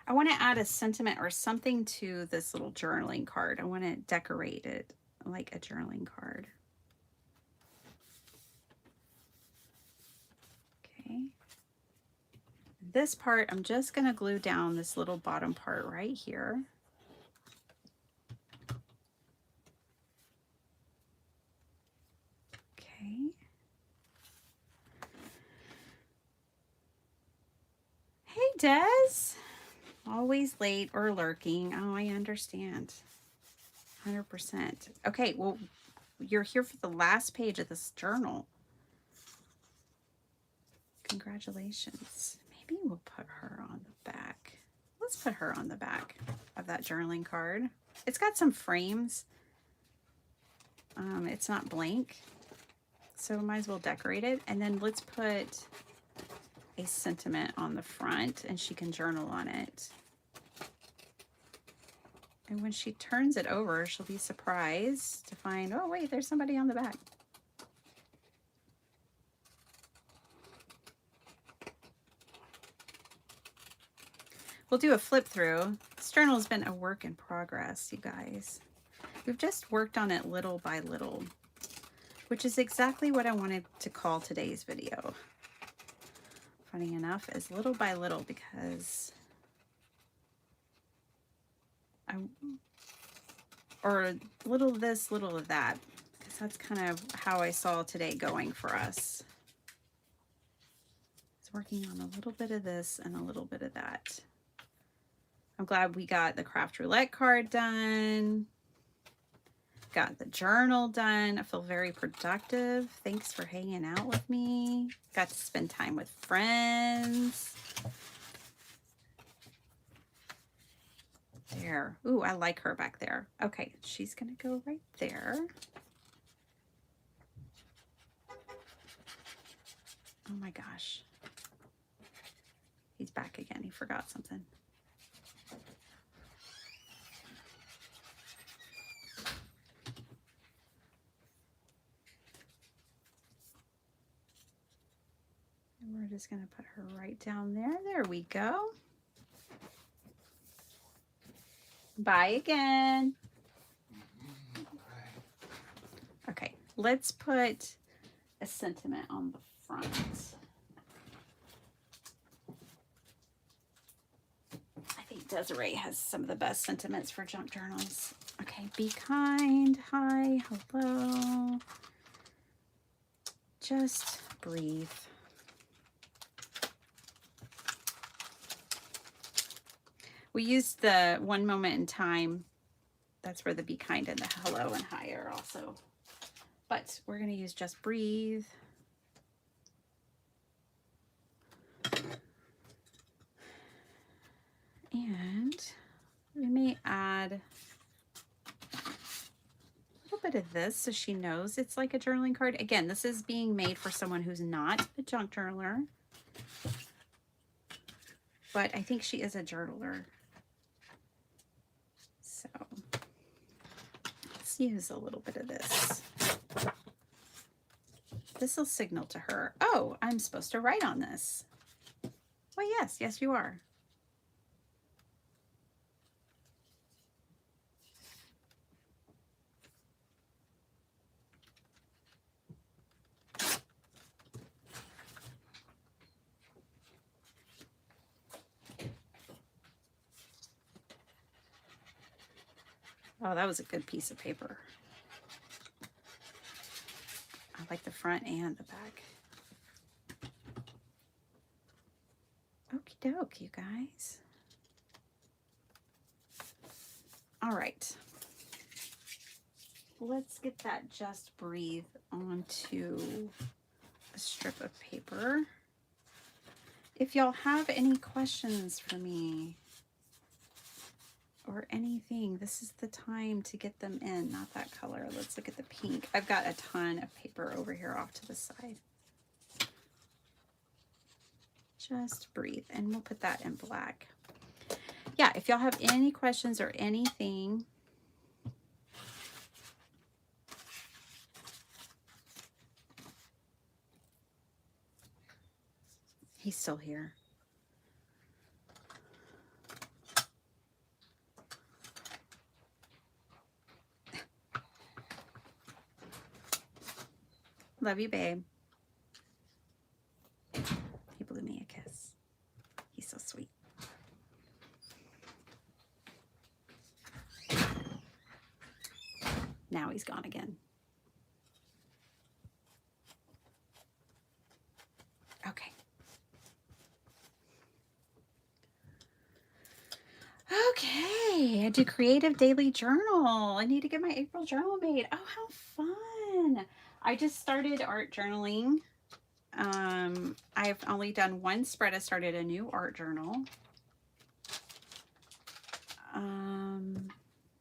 S1: I want to add a sentiment or something to this little journaling card. I want to decorate it like a journaling card. Okay. This part, I'm just going to glue down this little bottom part right here. Okay. Hey, Des. Always late or lurking. Oh, I understand. 100%. Okay, well, you're here for the last page of this journal. Congratulations. Maybe we'll put her on the back. Let's put her on the back of that journaling card. It's got some frames. It's not blank, so might as well decorate it. And then let's put a sentiment on the front and she can journal on it. And when she turns it over, she'll be surprised to find, oh wait, there's somebody on the back. We'll do a flip through. This journal has been a work in progress, you guys. We've just worked on it little by little, which is exactly what I wanted to call today's video. Funny enough, is little by little, because or little of this, little of that, because that's kind of how I saw today going for us. It's working on a little bit of this and a little bit of that. I'm glad we got the craft roulette card done. Got the journal done. I feel very productive. Thanks for hanging out with me. Got to spend time with friends. there. Ooh, I like her back there. Okay, she's gonna go right there. Oh my gosh. He's back again. He forgot something. And we're just going to put her right down there. There we go. Bye again. Okay, let's put a sentiment on the front. I think Desiree has some of the best sentiments for junk journals. Okay, be kind. Hi, hello. Just breathe. We used the one moment in time. That's where the be kind and the hello and hi are also. But we're going to use just breathe. And we may add a little bit of this so she knows it's like a journaling card. Again, this is being made for someone who's not a junk journaler. But I think she is a journaler. So let's use a little bit of this. This will signal to her, oh, I'm supposed to write on this. Well, yes, you are. Oh, that was a good piece of paper. I like the front and the back. Okie doke, you guys. All right. Let's get that just breathe onto a strip of paper. If y'all have any questions for me or anything, this is the time to get them in. Not that color. Let's look at the pink. I've got a ton of paper over here off to the side. Just breathe, and we'll put that in black. Yeah, if y'all have any questions or anything, he's still here. Love you, babe. He blew me a kiss. He's so sweet. Now he's gone again. Okay. Okay, I do creative daily journal. I need to get my April journal made. Oh, how fun. I just started art journaling. I've only done one spread. I started a new art journal.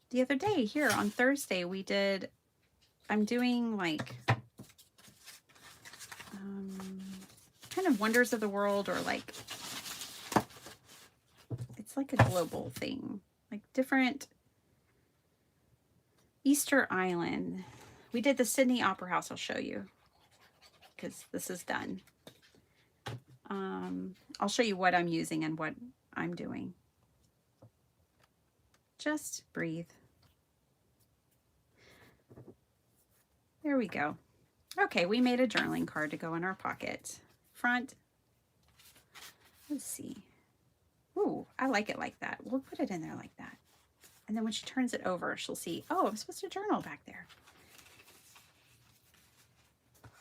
S1: The other day here on Thursday, we did, I'm doing like kind of wonders of the world, or like, it's like a global thing, like different Easter Island. We did the Sydney Opera House. I'll show you because this is done. I'll show you what I'm using and what I'm doing. Just breathe. There we go. Okay, we made a journaling card to go in our pocket. Front. Let's see. Ooh, I like it like that. We'll put it in there like that. And then when she turns it over, she'll see, oh, I'm supposed to journal back there.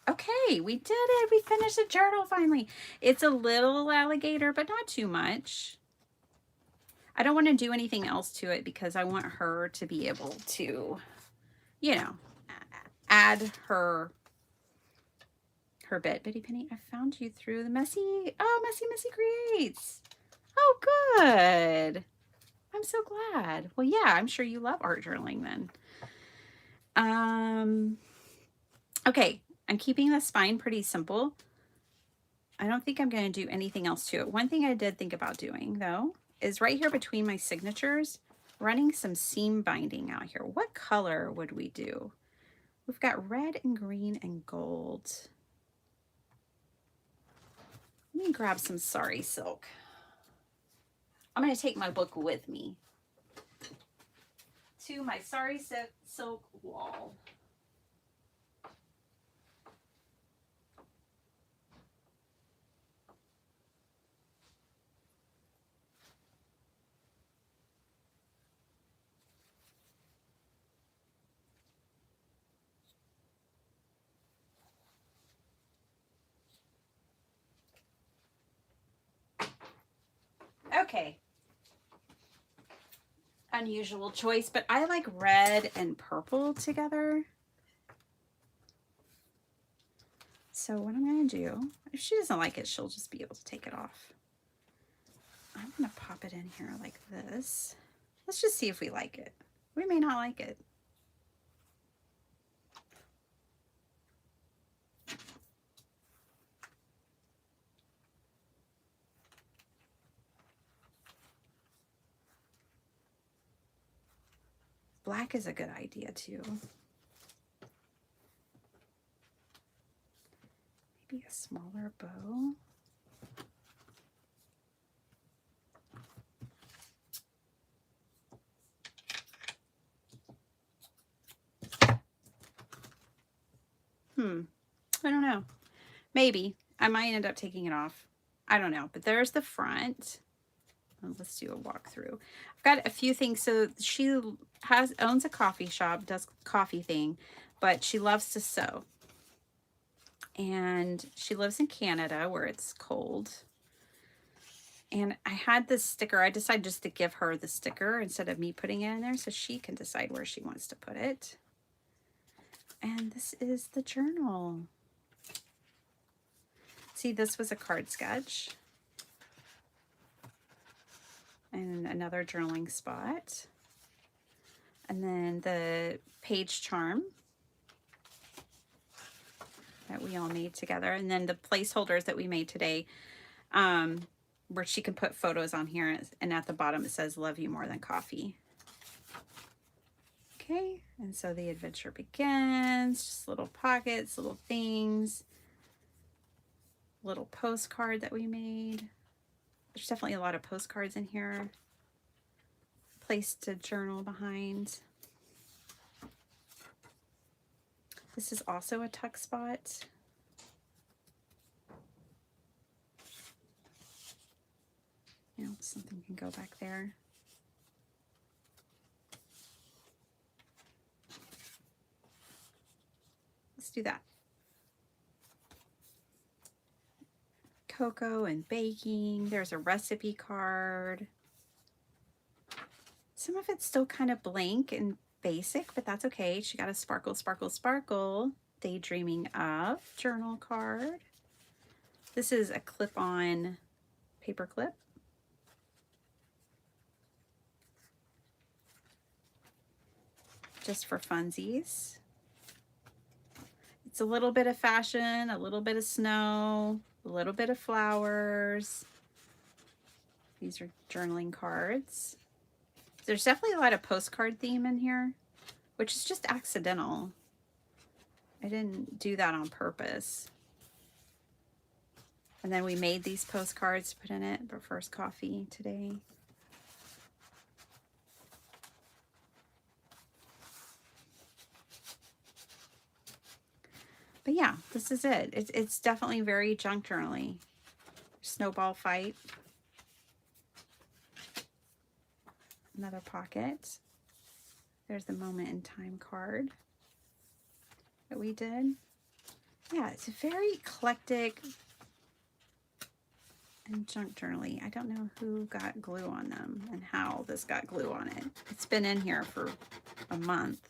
S1: Okay, we did it. We finished the journal finally. It's a little alligator, but not too much. I don't want to do anything else to it because I want her to be able to, you know, add her bit. Bitty Penny, I found you through the Messy Creates. Oh, good. I'm so glad. Well, yeah, I'm sure you love art journaling then. Okay, I'm keeping the spine pretty simple. I don't think I'm going to do anything else to it. One thing I did think about doing, though, is right here between my signatures, running some seam binding out here. What color would we do? We've got red and green and gold. Let me grab some sari silk. I'm going to take my book with me to my sari silk wall. Okay. Unusual choice, but I like red and purple together. So what I'm going to do, if she doesn't like it, she'll just be able to take it off. I'm going to pop it in here like this. Let's just see if we like it. We may not like it. Black is a good idea too. Maybe a smaller bow. I don't know. Maybe. I might end up taking it off. I don't know. But there's the front. Let's do a walkthrough. I've got a few things. So she owns a coffee shop, does coffee thing, but she loves to sew. And she lives in Canada where it's cold. And I had this sticker. I decided just to give her the sticker instead of me putting it in there so she can decide where she wants to put it. And this is the journal. See, this was a card sketch. And another journaling spot. And then the page charm that we all made together. And then the placeholders that we made today, where she can put photos on here. And at the bottom it says, "Love you more than coffee." Okay, and so the adventure begins. Just little pockets, little things. Little postcard that we made. There's definitely a lot of postcards in here. Place to journal behind. This is also a tuck spot. You know, something can go back there. Let's do that. Cocoa and baking. There's a recipe card. Some of it's still kind of blank and basic, but that's okay. She got a sparkle, sparkle, sparkle daydreaming of journal card. This is a clip-on paper clip. Just for funsies. It's a little bit of fashion, a little bit of snow, a little bit of flowers. These are journaling cards. There's definitely a lot of postcard theme in here, which is just accidental. I didn't do that on purpose. And then we made these postcards to put in it for first coffee today. But yeah, this is it. It's definitely very junk journaling. Snowball fight. Another pocket. There's the moment in time card that we did. Yeah, it's very eclectic and junk journaling. I don't know who got glue on them and how this got glue on it. It's been in here for a month.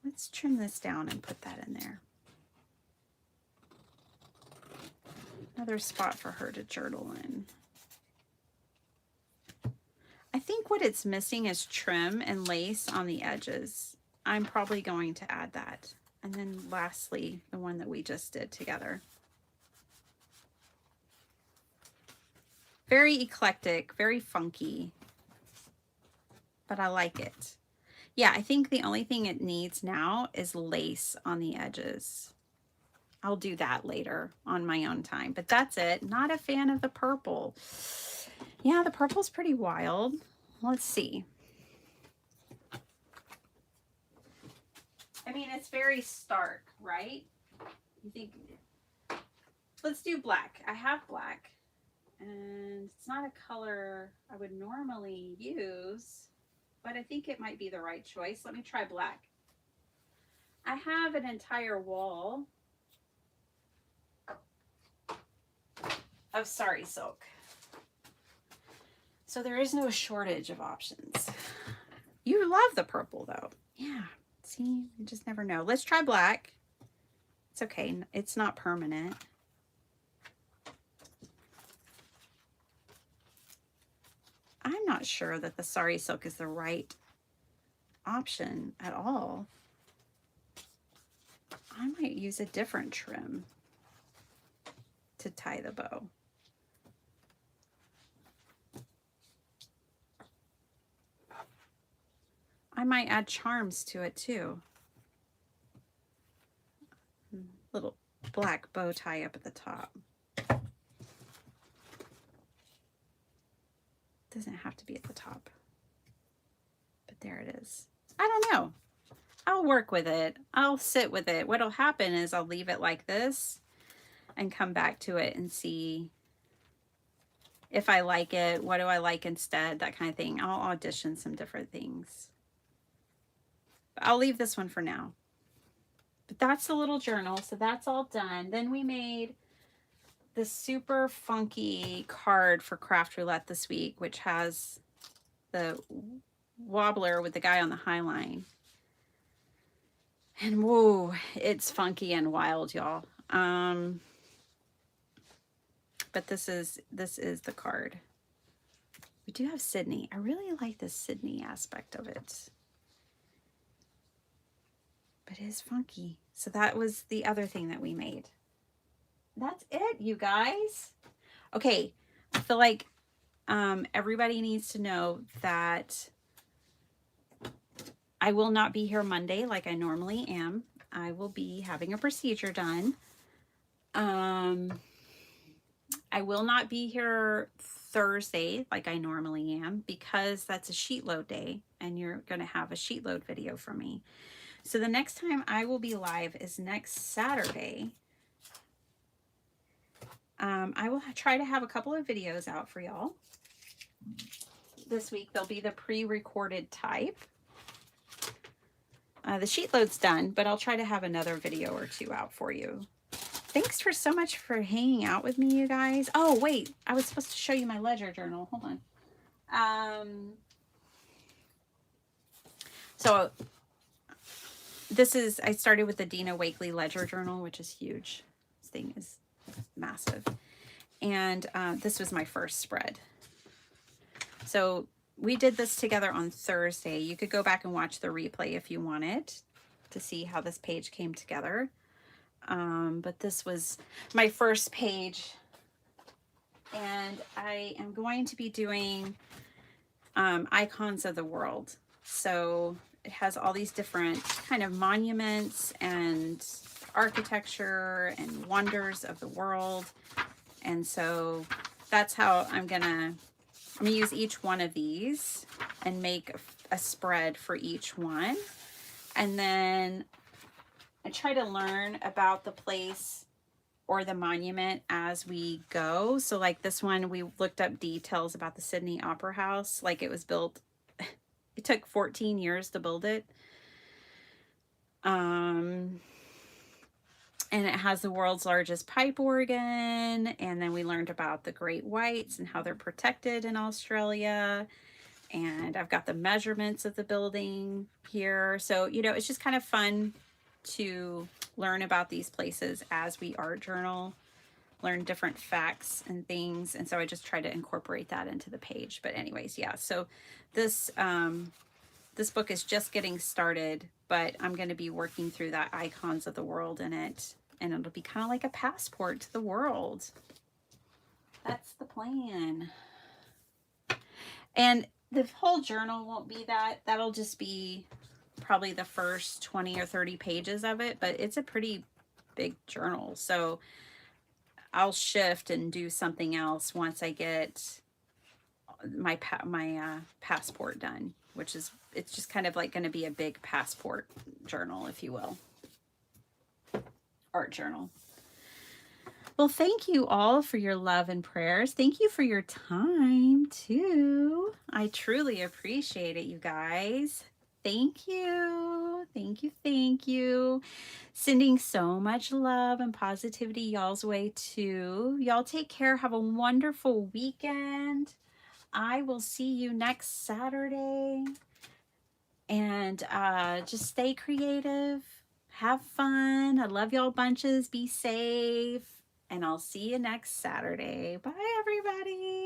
S1: Let's trim this down and put that in there. Another spot for her to journal in. I think what it's missing is trim and lace on the edges. I'm probably going to add that. And then lastly, the one that we just did together. Very eclectic, very funky, but I like it. Yeah, I think the only thing it needs now is lace on the edges. I'll do that later on my own time, but that's it. Not a fan of the purple. Yeah, the purple's pretty wild. Let's see. I mean, it's very stark, right? You think, let's do black. I have black, and it's not a color I would normally use, but I think it might be the right choice. Let me try black. I have an entire wall of sari silk, so there is no shortage of options. You love the purple though. Yeah, see, you just never know. Let's try black. It's okay, it's not permanent. I'm not sure that the sari silk is the right option at all. I might use a different trim to tie the bow. I might add charms to it too. Little black bow tie up at the top. Doesn't have to be at the top, but there it is. I don't know. I'll work with it. I'll sit with it. What'll happen is I'll leave it like this and come back to it and see if I like it. What do I like instead? That kind of thing. I'll audition some different things. But I'll leave this one for now. But that's the little journal. So that's all done. Then we made this super funky card for Craft Roulette this week, which has the wobbler with the guy on the high line. And whoa, it's funky and wild, y'all. But this is the card. We do have Sydney. I really like the Sydney aspect of it. But it is funky. So that was the other thing that we made. That's it, you guys. Okay, I feel like everybody needs to know that I will not be here Monday like I normally am. I will be having a procedure done. I will not be here Thursday like I normally am because that's a sheet load day and you're going to have a sheet load video from me. So the next time I will be live is next Saturday. I will try to have a couple of videos out for y'all. This week they'll be the pre-recorded type. The sheet load's done, but I'll try to have another video or two out for you. Thanks for so much for hanging out with me, you guys. Oh, wait, I was supposed to show you my ledger journal. Hold on. So this is, I started with the Dina Wakley ledger journal, which is huge. This thing is massive. And this was my first spread. So we did this together on Thursday. You could go back and watch the replay if you wanted to see how this page came together. But this was my first page. And I am going to be doing icons of the world. So it has all these different kind of monuments and architecture and wonders of the world. And so that's how I'm gonna use each one of these and make a spread for each one. And then I try to learn about the place or the monument as we go. So like this one, we looked up details about the Sydney Opera House. Like it was built, it took 14 years to build it. And it has the world's largest pipe organ. And then we learned about the great whites and how they're protected in Australia. And I've got the measurements of the building here. So, you know, it's just kind of fun to learn about these places as we art journal. learn different facts and things. And so I just try to incorporate that into the page. But anyways, yeah, so this this book is just getting started, but I'm going to be working through that icons of the world in it, and it'll be kind of like a passport to the world. That's the plan. And the whole journal won't be that. That'll just be probably the first 20 or 30 pages of it, but it's a pretty big journal. So I'll shift and do something else once I get my passport done, which is, it's just kind of like going to be a big passport journal, if you will. Art journal. Well, thank you all for your love and prayers. Thank you for your time too. I truly appreciate it, you guys. Thank you. Thank you. Thank you. Sending so much love and positivity y'all's way too. Y'all take care. Have a wonderful weekend. I will see you next Saturday. And just stay creative. Have fun. I love y'all bunches. Be safe. And I'll see you next Saturday. Bye, everybody.